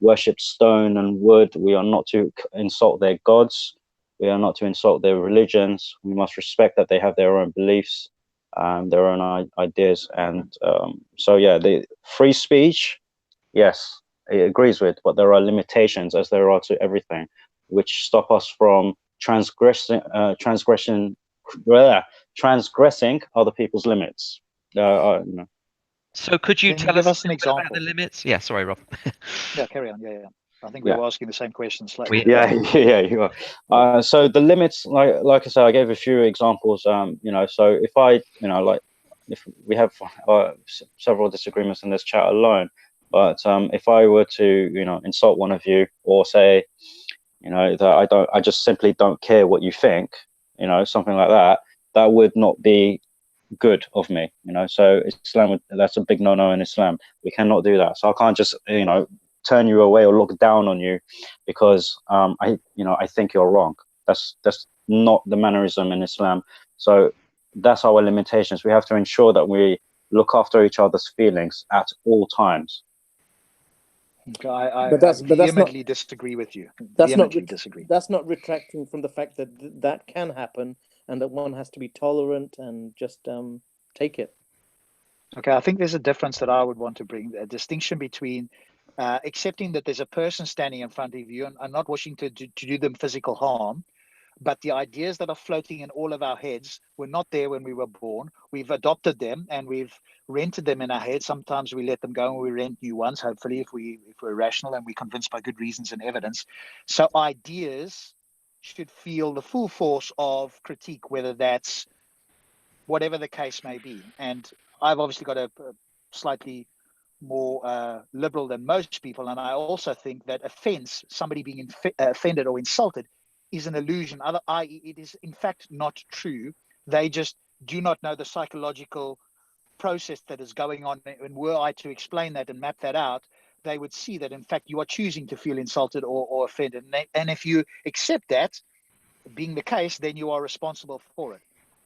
worshipped stone and wood. We are not to insult their gods. We are not to insult their religions. We must respect that they have their own beliefs, their own ideas. And the free speech, yes, it agrees with, but there are limitations, as there are to everything, which stop us from transgressing other people's limits. So could you tell give us an example about the limits? Yeah, sorry, Rob. Yeah, carry on. Yeah. I think we were asking the same questions. Yeah, you are. So the limits, like I said, I gave a few examples. So if if we have several disagreements in this chat alone, But if I were to, insult one of you or say, that I just simply don't care what you think, something like that, that would not be good of me, So Islam, that's a big no-no in Islam. We cannot do that. So I can't just, turn you away or look down on you because I think you're wrong. That's not the mannerism in Islam. So that's our limitations. We have to ensure that we look after each other's feelings at all times. Okay, I But that's not vehemently disagree with you. Vehemently disagree. That's not retracting from the fact that that can happen and that one has to be tolerant and just take it. Okay, I think there's a difference that I would want to bring, a distinction between accepting that there's a person standing in front of you and not wishing to do them physical harm, but the ideas that are floating in all of our heads were not there when we were born. We've adopted them and we've rented them in our heads. Sometimes we let them go and we rent new ones, hopefully, if we're rational and we're convinced by good reasons and evidence. So ideas should feel the full force of critique, whether that's whatever the case may be. And I've obviously got a slightly more liberal than most people. And I also think that offense, somebody being offended or insulted, is an illusion, i.e. it is in fact not true. They just do not know the psychological process that is going on. And were I to explain that and map that out, they would see that in fact you are choosing to feel insulted or offended. And if you accept that being the case, then you are responsible for it.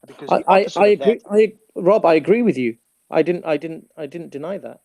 Because I agree. Rob, I agree with you. I didn't deny that.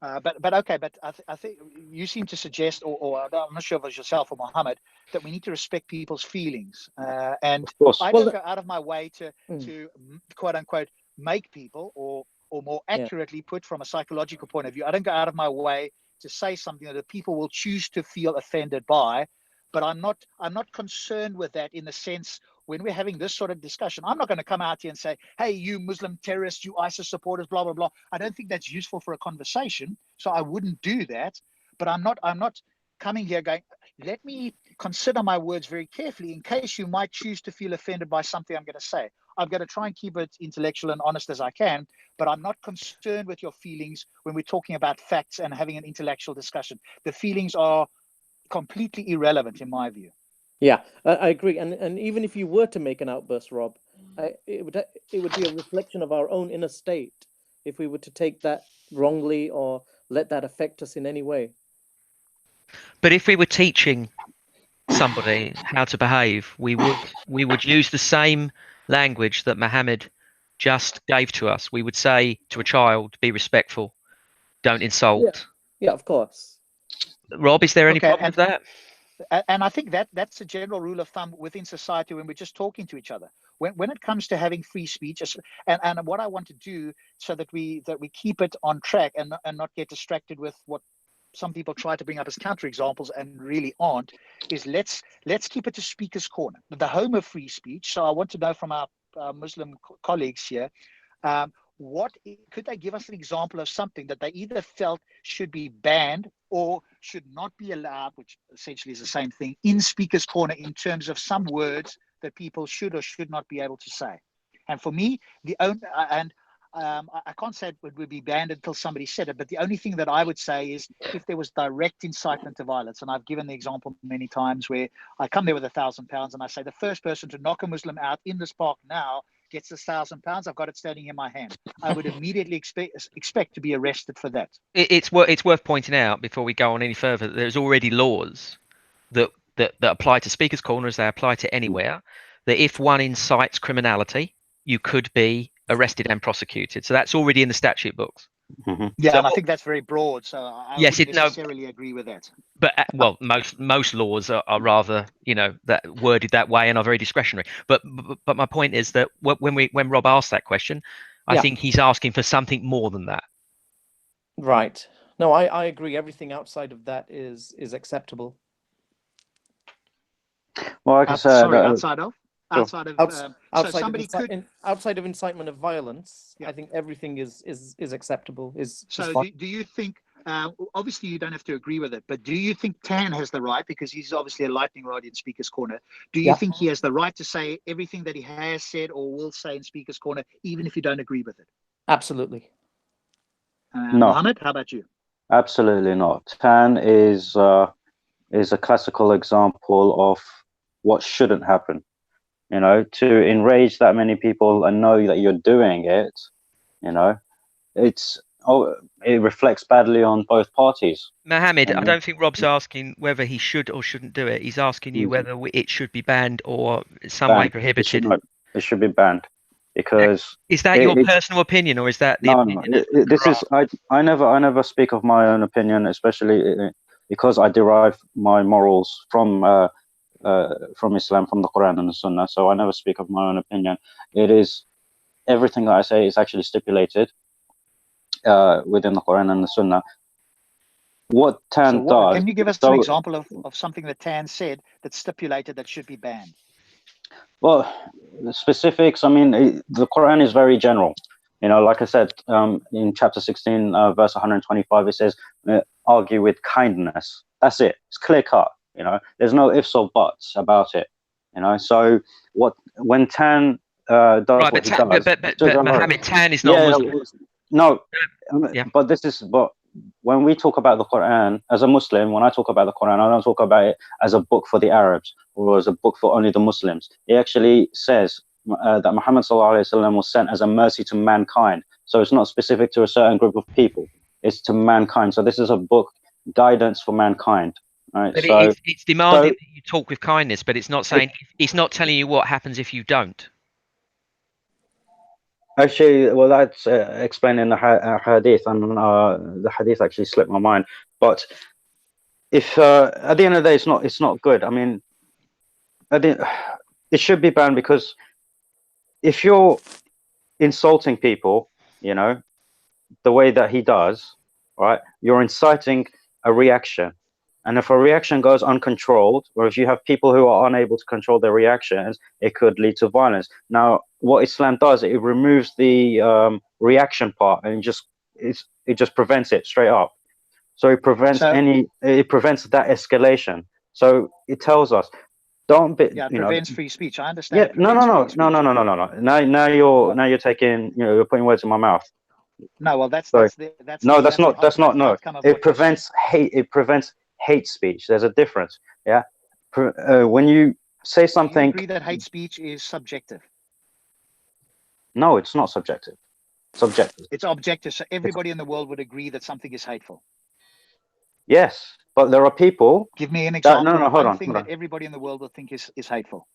But okay, but I think you seem to suggest, or I'm not sure if it was yourself or Mohammed, that we need to respect people's feelings. And I don't go out of my way to quote unquote make people, or more accurately put from a psychological point of view, I don't go out of my way to say something that people will choose to feel offended by. But I'm not concerned with that in the sense, when we're having this sort of discussion, I'm not going to come out here and say, hey, you Muslim terrorists, you ISIS supporters, blah, blah, blah. I don't think that's useful for a conversation. So I wouldn't do that. But I'm not coming here going, let me consider my words very carefully in case you might choose to feel offended by something I'm going to say. I've got to try and keep it intellectual and honest as I can, but I'm not concerned with your feelings when we're talking about facts and having an intellectual discussion. The feelings are completely irrelevant in my view. Yeah, I agree. And even if you were to make an outburst, Rob, it would be a reflection of our own inner state if we were to take that wrongly or let that affect us in any way. But if we were teaching somebody how to behave, we would use the same language that Muhammad just gave to us. We would say to a child, be respectful, don't insult. Yeah, of course. Rob, is there any problem with that? And I think that's a general rule of thumb within society when we're just talking to each other. When it comes to having free speech, and what I want to do so that we keep it on track and not get distracted with what some people try to bring up as counterexamples and really aren't, is let's keep it to Speaker's Corner, the home of free speech. So I want to know from our Muslim colleagues here, what could they give us an example of something that they either felt should be banned or should not be allowed, which essentially is the same thing, in Speaker's Corner in terms of some words that people should or should not be able to say. And for me, I can't say it would be banned until somebody said it, but the only thing that I would say is if there was direct incitement to violence. And I've given the example many times where I come there with £1,000 and I say the first person to knock a Muslim out in this park now gets £1,000. I've got it standing in my hand. I would immediately expect to be arrested for that. It's worth pointing out before we go on any further that there's already laws that apply to Speaker's Corner as they apply to anywhere, that if one incites criminality, you could be arrested and prosecuted. So that's already in the statute books. Mm-hmm. Yeah, so, and I think that's very broad. So I wouldn't necessarily agree with that. But well, most laws are rather, that worded that way and are very discretionary. But my point is that when Rob asked that question, I think he's asking for something more than that. Right. No, I agree. Everything outside of that is acceptable. Well, like I said, outside of incitement of violence, I think everything is acceptable. Do you think? Obviously, you don't have to agree with it, but do you think Tan has the right, because he's obviously a lightning rod in Speaker's Corner? Do you think he has the right to say everything that he has said or will say in Speaker's Corner, even if you don't agree with it? Absolutely. No. Mohammed, how about you? Absolutely not. Tan is a classical example of what shouldn't happen. You know, to enrage that many people and know that you're doing it, you know, it reflects badly on both parties. Mohammed, You I know? don't think Rob's asking whether he should or shouldn't do it. He's asking you whether it should be banned or some way Banned. prohibited. It should be banned because Is that your personal opinion, or is that the opinion of the this is Quran? I never speak of my own opinion, especially because I derive my morals from Islam, from the Quran and the Sunnah. So I never speak of my own opinion. It is everything that I say is actually stipulated within the Quran and the Sunnah. What Tan does. Can you give us an example of something that Tan said that's stipulated that should be banned? Well, the specifics, I mean, the Quran is very general. You know, like I said, in chapter 16, verse 125, it says, argue with kindness. That's it. It's clear cut. You know, there's no ifs or buts about it. You know, so when Tan does Right, what he does... but Mohammed, Tan is not Muslim. No, Yeah. But when we talk about the Quran, as a Muslim, when I talk about the Quran, I don't talk about it as a book for the Arabs or as a book for only the Muslims. It actually says that Muhammad ﷺ was sent as a mercy to mankind. So it's not specific to a certain group of people. It's to mankind. So this is a book, guidance for mankind. Right? But so it's demanding that you talk with kindness, but it's not saying, it's not telling you what happens if you don't. Actually, well, that's explained in the hadith, and the hadith actually slipped my mind. But if at the end of the day, it's not good. I mean, it should be banned because if you're insulting people, you know, the way that he does, right, you're inciting a reaction. And if a reaction goes uncontrolled, or if you have people who are unable to control their reactions, it could lead to violence. Now, what Islam does, it removes the reaction part, and it just prevents it straight up. So it prevents that escalation. So it tells us, don't be. Yeah, it prevents free speech. I Yeah, understand. no. Now you're taking, you're putting words in my mouth. No, well, that's not. No, it prevents hate. It prevents hate speech. There's a difference. Yeah, when you say something. Do you agree that hate speech is subjective? No, it's not subjective. Subjective. It's objective. So everybody in the world would agree that something is hateful. Yes, but there are people. Give me an example. Hold on. That everybody in the world would think is hateful.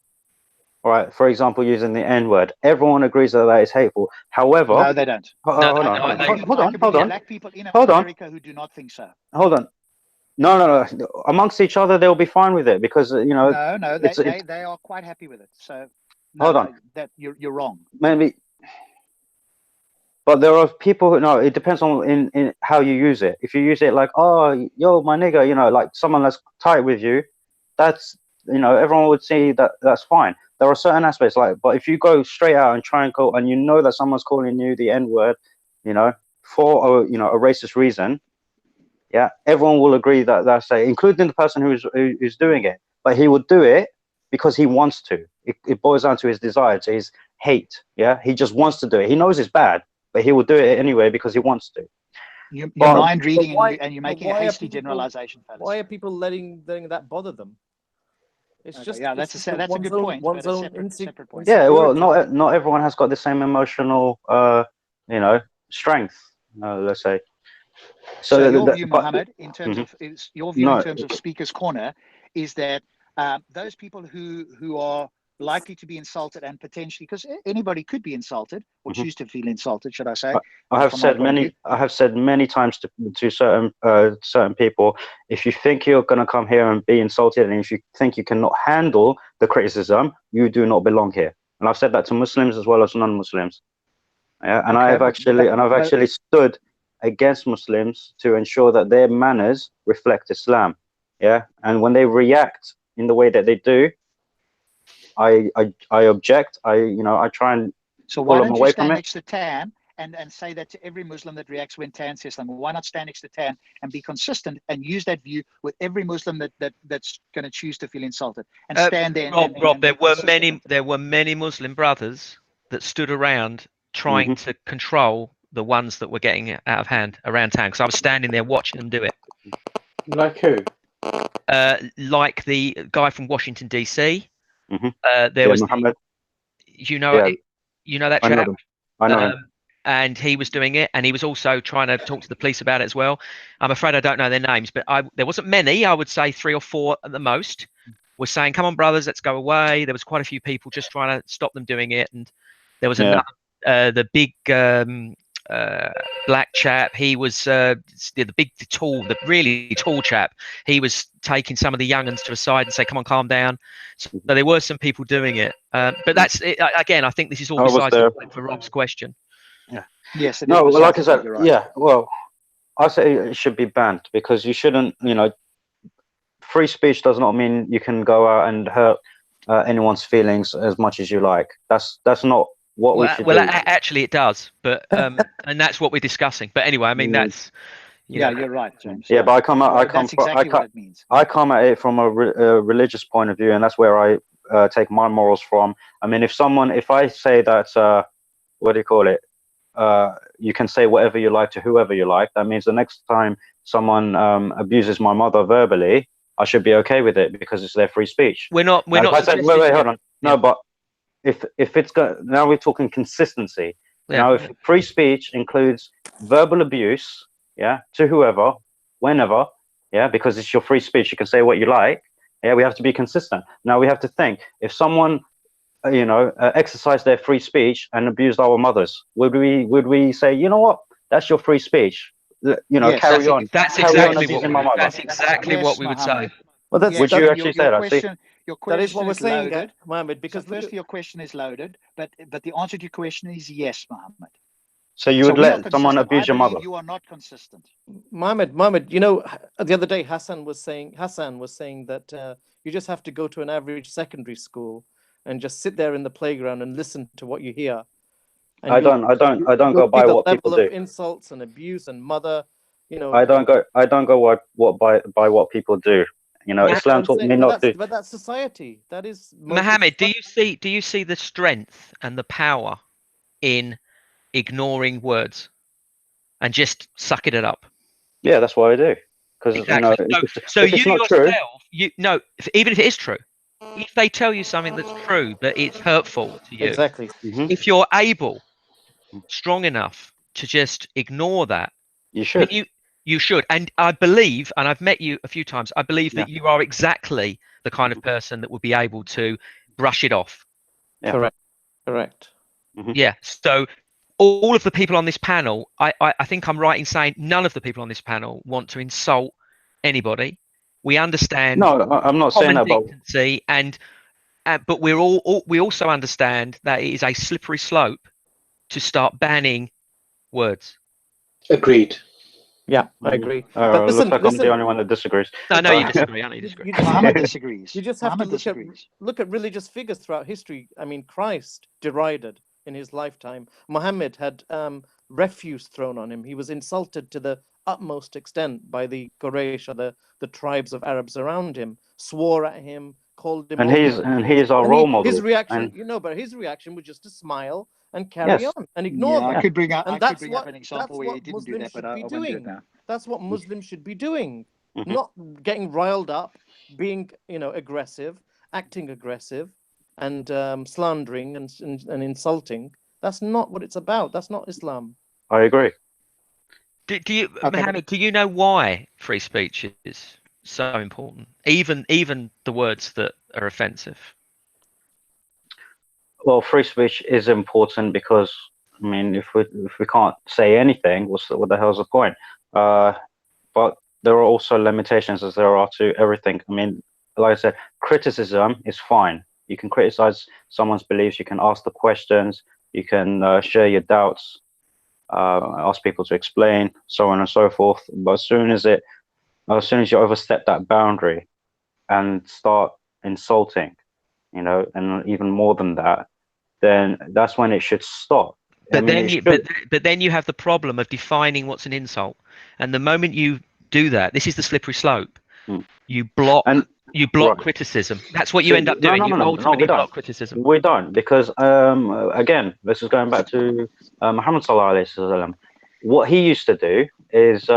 All right. For example, using the N-word, everyone agrees that is hateful. However, no, they don't. Hold on. Black people in America who do not think so. Hold on. No. Amongst each other, they'll be fine with it because No, they are quite happy with it. So hold on. That you're wrong. Maybe. But there are people who, no, it depends on in how you use it. If you use it like, oh, yo, my nigga, you know, like someone that's tight with you, that's, you know, everyone would see that that's fine. There are certain aspects like, but if you go straight out and try and go, and you know that someone's calling you the N-word, you know, for a racist reason, yeah, everyone will agree that that's including the person who's doing it. But he would do it because he wants to. It boils down to his desire, to his hate. Yeah, he just wants to do it. He knows it's bad, but he will do it anyway because he wants to. You're mind reading and you're making a hasty generalization, fellas. Why are people letting that bother them? It's just that's a good point. One's own separate point. Yeah, well, not everyone has got the same emotional, strength. Let's say. So your view, Mohammed, in terms of in terms of Speaker's Corner, is that those people who are likely to be insulted and potentially, because anybody could be insulted or choose to feel insulted, should I say? I have said many times to certain people, if you think you're going to come here and be insulted, and if you think you cannot handle the criticism, you do not belong here. And I've said that to Muslims as well as non-Muslims. Yeah, and I've actually stood against Muslims to ensure that their manners reflect Islam. Yeah, and when they react in the way that they do, I object. I try and so why don't you stand next to Tan and say that to every Muslim that reacts when Tan says something? Why not stand next to Tan and be consistent and use that view with every Muslim that's going to choose to feel insulted and stand there? Rob, there were many Muslim brothers that stood around trying to control the ones that were getting out of hand around town, because I was standing there watching them do it. Like who? Like the guy from Washington DC. Mhm. There Yeah, was Mohammed. you know Yeah, you know that I know chap. them. I know him. And he was doing it, and he was also trying to talk to the police about it as well. I'm afraid I don't know their names, but there wasn't many. I would say 3 or 4 at the most were saying, "Come on, brothers, let's go away." There was quite a few people just trying to stop them doing it, and there was Yeah. another, the big black chap. He was the really tall chap. He was taking some of the younguns to a side and say, "Come on, calm down." So there were some people doing it, but that's it. Again, I think this is all I was besides there. the point for Rob's question. Yes, it No, is well, like I besides said, that, you're right. yeah. Well, I say it should be banned because you shouldn't. Free speech does not mean you can go out and hurt anyone's feelings as much as you like. That's not what we should do. Actually, it does, but and that's what we're discussing. But anyway, I mean, that's Yeah, you're right, James. Yeah, but I come But that's exactly what it means. I come at it from a religious point of view, and that's where I take my morals from. I mean, if I say that, what do you call it? You can say whatever you like to whoever you like. That means the next time someone abuses my mother verbally, I should be okay with it because it's their free speech. We're not. Wait, hold on. No, but if it's now we're talking consistency. Yeah. Now, if free speech includes verbal abuse, yeah, to whoever, whenever, yeah, because it's your free speech, you can say what you like. Yeah, we have to be consistent. Now we have to think if someone, exercised their free speech and abused our mothers, would we say, you know what, that's your free speech? Yes, carry on. That's carry on exactly abusing my mother. That's exactly what we would say. Well, that's Would you actually say that? See, Your question that is what we're saying, loaded. Mohammed. Because So firstly, your question is loaded, but the answer to your question is yes, Mohammed. so you would we are let someone consistent. abuse I your believe mother? You are not consistent. Mohammed, the other day Hassan was saying that you just have to go to an average secondary school and just sit there in the playground and listen to what you hear. And I don't go by what people do. Level of insults and abuse and mother, I don't go by what people do. Islam taught me not to. But that's society. That is Mohammed, do you see the strength and the power in ignoring words and just sucking it up? Yeah, that's what I do. Because exactly. So if you it's not yourself, true, even if it is true, if they tell you something that's true but it's hurtful to you, exactly. If you're able, strong enough to just ignore that, you should. You should. And I believe, and I've met you a few times, I believe that you are exactly the kind of person that would be able to brush it off. Yeah. Correct. Yeah. So all of the people on this panel, I think I'm right in saying none of the people on this panel want to insult anybody. We understand. No, I'm not saying that. But we also understand that it is a slippery slope to start banning words. Agreed. Yeah, I agree. But listen, I'm the only one that disagrees. No, you disagree. I know you disagree. Muhammad disagrees. You just have to look at religious figures throughout history. I mean, Christ derided in his lifetime. Muhammad had refuse thrown on him. He was insulted to the utmost extent by the Quraysh, or the tribes of Arabs around him, swore at him, called him. And he is our role model. His reaction, but his reaction was just to smile and carry on and ignore them. I could bring up an example where he didn't do Muslims that, but I won't do it now. That's what Muslims should be doing, not getting riled up, being aggressive, acting aggressive, and slandering and insulting. That's not what it's about. That's not Islam. I agree. Mohammed, do you know why free speech is so important? Even the words that are offensive. Well, free speech is important because, I mean, if we can't say anything, what the hell's the point? But there are also limitations, as there are to everything. I mean, like I said, criticism is fine. You can criticize someone's beliefs. You can ask the questions. You can share your doubts. Ask people to explain, so on and so forth. But as soon as you overstep that boundary and start insulting, and even more than that, then that's when it should stop. But then you have the problem of defining what's an insult, and the moment you do that, this is the slippery slope. You block You block Right. criticism. That's what you end up doing. No, You we ultimately block don't. criticism. We don't, because again, this is going back to Muhammad Sallallahu Alaihi Wasallam. What he used to do is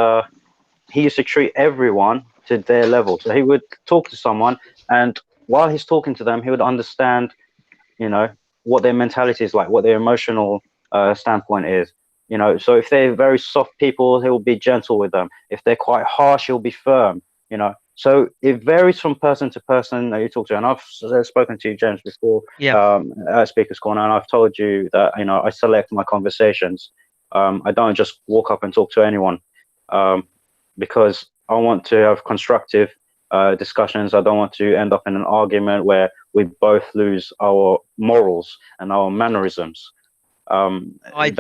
he used to treat everyone to their level. So he would talk to someone, and while he's talking to them, he would understand, what their mentality is like, what their emotional standpoint is. So if they're very soft people, he'll be gentle with them. If they're quite harsh, he'll be firm. So it varies from person to person that you talk to. And I've spoken to you, James, before at Speaker's Corner, and I've told you that I select my conversations. I don't just walk up and talk to anyone, because I want to have constructive discussions. I don't want to end up in an argument where we both lose our morals and our mannerisms. I've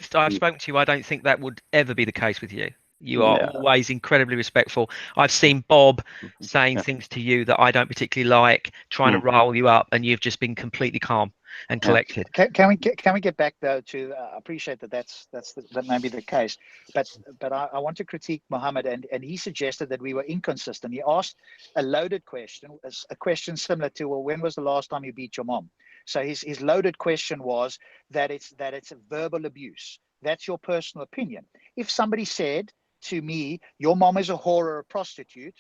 spoken to you. I don't think that would ever be the case with you. You are always incredibly respectful. I've seen Bob saying things to you that I don't particularly like, trying to rile you up, and you've just been completely calm and collected. Can we get back though to I appreciate that that may be the case, but I want to critique Muhammad, and he suggested that we were inconsistent. He asked a loaded question, a question similar to, well, when was the last time you beat your mom? So his loaded question was that it's a verbal abuse. That's your personal opinion. If somebody said to me, your mom is a whore or a prostitute,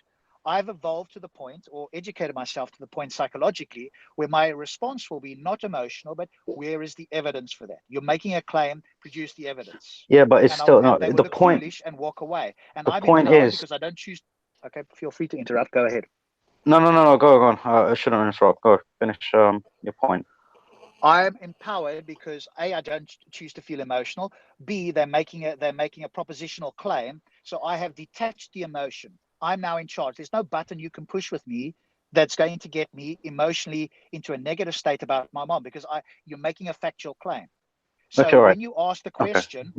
I've evolved to the point, or educated myself to the point psychologically, where my response will be not emotional, but where is the evidence for that? You're making a claim, produce the evidence. Yeah, but it's still not the point. Foolish and walk away. And the point is, because I don't choose. Okay, feel free to interrupt. Go ahead. No. Go on. I shouldn't interrupt. Go finish your point. I'm empowered because A, I don't choose to feel emotional. B, they're making a propositional claim. So I have detached the emotion. I'm now in charge. There's no button you can push with me that's going to get me emotionally into a negative state about my mom, because you're making a factual claim. So when you ask the question,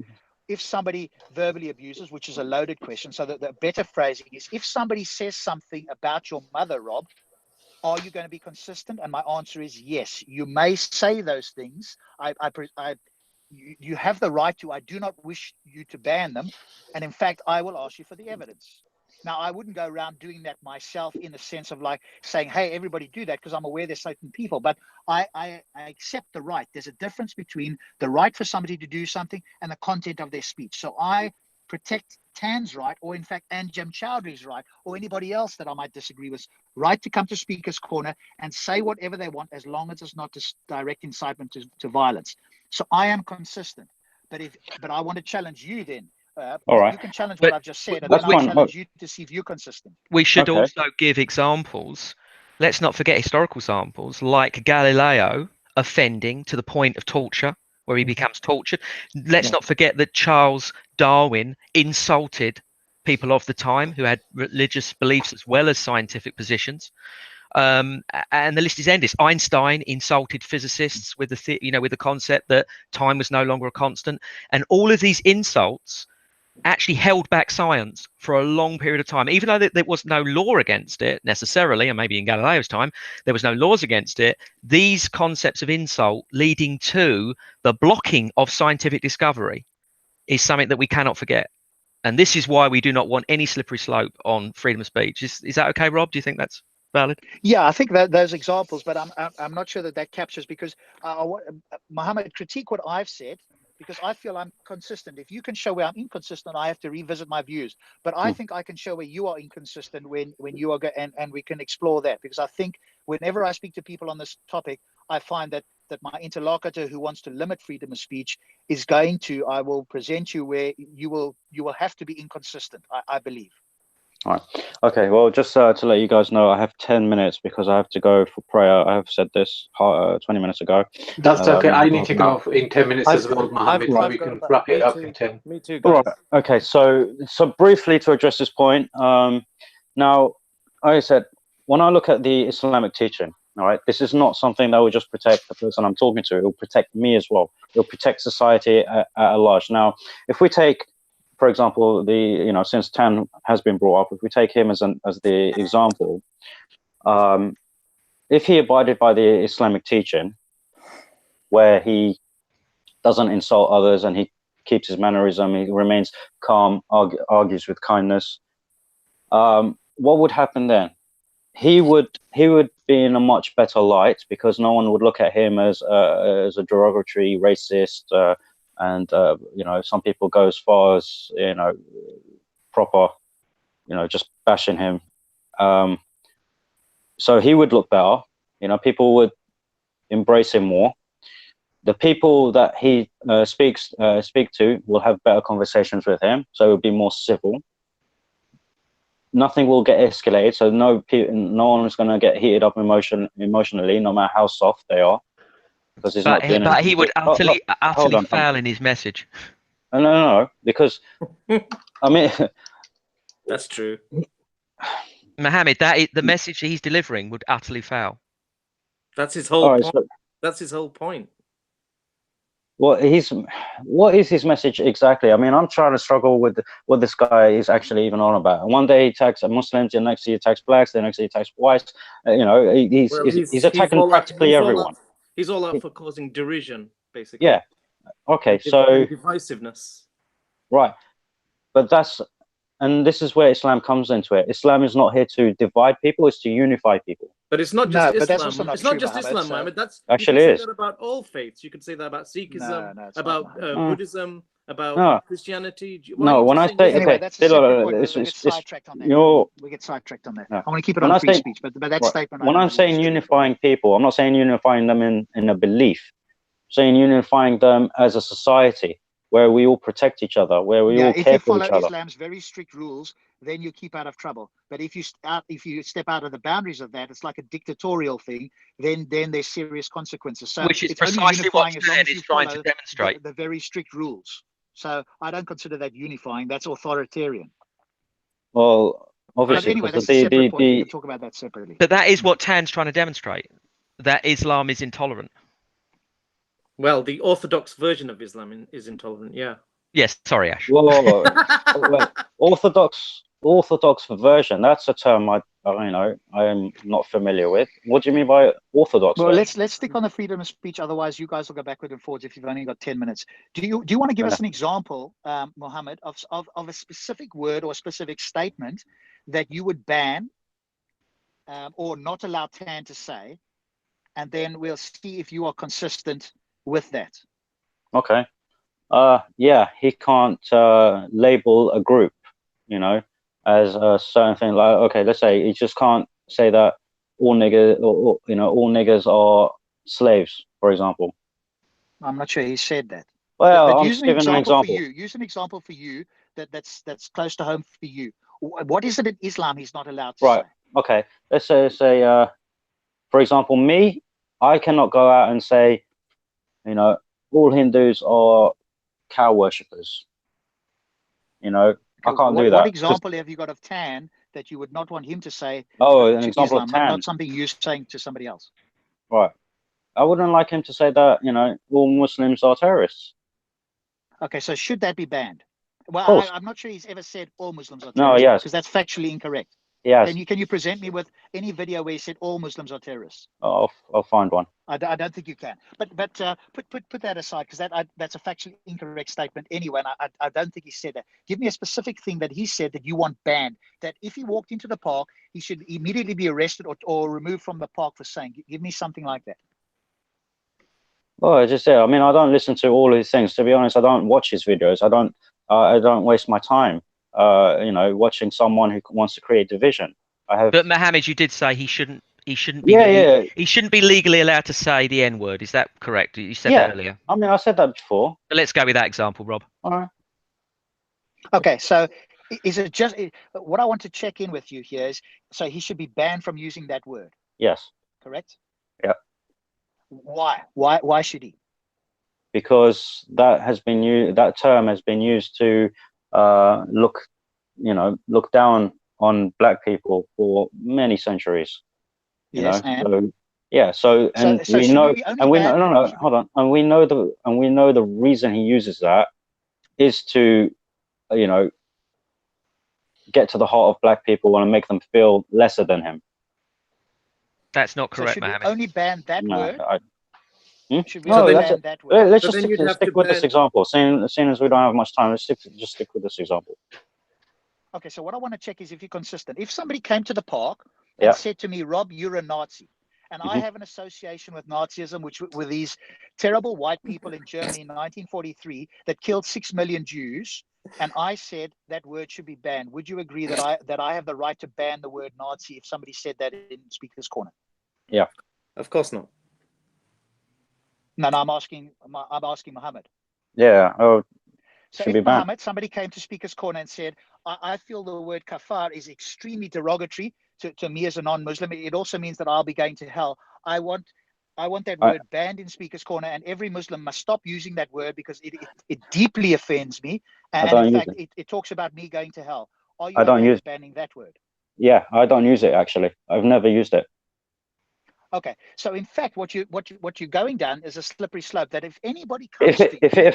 if somebody verbally abuses, which is a loaded question, so that the better phrasing is, if somebody says something about your mother, Rob, are you going to be consistent? And my answer is yes. You may say those things. You have the right to. I do not wish you to ban them. And in fact, I will ask you for the evidence. Now, I wouldn't go around doing that myself in the sense of like saying, hey, everybody do that, because I'm aware there's certain people. But I accept the right. There's a difference between the right for somebody to do something and the content of their speech. So I protect Tan's right, or in fact Anjem Chowdhury's right, or anybody else that I might disagree with, right to come to Speaker's Corner and say whatever they want, as long as it's not direct incitement to violence. So I am consistent. But I want to challenge you then. All right. You can challenge what I've just said, and then I'll challenge you to see if you're consistent. We should also give examples. Let's not forget historical examples, like Galileo offending to the point of torture, where he becomes tortured. Let's not forget that Charles Darwin insulted people of the time who had religious beliefs as well as scientific positions. And the list is endless. Einstein insulted physicists with the concept that time was no longer a constant, and all of these insults actually held back science for a long period of time, even though there was no law against it necessarily, and maybe in Galileo's time there was no laws against it. These concepts of insult leading to the blocking of scientific discovery is something that we cannot forget. And this is why we do not want any slippery slope on freedom of speech. Is that okay, Rob? Do you think that's valid? Yeah, I think that those examples, but I'm not sure that captures, because Muhammad, critique what I've said, because I feel I'm consistent. If you can show where I'm inconsistent, I have to revisit my views. But I think I can show where you are inconsistent when you are, and we can explore that, because I think whenever I speak to people on this topic, I find that my interlocutor who wants to limit freedom of speech is I will present you where you will have to be inconsistent, I believe. All right. Okay. Well, just to let you guys know, I have 10 minutes because I have to go for prayer. I have said this 20 minutes ago. That's okay. I need to go in 10 minutes as well, Mohammed. I've We can got wrap it me up too. in 10. Me too, All guys. right. Okay. So briefly to address this point, now, like I said, when I look at the Islamic teaching, all right, this is not something that will just protect the person I'm talking to. It will protect me as well. It will protect society at large. Now, if we take, for example, since Tan has been brought up, if we take him as the example, if he abided by the Islamic teaching, where he doesn't insult others and he keeps his mannerism, he remains calm, argues with kindness, what would happen then? he would be in a much better light because no one would look at him as a derogatory racist, and you know, some people go as far as, you know, proper, you know, just bashing him. So he would look better. You know, people would embrace him more. The people that he speak to will have better conversations with him, so it would be more civil. Nothing will get escalated, so no one is going to get heated up emotionally, no matter how soft they are, because he's not doing But he anything. would utterly Hold on. fail in his message. No, because I mean, That's true. Mohammed, the message he's delivering would utterly fail. That's his whole all right, point. so That's his whole point. what is his message exactly? I mean, I'm trying to struggle with what this guy is actually even on about. One day he attacks Muslims, the next he attacks blacks, the next he attacks whites. You know, he's attacking practically everyone. He's all out for causing derision, basically. Yeah. Okay. And So divisiveness. right, but and this is where Islam comes into it. Islam is not here to divide people; it's to unify people. But it's not No, just but Islam. that's also not It's not true, just Mohammed, Islam, so- Mohammed. That's Actually you can is. say that about all faiths. You could say that about Sikhism, No, it's about not, Mohammed. Buddhism, about No. Christianity. No, when I say Anyway, okay, that's a separate point. We'll get it's sidetracked on that. you're. We get sidetracked on that. No. I want to keep it When on I free say- speech, but that Right. statement. When I'm saying unifying people, I'm not saying unifying them in a belief. I'm saying unifying them as a society where we all protect each other, where we all if care you for follow each other. Islam's very strict rules, then you keep out of trouble. But if you step out of the boundaries of that, it's like a dictatorial thing. Then there's serious consequences. So Which is it's only precisely what unifying as long Stan as you is trying to follow demonstrate. the very strict rules. So I don't consider that unifying. That's authoritarian. Well, But obviously, anyway, because that's a separate point. We can talk about that separately. But that is what Tan's trying to demonstrate, that Islam is intolerant. Well, the orthodox version of Islam is intolerant. Yeah. Yes, sorry, Ash. Whoa, wait, orthodox version. That's a term I am not familiar with. What do you mean by orthodox? Well, version? let's stick on the freedom of speech. Otherwise, you guys will go backward and forwards if you've only got 10 minutes. Do you want to give us an example, Mohammed, of a specific word or a specific statement that you would ban or not allow Tan to say, and then we'll see if you are consistent with that. Okay. Yeah, he can't label a group, you know, as a certain thing. Like, okay, let's say he just can't say that all niggers, or all niggers are slaves, for example. I'm not sure he said that. Well, but I'm use just an giving an example example. for you. Use an example for you that's close to home for you. What is it in Islam he's not allowed to Right. say? Okay. Let's say, for example, me, I cannot go out and say, all Hindus are cow worshippers. I can't do that. What example have you got of Tan that you would not want him to say? Oh, an to example Islam, of Tan. not something you're saying to somebody else. Right. I wouldn't like him to say that, all Muslims are terrorists. Okay, so should that be banned? Well, course. I'm not sure he's ever said all Muslims are No, terrorists. yes. Because that's factually incorrect. Yes. Can you present me with any video where he said all Muslims are terrorists? I'll find one. I don't think you can. But put that aside, because that's a factually incorrect statement anyway. And I don't think he said that. Give me a specific thing that he said that you want banned. That if he walked into the park, he should immediately be arrested or removed from the park for saying. Give me something like that. Well, I just said. I mean, I don't listen to all his things. To be honest, I don't watch his videos. I don't waste my time. Watching someone who wants to create division. But Mohammed, you did say he shouldn't be. Yeah. He shouldn't be legally allowed to say the N-word. Is that correct? You said that earlier. I mean, I said that before. But let's go with that example, Rob. All right. Okay, so is it just what I want to check in with you here is so he should be banned from using that word? Yes. Correct? Yeah. Why? Why should he? Because that term has been used to look down on black people for many centuries. Yes, So we know the reason he uses that is to get to the heart of black people and make them feel lesser than him. That's not correct, should Mohammed. We only ban that word? Should we No, only ban that word? Let's just stick with this example. Seeing as we don't have much time, let's just stick with this example. Okay, so what I want to check is if you're consistent. If somebody came to the park and Yeah. said to me, Rob, you're a Nazi. And I Mhm. have an association with Nazism, which were these terrible white people in Germany in 1943 that killed 6 million Jews. And I said that word should be banned. Would you agree that I have the right to ban the word Nazi if somebody said that in Speaker's Corner? Yeah. Of course not. No, I'm asking Mohammed. Yeah. Oh, So should if be banned. Mohammed, somebody came to Speaker's Corner and said, I feel the word kafar is extremely derogatory to me as a non-Muslim. It also means that I'll be going to hell. I want that word banned in Speaker's Corner, and every Muslim must stop using that word because it deeply offends me. And in fact, it talks about me going to hell. Are you okay with banning that word? Yeah, I don't use it actually. I've never used it. Okay, so in fact, what you're going down is a slippery slope. That if anybody comes If it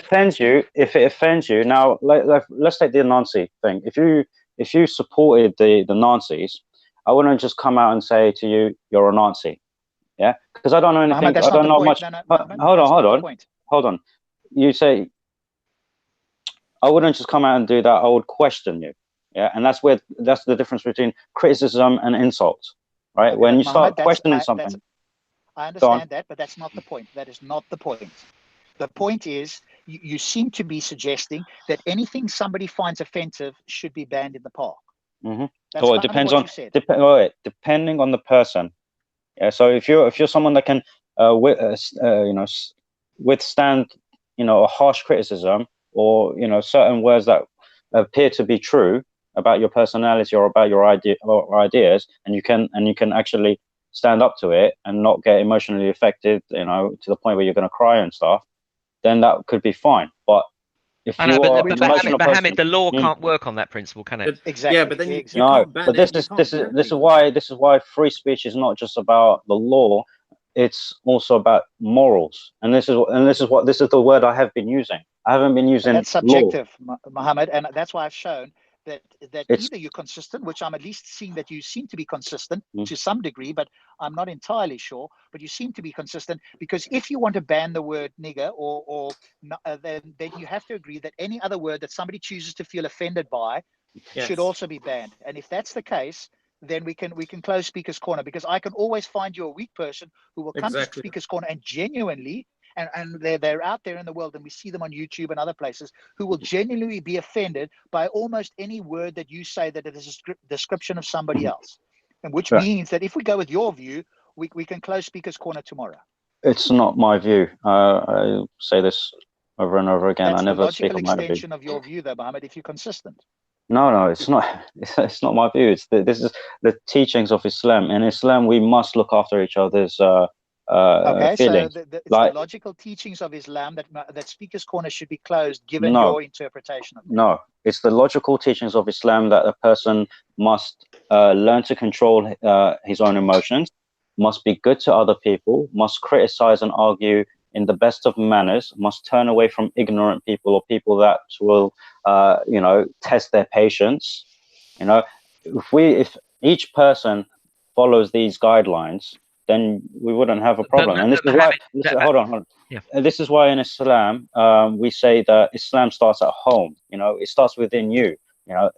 offends you, now let's take the Nazi thing. If you supported the Nazis, I wouldn't just come out and say to you, you're a Nazi. Yeah, because I don't know anything. Mohammed, that's I not don't the know point. much. No, Hold on. You say I wouldn't just come out and do that. I would question you. Yeah, and that's the difference between criticism and insult, right? Okay, when you Mohammed, start questioning something. I understand that, but that's not the point. That is not the point. The point is, you seem to be suggesting that anything somebody finds offensive should be banned in the park. Mm-hmm. That's it depends on you said. Depending on the person. Yeah. So if you're someone that can withstand a harsh criticism or certain words that appear to be true about your personality or about your ideas, and you can actually stand up to it and not get emotionally affected, to the point where you're going to cry and stuff, then that could be fine. But if you are an emotional person, the law can't work on that principle, can it? Exactly. Yeah, but then you no. can't ban But it. this is why free speech is not just about the law. It's also about morals, and this is the word I have been using. I haven't been using that's subjective, Mohammed, and that's why I've shown that either you're consistent, which I'm at least seeing that you seem to be consistent to some degree, but I'm not entirely sure. But you seem to be consistent, because if you want to ban the word nigger then you have to agree that any other word that somebody chooses to feel offended by should also be banned. And if that's the case, then we can close Speaker's Corner, because I can always find you a weak person who will come to Speaker's Corner and genuinely, and they're out there in the world, and we see them on YouTube and other places, who will genuinely be offended by almost any word that you say that it is a description of somebody else. And which means that if we go with your view, we can close Speaker's Corner tomorrow. It's not my view. I say this over and over again. That's I never the speak logical on my view. extension of your view, though, Mohammed, if you're consistent. No, it's not. It's not my view. This is the teachings of Islam. In Islam, we must look after each other's feelings. So it's the logical teachings of Islam that Speaker's Corner should be closed, given your interpretation of it. No, it's the logical teachings of Islam that a person must learn to control his own emotions, must be good to other people, must criticize and argue in the best of manners, must turn away from ignorant people or people that will test their patience. If each person follows these guidelines, then we wouldn't have a problem. And this is why. Hold on. Yeah. This is why in Islam we say that Islam starts at home. It starts within you.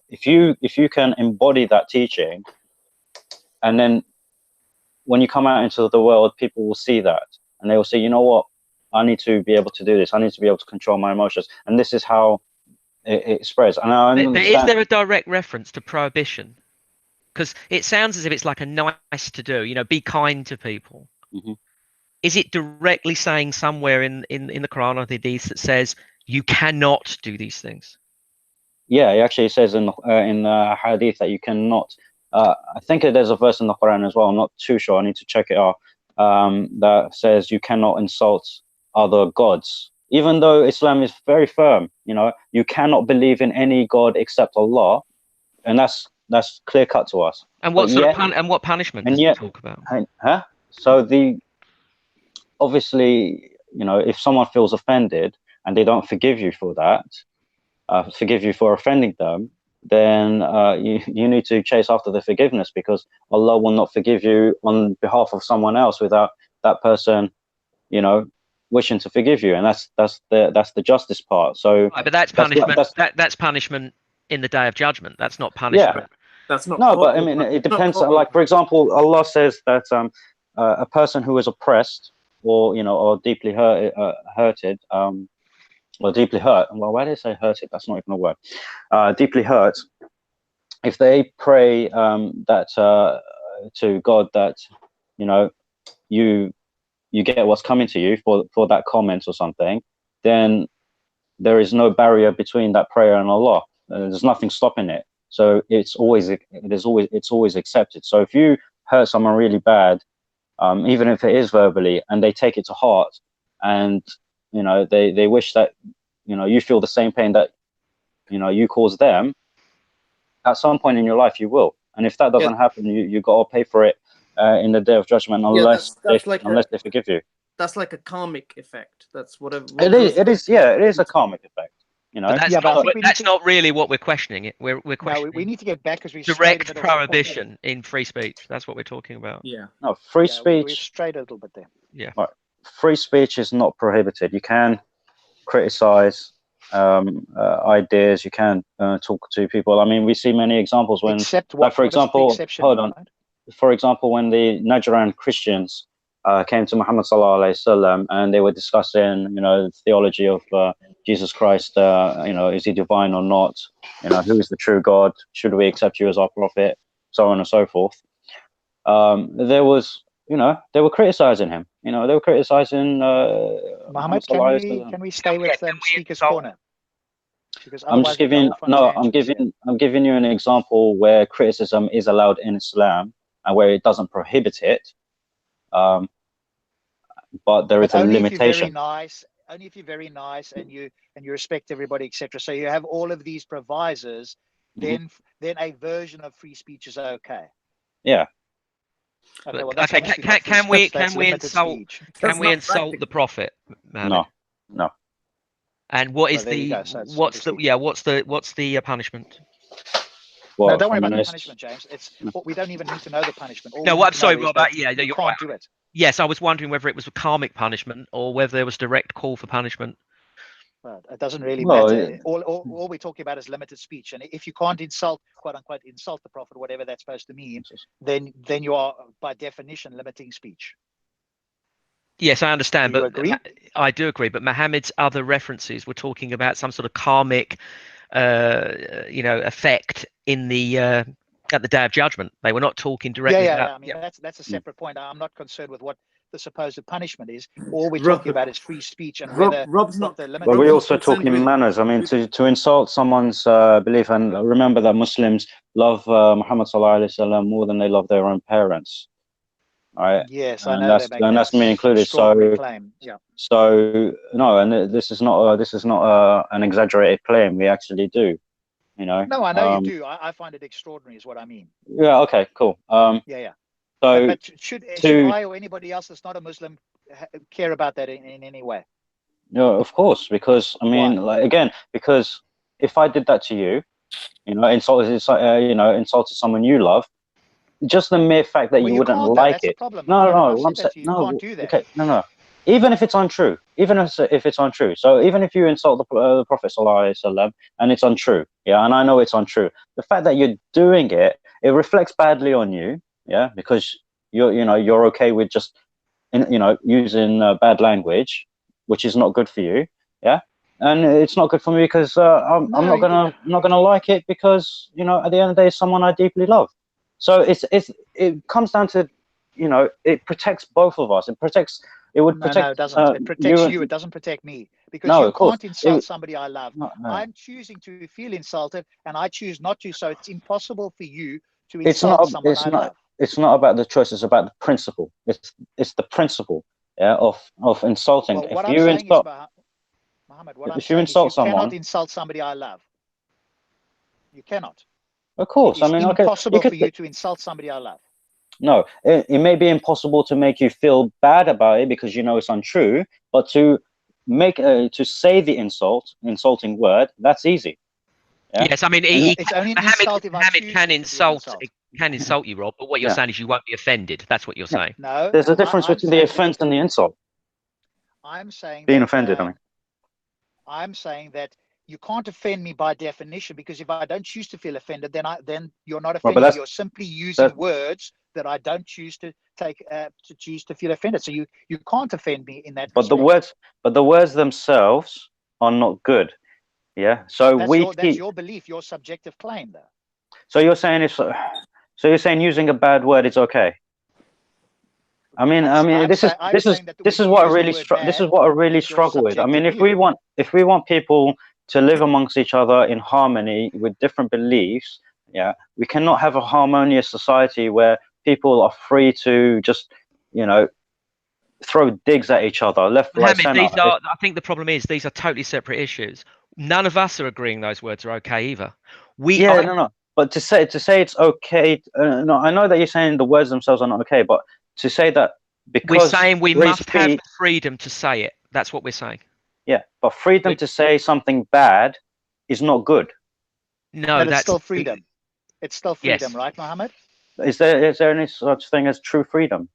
If you can embody that teaching, and then when you come out into the world, people will see that, and they will say, you know what, I need to be able to do this. I need to be able to control my emotions, and this is how it spreads. And is there a direct reference to prohibition? Because it sounds as if it's like a nice to do, be kind to people. Mm-hmm. Is it directly saying somewhere in the Quran or the Hadith that says you cannot do these things? Yeah, it actually says in the Hadith that you cannot. I think there's a verse in the Quran as well. I'm not too sure. I need to check it out. That says you cannot insult other gods. Even though Islam is very firm, you cannot believe in any god except Allah, and that's clear cut to us. And what what punishment does it talk about? So obviously, if someone feels offended and they don't forgive you for that, forgive you for offending them, then you need to chase after the forgiveness, because Allah will not forgive you on behalf of someone else without that person, wishing to forgive you, and that's the justice part. So, but that's punishment. That's punishment in the Day of Judgment. That's not punishment. That's not. No, but I corporal mean, it punishment. Not depends. corporal Like, for example, Allah says that a person who is oppressed or or deeply hurted, or deeply hurt. Well, why did I say hurted? That's not even a word. Deeply hurt. If they pray that to God that you get what's coming to you for that comment or something, then there is no barrier between that prayer and Allah. There's nothing stopping it. So it's always accepted. So if you hurt someone really bad, even if it is verbally, and they take it to heart, and they wish that you feel the same pain that you cause them, at some point in your life you will. And if that doesn't happen, you got to pay for it in the day of judgment, unless they forgive you. That's like a karmic effect. That's what it is. Yeah, it is a karmic effect. But that's not really what we're questioning. We're questioning. No, we need to get back because we direct prohibition in free speech. That's what we're talking about. Yeah. No, free speech. We've strayed a little bit there. Yeah. Right. Free speech is not prohibited. You can criticize ideas. You can talk to people. I mean, we see many examples when, for example, hold on. For example, when the Najran Christians came to Muhammad sallallahu alaihi wasallam and they were discussing, the theology of Jesus Christ. Is he divine or not? Who is the true God? Should we accept you as our prophet? So on and so forth. There was, they were criticizing him. They were criticizing Muhammad. Can we stay with Speaker's Corner? I'm just giving I'm giving you an example where criticism is allowed in Islam and where it doesn't prohibit it. But there is a limitation. Only if you're very nice and you respect everybody, etc. So you have all of these provisos, then a version of free speech is okay. Yeah. Okay. Well, can we insult the Prophet? No. And what is what's the punishment? Well, no, don't worry about the punishment, James. We don't even need to know the punishment. I'm sorry, Rob. Yeah, you can't do it. Yes, I was wondering whether it was a karmic punishment or whether there was direct call for punishment. Well, it doesn't really matter. All we're talking about is limited speech, and if you can't quote unquote insult the Prophet, whatever that's supposed to mean, then you are by definition limiting speech. Yes, I understand, but agree? I do agree. But Muhammad's other references were talking about some sort of karmic, effect in the at the Day of Judgment. They were not talking directly about. I mean, that's a separate point. I'm not concerned with what the supposed punishment is. All we're talking about is free speech and Rob's not the limit. But we're also talking manners. I mean, to insult someone's belief, and remember that Muslims love Muhammad sallallahu alaihi wasallam more than they love their own parents. Right. Yes, I know. That's me included. So, claim. Yeah. So no, and this is not an exaggerated claim. We actually do. No, I know you do. I find it extraordinary, is what I mean. Yeah. Okay. Cool. Yeah. So, but should I or anybody else that's not a Muslim care about that in any way? No, of course, because I mean, because if I did that to you, insulted someone you love. Just the mere fact that you wouldn't like it. No. Can't do that. Okay, no. Even if it's untrue, if it's untrue. So even if you insult the Prophet sallallahu alaihi wasallam and it's untrue, and I know it's untrue. The fact that you're doing it reflects badly on you, because you're okay with just using bad language, which is not good for you, and it's not good for me because I'm not gonna like it because at the end of the day, it's someone I deeply love. So it comes down to, it protects both of us. It protects. It would protect. No, it doesn't. It protects you. It doesn't protect me because you can't insult somebody I love. No. I'm choosing to feel insulted, and I choose not to. So it's impossible for you to insult someone I love. It's not about the choice. It's about the principle. It's the principle, of insulting. Well, what I'm saying is, Muhammad, cannot insult somebody I love. You cannot. Of course, it's impossible for you to insult somebody I love. No, it may be impossible to make you feel bad about it because it's untrue, but to say the insulting word, that's easy. Yeah? Yes, I mean, Muhammad can insult you, Rob. But what you're saying is you won't be offended. That's what you're saying. No, there's a difference between the offense and the insult. I'm saying being offended. I mean, I'm saying that you can't offend me by definition, because if I don't choose to feel offended, then you're not Well, but offending me. that's You're simply using that's words that I don't choose to choose to feel offended. So you can't offend me in that but the respect. words themselves are not good. Yeah. So That's your belief, your subjective claim, though. So you're saying using a bad word is okay? I mean, this is what I really struggle with. I mean, if we want people to live amongst each other in harmony with different beliefs, yeah, we cannot have a harmonious society where people are free to just, throw digs at each other left, right, Mohammed, center. I think the problem is these are totally separate issues. None of us are agreeing those words are okay either. No. But to say it's okay, no, I know that you're saying the words themselves are not okay, but to say that because we're saying we must have speech, the freedom to say it. That's what we're saying. Yeah, but freedom to say something bad is not good. No, but that's still freedom. It's still freedom, yes. right, Mohammed? Is there any such thing as true freedom?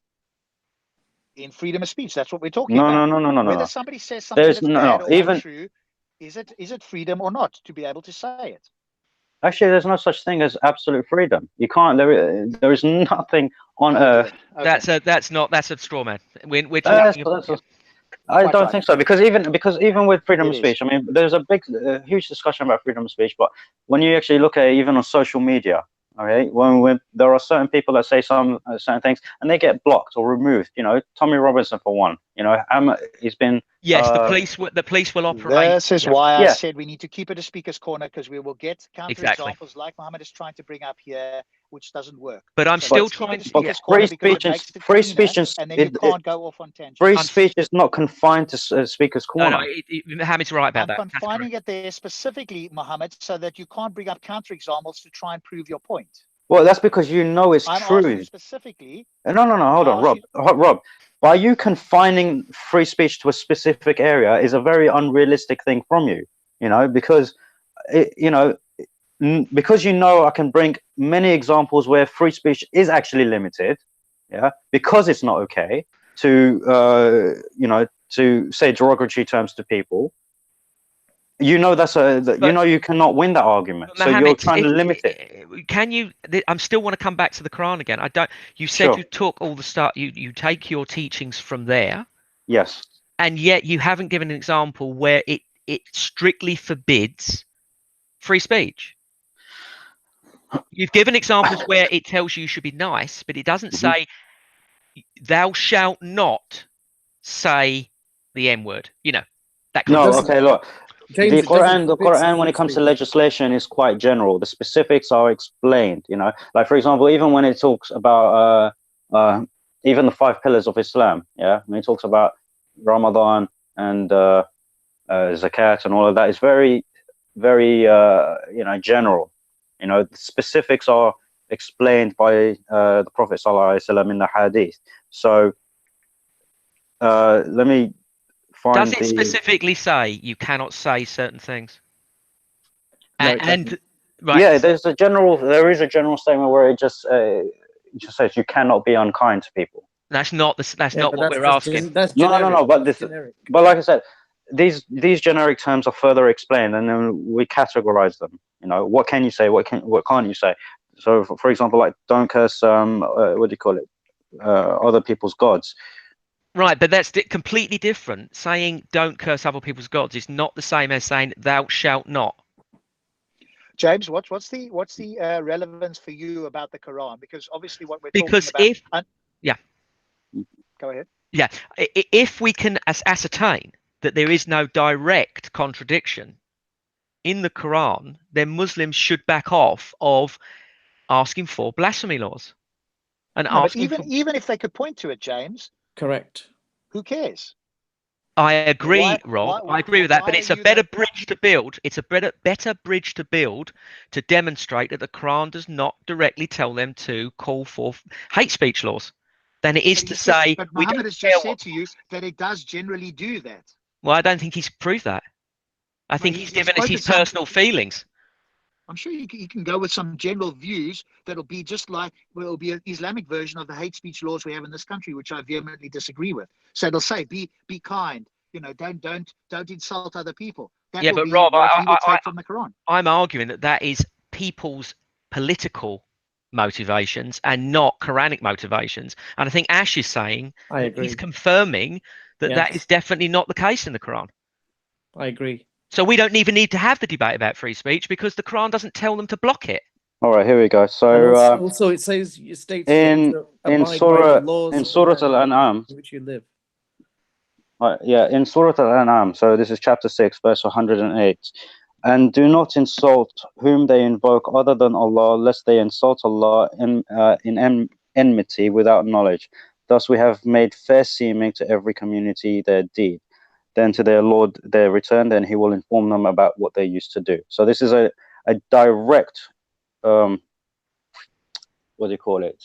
In freedom of speech, that's what we're talking about. No. Whether somebody says something that's bad or even untrue, is it freedom or not to be able to say it? actually, there's no such thing as absolute freedom. You can't. There is nothing on earth. Okay. That's a straw man. We're talking. I don't think so, because even with freedom of It is. speech, I mean, there's a huge discussion about freedom of speech, but when you actually look at it, even on social media, okay, when there are certain people that say some certain things and they get blocked or removed, Tommy Robinson for one, he's been Yes, the police will operate. This is why I said we need to keep it a speaker's corner, because we will get counter examples like Mohammed is trying to bring up here, which doesn't work. But I'm still trying. Free speech and then you can't go off on tangents. Free speech is not confined to speaker's corner. No, Mohammed's right about that. I'm confining it there specifically, Mohammed, so that you can't bring up counter examples to try and prove your point. Well, that's because you know it's I'm true. asking you specifically. No, hold on, Rob. By you confining free speech to a specific area is a very unrealistic thing from you. Because because I can bring many examples where free speech is actually limited. Yeah, because it's not okay to to say derogatory terms to people. You cannot win that argument. So Mohammed, you're trying to limit it. Can you? I still want to come back to the Quran again. I don't. You said you took all the start. You take your teachings from there. Yes. And yet you haven't given an example where it strictly forbids free speech. You've given examples where it tells you should be nice, but it doesn't say thou shalt not say the N word. That kind of okay, look. James, the Quran, when it comes to legislation, is quite general. The specifics are explained. Like for example, even when it talks about even the 5 pillars of Islam, when it talks about Ramadan and zakat and all of that, it's very, very general. The specifics are explained by the Prophet ﷺ in the Hadith. So let me. Does it specifically say you cannot say certain things? No, right. Yeah, there is a general statement where it just says you cannot be unkind to people. That's not what we're asking. No. But like I said, these generic terms are further explained, and then we categorize them. What can you say? What can't you say? So, for example, like don't curse. What do you call it? Other people's gods. Right, but that's completely different. Saying don't curse other people's gods is not the same as saying thou shalt not. James, what's the relevance for you about the Quran? Because obviously what we're talking about. Go ahead. Yeah, if we can ascertain that there is no direct contradiction in the Quran, then Muslims should back off of asking for blasphemy laws. And but even if they could point to it, James. Correct. Who cares? I agree, Rob. I agree with that, but it's a better bridge to build. It's a better bridge to build to demonstrate that the Quran does not directly tell them to call for hate speech laws than it is to say. But Mohammed has just said to you that it does generally do that. Well, I don't think he's proved that. I think he's given us his personal feelings. I'm sure you can go with some general views that'll be just like, it'll be an Islamic version of the hate speech laws we have in this country, which I vehemently disagree with. So they'll say, be kind, don't insult other people. That Yeah, will but be Rob, what we would take from the Quran. I'm arguing that that is people's political motivations and not Quranic motivations. And I think Ash is saying I that he's agree. confirming that that Yes, is definitely not the case in the Quran. I agree. So we don't even need to have the debate about free speech because the Quran doesn't tell them to block it. All right, here we go. And So also it states you have to in abide by the Surah laws of the Surah land Al-An'am, in which you live. in Surah Al-An'am, so this is chapter 6, verse 108. And do not insult whom they invoke other than Allah, lest they insult Allah in enmity without knowledge. Thus we have made fair seeming to every community their deed. Then to their Lord they return, then He will inform them about what they used to do. So this is a direct, what do you call it,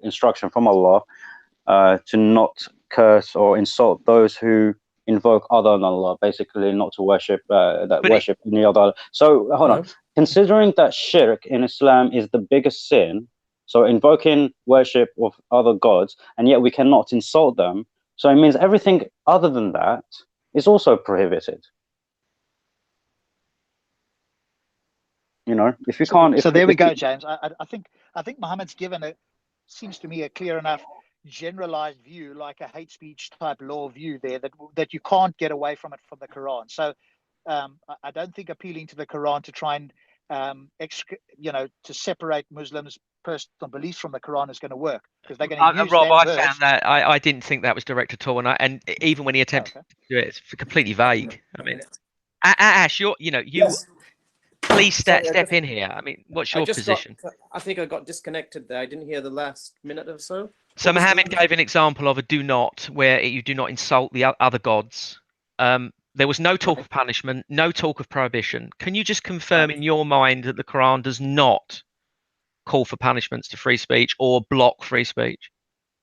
instruction from Allah to not curse or insult those who invoke other than Allah, basically not to worship worship any other. So hold on, considering that shirk in Islam is the biggest sin, so invoking worship of other gods, and yet we cannot insult them, so it means everything other than that is also prohibited. You know, if you can't. So there we go, James. I think Muhammad's given seems to me a clear enough generalized view, like a hate speech type law view there, that you can't get away from it from the Quran. So I don't think appealing to the Quran to try and to separate Muslims' personal beliefs from the Quran is going to work, because they're going to use Rob, that I verse. found that I didn't think that was direct at all, and even when he attempted to do it, it's completely vague. I mean, Ash, Yes. please Sorry, step in here. I mean, what's your position? I think I got disconnected there. I didn't hear the last minute or so. So Muhammad gave an example of a do not, where you do not insult the other gods. There was no talk of punishment, no talk of prohibition. Can you just confirm in your mind that the Quran does not call for punishments to free speech or block free speech?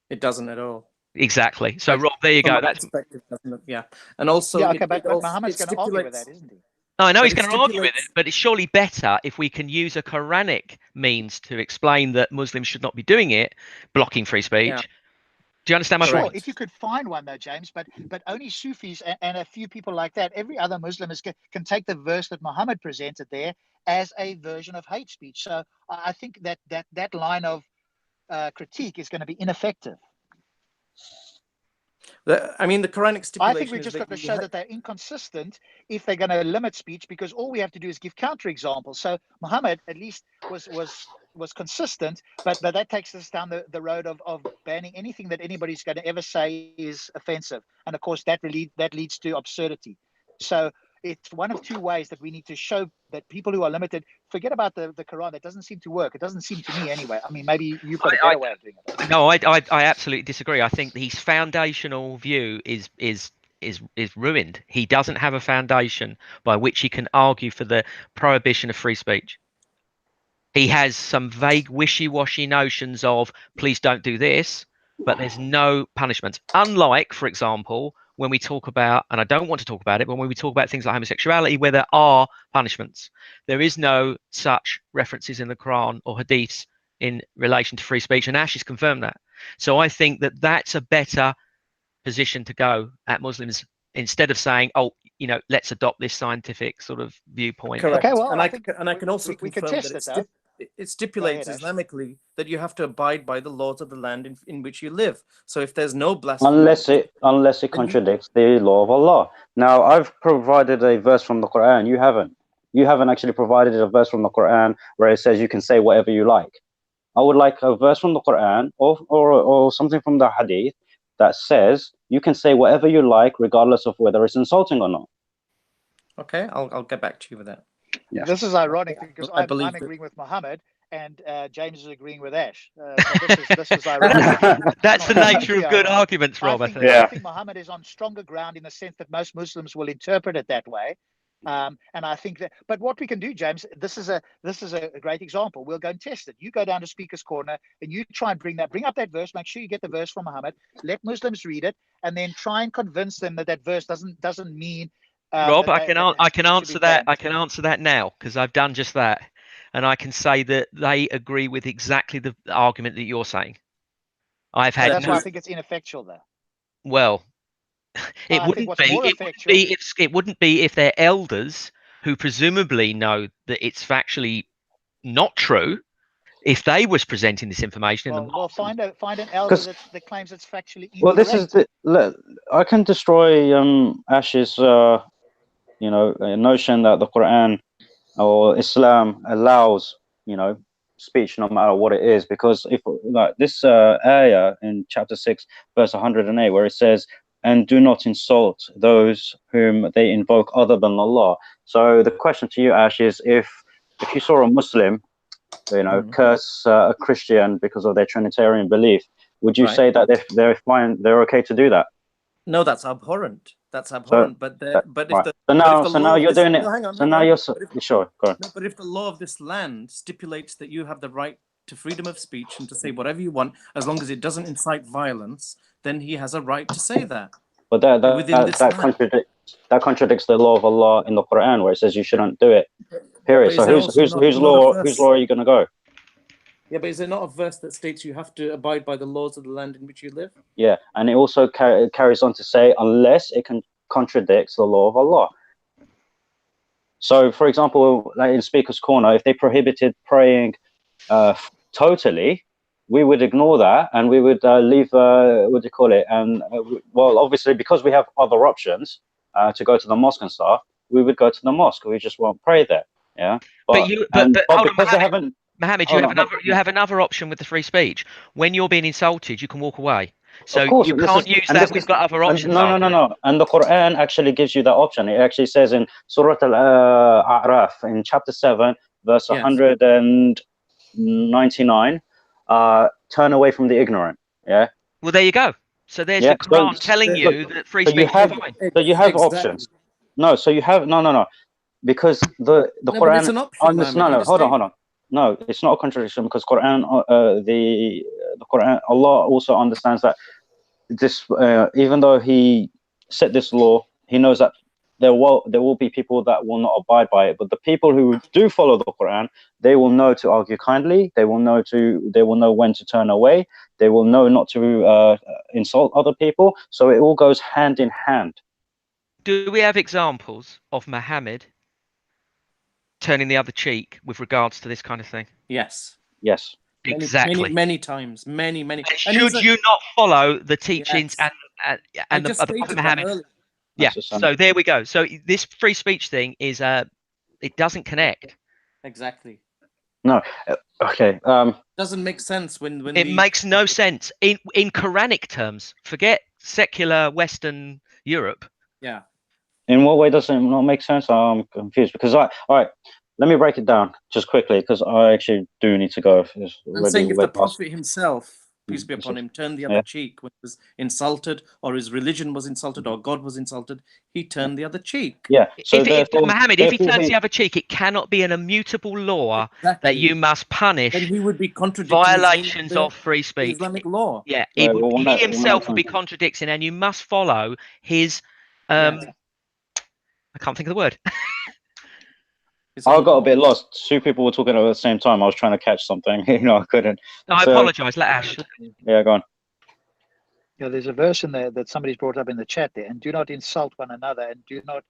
It doesn't at all. Exactly. So Rob, there you go. That's perspective, doesn't it? Yeah, and also but Muhammad's going to argue with that, isn't he? I know he's going to argue with it, but it's surely better if we can use a Quranic means to explain that Muslims should not be doing it, blocking free speech. Yeah. Do you understand my point? If you could find one though, James, but only Sufis and a few people like that. Every other Muslim can take the verse that Muhammad presented there as a version of hate speech. So I think that line of critique is going to be ineffective. I mean, the Quranic stipulation. I think we've just got to show that they're inconsistent if they're going to limit speech, because all we have to do is give counterexamples. So Muhammad at least was consistent, but that takes us down the road of banning anything that anybody's going to ever say is offensive, and of course that leads to absurdity. So it's one of two ways that we need to show that people who are limited forget about the Quran. That doesn't seem to work. It doesn't seem to me anyway. I mean, maybe you've got a better way of doing it. No, I absolutely disagree. I think his foundational view is ruined. He doesn't have a foundation by which he can argue for the prohibition of free speech. He has some vague, wishy-washy notions of please don't do this, but there's no punishments. Unlike, for example, when we talk about, and I don't want to talk about it, but when we talk about things like homosexuality, where there are punishments, there is no such references in the Quran or hadiths in relation to free speech, and Ash has confirmed that. So I think that that's a better position to go at Muslims, instead of saying, oh, let's adopt this scientific sort of viewpoint. Correct. Okay, well, and I can also we confirm contest that it stipulates Islamically that you have to abide by the laws of the land in which you live. So if there's no blasphemy, unless it contradicts the law of Allah. Now, I've provided a verse from the Quran. You haven't. You haven't actually provided a verse from the Quran where it says you can say whatever you like. I would like a verse from the Quran or something from the Hadith that says you can say whatever you like, regardless of whether it's insulting or not. Okay, I'll get back to you with that. Yeah. This is ironic because I'm agreeing with Muhammad and James is agreeing with Ash. So this is ironic. That's the nature of good arguments, Rob. I think. I think Muhammad is on stronger ground in the sense that most Muslims will interpret it that way. And I think that, but what we can do, James, this is a great example. We'll go and test it. You go down to Speaker's Corner and you try and bring up that verse. Make sure you get the verse from Muhammad. Let Muslims read it, and then try and convince them that verse doesn't mean. Rob, I can answer that. I can answer that now because I've done just that, and I can say that they agree with exactly the argument that you're saying. That's why I think it's ineffectual, though. Well, It I think wouldn't what's be. more It wouldn't effectual. be. It wouldn't be if their elders, who presumably know that it's factually not true, if they was presenting this information in the Well, mosque. find an elder 'Cause- that claims it's factually incorrect. Well, this is I can destroy Ash's notion that the Quran or Islam allows speech no matter what it is, because if like this ayah in chapter 6 verse 108 where it says, and do not insult those whom they invoke other than Allah. So the question to you, Ash, is if you saw a Muslim curse a Christian because of their Trinitarian belief, would you Right. say that they're fine, they're okay to do that? No, that's abhorrent. That's abhorrent. But if Right. the So but if the now law of you're this, doing it. no, hang on, So hang now on. you're But if, sure. Go on. no, but if the law of this land stipulates that you have the right to freedom of speech and to say whatever you want, as long as it doesn't incite violence, then he has a right to say that. But within this that land. contradicts the law of Allah in the Quran, where it says you shouldn't do it. Period. But So is there also whose not a law verse? are you going to go? Yeah, but is there not a verse that states you have to abide by the laws of the land in which you live? Yeah, and it also carries on to say unless it contradicts the law of Allah. So, for example, like in Speaker's Corner, if they prohibited praying totally, we would ignore that and we would leave, what do you call it? And well, obviously, because we have other options to go to the mosque and stuff, we would go to the mosque. We just won't pray there. Yeah, But hold on, because they haven't. Mohammed, you have another option with the free speech. When you're being insulted, you can walk away. So Of course, you can't use that. We've got other options. No. And the Quran actually gives you that option. It actually says in Surah Al-A'raf, in chapter 7, verse 199, turn away from the ignorant. Yeah. Well, there you go. So there's the Quran telling you that free speech is fine. So you have options. No, so you have no. Because the Quran. But it's an option, Hold on. No, it's not a contradiction, because Quran, the Quran, Allah also understands that this, even though He set this law, He knows that there will be people that will not abide by it. But the people who do follow the Quran, they will know to argue kindly. They will know when to turn away. They will know not to insult other people. So it all goes hand in hand. Do we have examples of Muhammad turning the other cheek with regards to this kind of thing? Yes. Exactly. Many times. Many. And should you not follow the teachings and the Prophet Muhammad? Yeah. So there we go. So this free speech thing is it doesn't connect. Exactly. No. Okay. Doesn't make sense when it makes no sense in Quranic terms. Forget secular Western Europe. Yeah. In what way does it not make sense? I'm confused, because all right, let me break it down just quickly, because I actually do need to go. I'm saying if the Prophet himself, peace be upon him, turned the other cheek when he was insulted, or his religion was insulted, or God was insulted, he turned the other cheek. Yeah. So Mohammed, if he turns the other cheek, it cannot be an immutable law that you must punish. Then he would be contradicting violations of free speech. Islamic law. Yeah, he himself would be contradicting, and you must follow his. I can't think of the word. I got a bit lost. Two people were talking at the same time. I was trying to catch something. I couldn't. No, I apologize. Let Ash. Yeah, go on. Yeah, there's a verse in there that somebody's brought up in the chat there, and do not insult one another, and do not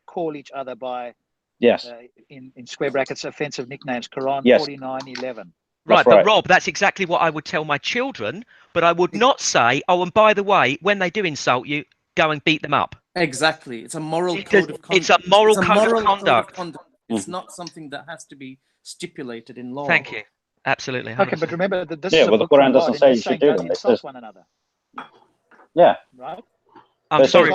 call each other by in square brackets offensive nicknames. Quran 49:11. Right, but Rob, that's exactly what I would tell my children, but I would not say, oh, and by the way, when they do insult you, go and beat them up. Exactly. It's a moral code of conduct. It's a moral code of conduct. It's not something that has to be stipulated in law. Thank you. Absolutely. 100%. Okay, but remember that this is a but the Quran doesn't say you should do that. Insult one another. Yeah. Right. I'm sorry.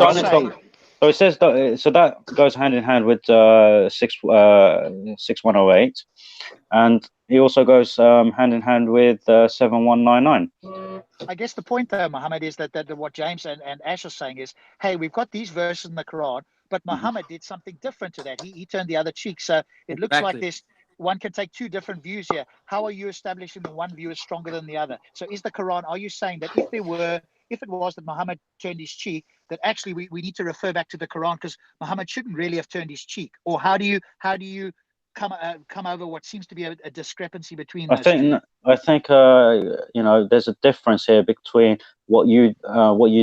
So it says that, so that goes hand in hand with 6108, and he also goes hand in hand with 7199. I guess the point there, Muhammad, is that what James and Ash are saying is, hey, we've got these verses in the Quran, but Muhammad did something different to that. He turned the other cheek. So it looks like this. One can take two different views here. How are you establishing that one view is stronger than the other? So is the Quran, are you saying that if it was that Muhammad turned his cheek, that actually we need to refer back to the Quran, because Muhammad shouldn't really have turned his cheek? Or how do you come over what seems to be a discrepancy between those two? I think you know, there's a difference here between what you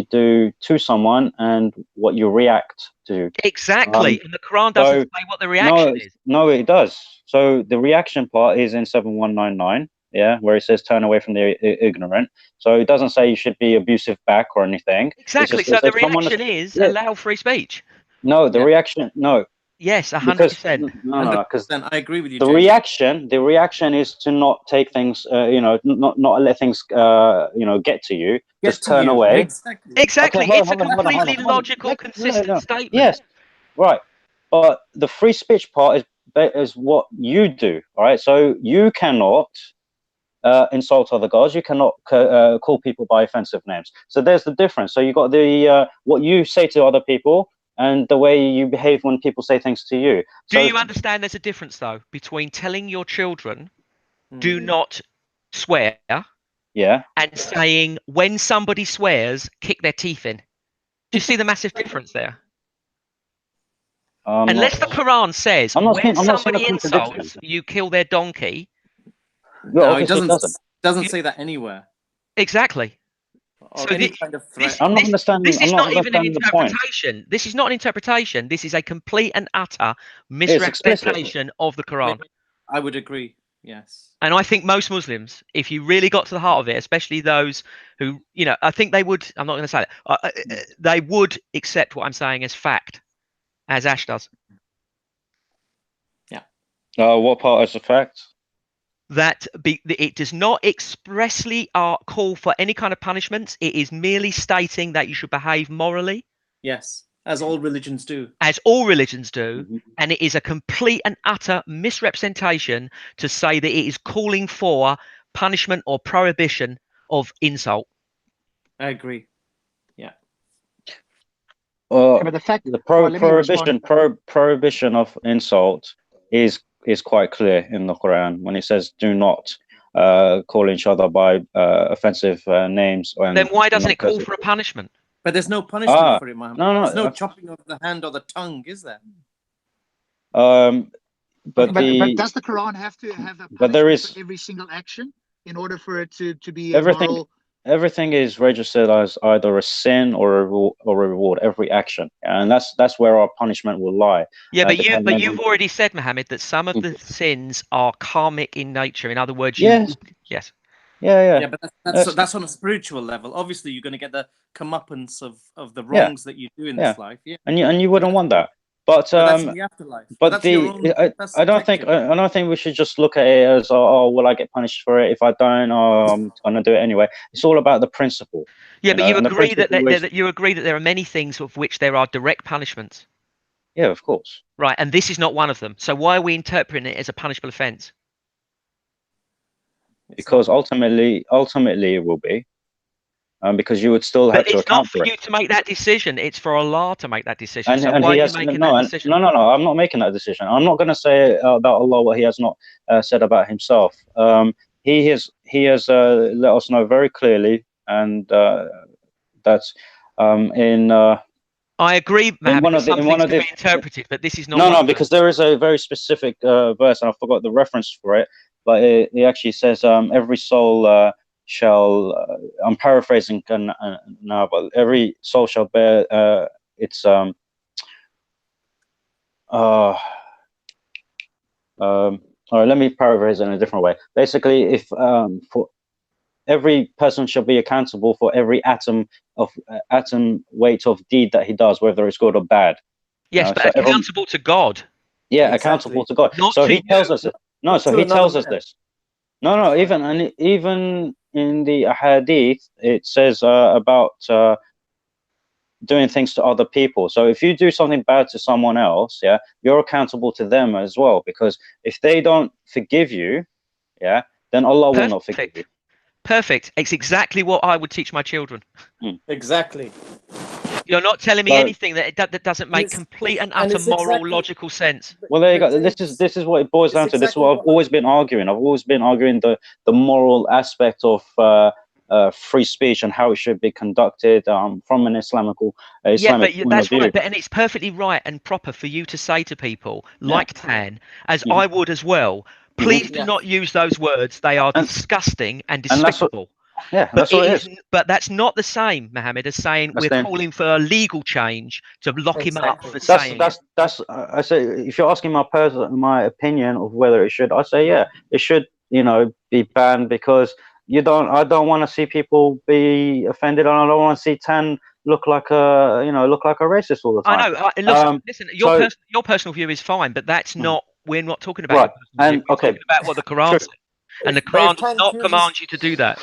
do to someone and what you react to. Exactly. And the Quran so doesn't say what the reaction is. No, it does. So the reaction part is in 7199, yeah, where it says turn away from the ignorant. So it doesn't say you should be abusive back or anything. Exactly. So the reaction is allow free speech. No, the reaction, no. Yes, 100%. No, because I agree with you. the reaction is to not take things, you know, not let things, you know, get to you. Just turn away. Exactly. Okay, It's a completely logical, consistent statement. Yes, right. But the free speech part is what you do. All right. So you cannot insult other gods. You cannot call people by offensive names. So there's the difference. So you got the what you say to other people and the way you behave when people say things to you. Do you understand there's a difference, though, between telling your children, do not swear, and saying, when somebody swears, kick their teeth in? Do you see the massive difference there? Unless the Quran says, when somebody insults, you kill their donkey. No, it doesn't say that anywhere. Exactly. So any kind of threat. I'm not understanding. This is not even an the point. interpretation. This is not an interpretation. This is a complete and utter misrepresentation of the Quran. I would agree. Yes. And I think most Muslims, if you really got to the heart of it, especially those who, you know, I think they would. I'm not going to say that. They would accept what I'm saying as fact, as Ash does. Yeah. What part is a fact? That it does not expressly call for any kind of punishment. It is merely stating that you should behave morally. Yes, as all religions do. As all religions do. And it is a complete and utter misrepresentation to say that it is calling for punishment or prohibition of insult. I agree. Yeah. But the fact, prohibition of insult is quite clear in the Quran when it says do not call each other by offensive names. Then why doesn't it call for a punishment? But there's no punishment for it, Muhammad. No, there's no chopping of the hand or the tongue, is there? But does the Quran have to have a punishment for every single action in order for it to be a moral? Everything is registered as either a sin or a reward. Every action, and that's where our punishment will lie. Yeah, but you've already said, Mohammed, that some of the sins are karmic in nature. In other words, yes. Yeah, but that's on a spiritual level. Obviously, you're going to get the comeuppance of the wrongs that you do in this life. Yeah, and you wouldn't want that. But that's in the afterlife. But I don't think we should just look at it as will I get punished for it? If I don't, I'm gonna do it anyway. It's all about the principle. Yeah, but you agree that you agree that there are many things of which there are direct punishments. Yeah, of course. Right, and this is not one of them. So why are we interpreting it as a punishable offence? Because ultimately it will be. Because you would still have to account for it. It's not for you to make that decision. It's for Allah to make that decision. And why are you making that decision? No, I'm not making that decision. I'm not going to say about Allah what He has not said about Himself. He has let us know very clearly, and that's in. I agree, Mohammed. Some things can be interpreted, but this is not. No, because there is a very specific verse, and I forgot the reference for it. But it actually says, "Every soul." I'm paraphrasing now, but every soul shall bear its all right, let me paraphrase it in a different way. Basically, if for every person shall be accountable for every atom weight of deed that he does, whether it's good or bad. Yes, but accountable to God. Yeah, accountable to God. So he tells us it. No, so he tells us this. No, even in the Hadith, it says about doing things to other people. So if you do something bad to someone else, you're accountable to them as well. Because if they don't forgive you, then Allah will not forgive you. Perfect. It's exactly what I would teach my children. Exactly. You're not telling me anything that doesn't make complete and utter moral, logical sense. Well, there you go. This is what it boils down to. This is what I've always been arguing. I've always been arguing the moral aspect of free speech and how it should be conducted from an Islamic point of view. Right. And it's perfectly right and proper for you to say to people like Tan, as I would as well, Please do not use those words. They are disgusting and that's what- despicable. Yeah, But that's what it is. But that's not the same, Mohammed, as saying That's we're the- calling for a legal change to lock him up for That's saying it. I say, if you're asking my opinion of whether it should, I say yeah, it should, be banned, because I don't want to see people be offended, and I don't want to see Tan look like a racist all the time. I know. Listen, so- your personal view is fine, but that's not. We're not talking about Right, your personal view. and We're okay, talking about what the Quran true. says, and the But if Quran does Tan not chooses- command you to do that.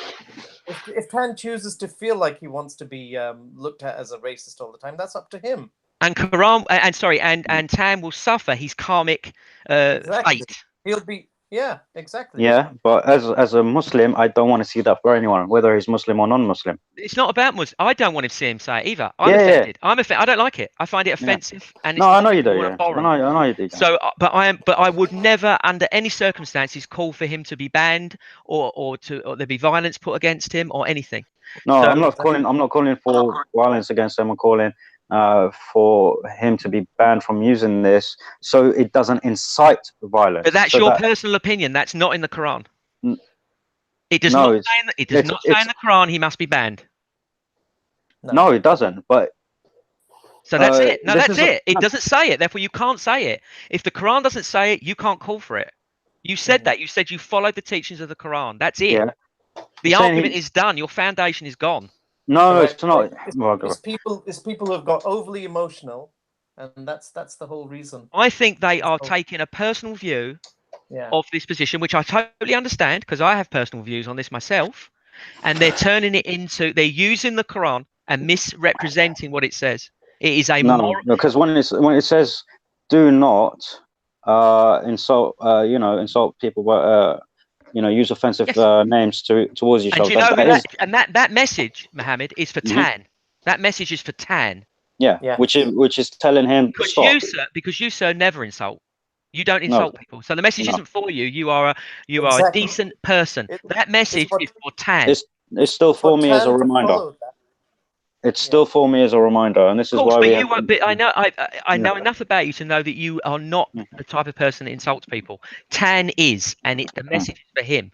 If Tan chooses to feel like he wants to be looked at as a racist all the time, that's up to him. And Quran, and Tan will suffer his karmic Exactly. fate. He'll be, yeah, exactly. Yeah, but as a Muslim, I don't want to see that for anyone, whether he's Muslim or non-Muslim. It's not about Muslim. I don't want to see him say it either. I'm Yeah, yeah. offended. I'm offended. I don't like it. I find it offensive. And No, it's I know you do. despicable and Yeah, I abhorrent. know you do. So, but I would never, under any circumstances, call for him to be banned or there be violence put against him or anything. No, So- I'm not calling for violence against him. I'm calling for him to be banned from using this, so it doesn't incite violence. But that's So your personal opinion. That's not in the Quran. N- It does No, not it's- say in it does not say in the Quran he must be banned. No, it doesn't. But So that's it. No, this that's is it. It doesn't say it. Therefore, you can't say it. If the Quran doesn't say it, you can't call for it. You said that. You said you followed the teachings of the Quran. That's it. yeah, The You're saying argument is done. Your foundation is gone. no, Right. it's not. Well, It's people who have got overly emotional, and that's the whole reason. I think they are So- taking a personal view Yeah. of this position, which I totally understand because I have personal views on this myself, and they're turning it into they're using the Quran and misrepresenting what it says. It is a no, moral. because when it says do not insult people, but use offensive Yes. names towards yourself. And you know that who is, that message, Mohammed, is for Mhm. Tan. That message is for Tan. yeah, Yeah. which is telling him Because stop. you, sir, never insult. You don't No. insult people. So the message No. isn't for you. You are a Exactly. decent person. That message what- is for Tan. It's still for me as a Tan to reminder. follow that. It's still for me as a reminder, and this is Of course, why but we you have. won't be, I know No. enough about you to know that you are not the type of person that insults people. Tan is, and the message is for him.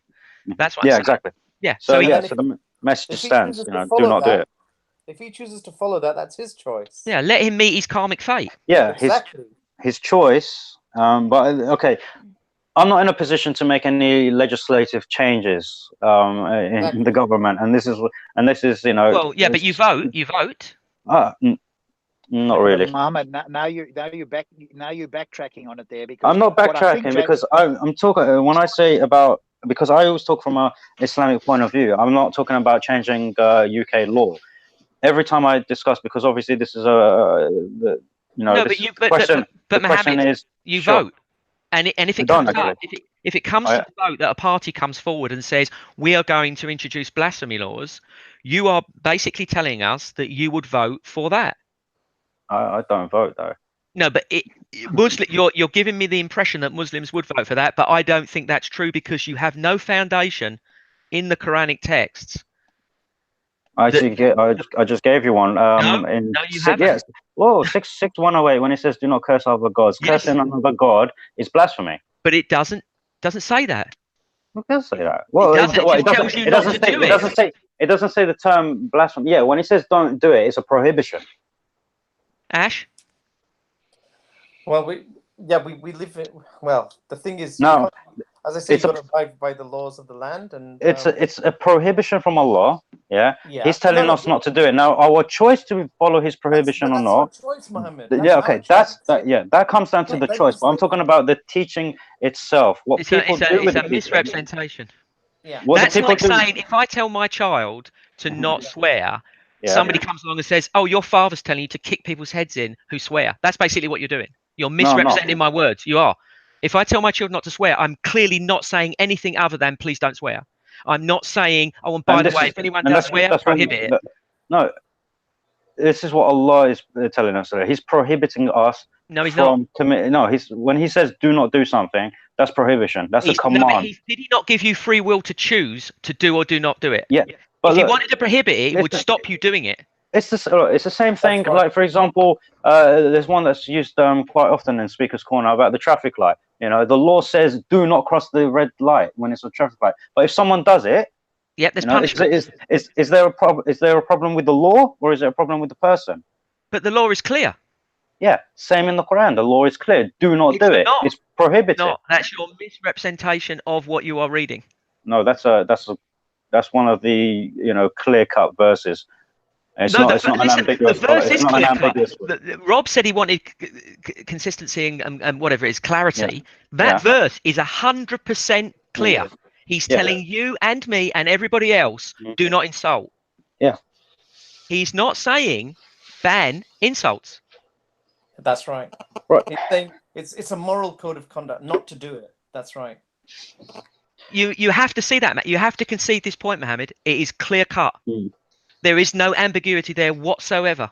That's what I'm Yeah, saying. exactly. Yeah. So And yeah, then so the message if he stands. chooses to Do follow not do that- it. If he chooses to follow that, that's his choice. Yeah, let him meet his karmic fate. Yeah, Exactly. his choice. But okay, I'm not in a position to make any legislative changes in Exactly. the government, and this is Well, yeah, but you vote. You vote. Not really. Mohammed, now you're backtracking on it there, because I'm not what I think backtracking because I'm talking when I say about, because I always talk from a Islamic point of view. I'm not talking about changing UK law. Every time I discuss, because obviously this is No, but you. But question. but The question Mohammed, is, you sure. vote, and if I it don't comes up, actually. if it comes to the vote that a party comes forward and says we are going to introduce blasphemy laws, you are basically telling us that you would vote for that. I don't vote though. No, but Muslim, you're giving me the impression that Muslims would vote for that, but I don't think that's true because you have no foundation in the Quranic texts. I just gave you one. No, you haven't. Yes. Whoa, 6:108 when it says do not curse other gods. Yes. Cursing another god is blasphemy. But it doesn't say that. It does say that. Well, doesn't. It just tells you not to do it. It doesn't say the term blasphemy. Yeah, when it says don't do it, it's a prohibition. Ash? Well, we live in. Well, the thing is, No, as I say, it's you've a- got to abide by the laws of the land, and It's a prohibition from Allah. Yeah. yeah. He's telling No, us not to do it. Now, our choice to follow his prohibition or that's not. our choice, Mohammed. Yeah, okay, our choice. that comes down to Yeah, the that choice. is But I'm the- talking about the teaching itself. What people do with It's a the teaching. misrepresentation. Yeah. What the That's people like do- saying if I tell my child to not swear, Yeah. somebody comes along and says, "Oh, your father's telling you to kick people's heads in who swear." That's basically what you're doing. You're misrepresenting my words. You are. If I tell my children not to swear, I'm clearly not saying anything other than please don't swear. I'm not saying, oh, and by And the this way, is- if anyone and does swear, that's when- prohibit it. No, this is what Allah is telling us today. He's prohibiting us No, he's not. from committing. No, when he says do not do something, that's prohibition. That's a No, command. but did he not give you free will to choose to do or do not do it? Yeah, but If he look, wanted to prohibit it, he would listen- stop you doing it. it's the same thing. right. Like, for example, there's one that's used quite often in Speaker's Corner about the traffic light. You know, the law says do not cross the red light when it's a traffic light. But if someone does it, Yep, there's you know, punishment. is there a problem? Is there a problem with the law, or is there a problem with the person? But the law is clear. Yeah, same in the Quran. The law is clear. Do not It's do it. not. It's prohibited. No, that's your misrepresentation of what you are reading. No, that's one of the clear-cut verses. It's No, not. It's not an ambiguous. the verse It's is not an clear ambiguous. cut. Rob said he wanted consistency and whatever it is, clarity. Yeah. That verse is 100% clear. He's Yeah. telling you and me and everybody else, do not insult. Yeah. He's not saying ban insults. That's right. Right. It's a moral code of conduct not to do it. That's right. You have to see that, Matt. You have to concede this point, Mohammed. It is clear cut. There is no ambiguity there whatsoever.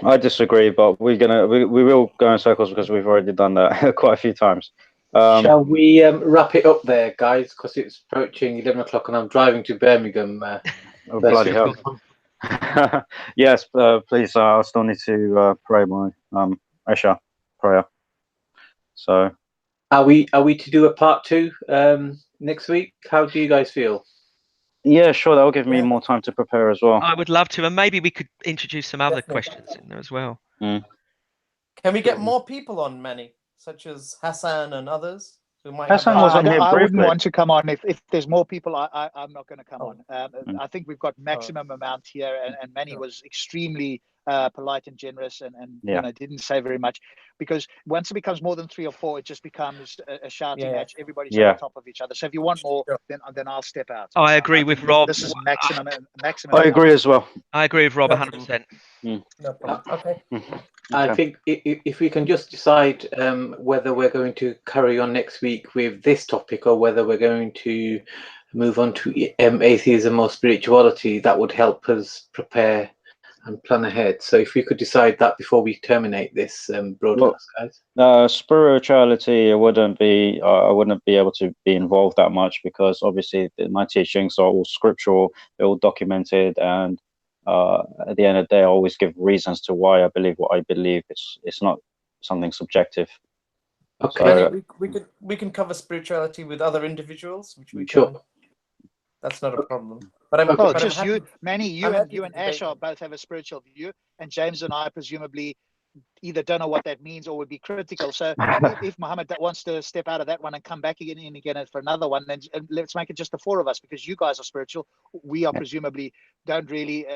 I disagree, but we will go in circles because we've already done that quite a few times. Shall we wrap it up there, guys? Because it's approaching 11 o'clock and I'm driving to Birmingham. Oh, bloody hell. Yes, please. I still need to pray my Isha prayer. So, are we to do a part 2 next week? How do you guys feel? yeah, sure. That'll give me more time to prepare as well. I would love to, and maybe we could introduce some other questions in there as well. Can we get more people on, Manny, such as Hassan and others who might? Hassan was on here I briefly. wouldn't want to come on if there's more people. I'm not going to come on. I think we've got maximum amount here, and Manny was extremely polite and generous, and didn't say very much, because once it becomes more than 3 or 4, it just becomes a shouting match. Everybody's on top of each other. So if you want more, then I'll step out. I agree with Rob. This is maximum. I agree as well. I agree with Rob 100%. No problem. Okay. I think if we can just decide whether we're going to carry on next week with this topic or whether we're going to move on to atheism or spirituality, that would help us prepare and plan ahead. So if we could decide that before we terminate this broadcast, guys. Spirituality, I wouldn't be able to be involved that much, because obviously my teachings are all scriptural, they're all documented, and at the end of the day, I always give reasons to why I believe what I believe. It's not something subjective. Okay. So, we can cover spirituality with other individuals, which we Sure. can. That's not a problem. But I'm just happy, you, Manny, you and debate Asha both have a spiritual view, and James and I presumably either don't know what that means or would be critical. So if Mohammed wants to step out of that one and come back again for another one, then let's make it just the 4 of us, because you guys are spiritual. We are presumably don't really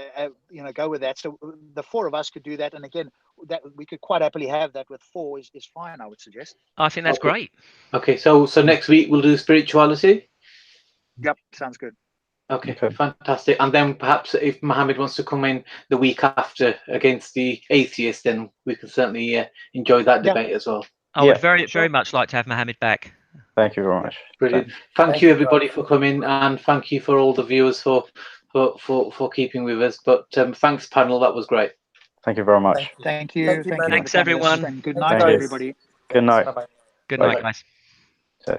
go with that. So the 4 of us could do that, and again, that we could quite happily have that with 4 is fine, I would suggest. I think that's great. Okay, so next week we'll do spirituality. Yep, sounds good. Okay, fantastic. And then perhaps if Mohammed wants to come in the week after against the atheist, then we can certainly enjoy that debate as well. I would very much like to have Mohammed back. Thank you very much. Brilliant. Thank you everybody for coming, and thank you for all the viewers for keeping with us. But thanks panel, that was great. Thank you very much. Thank you. Thanks everyone. And good night, everybody. Good night. Bye-bye. Good night, guys. Okay.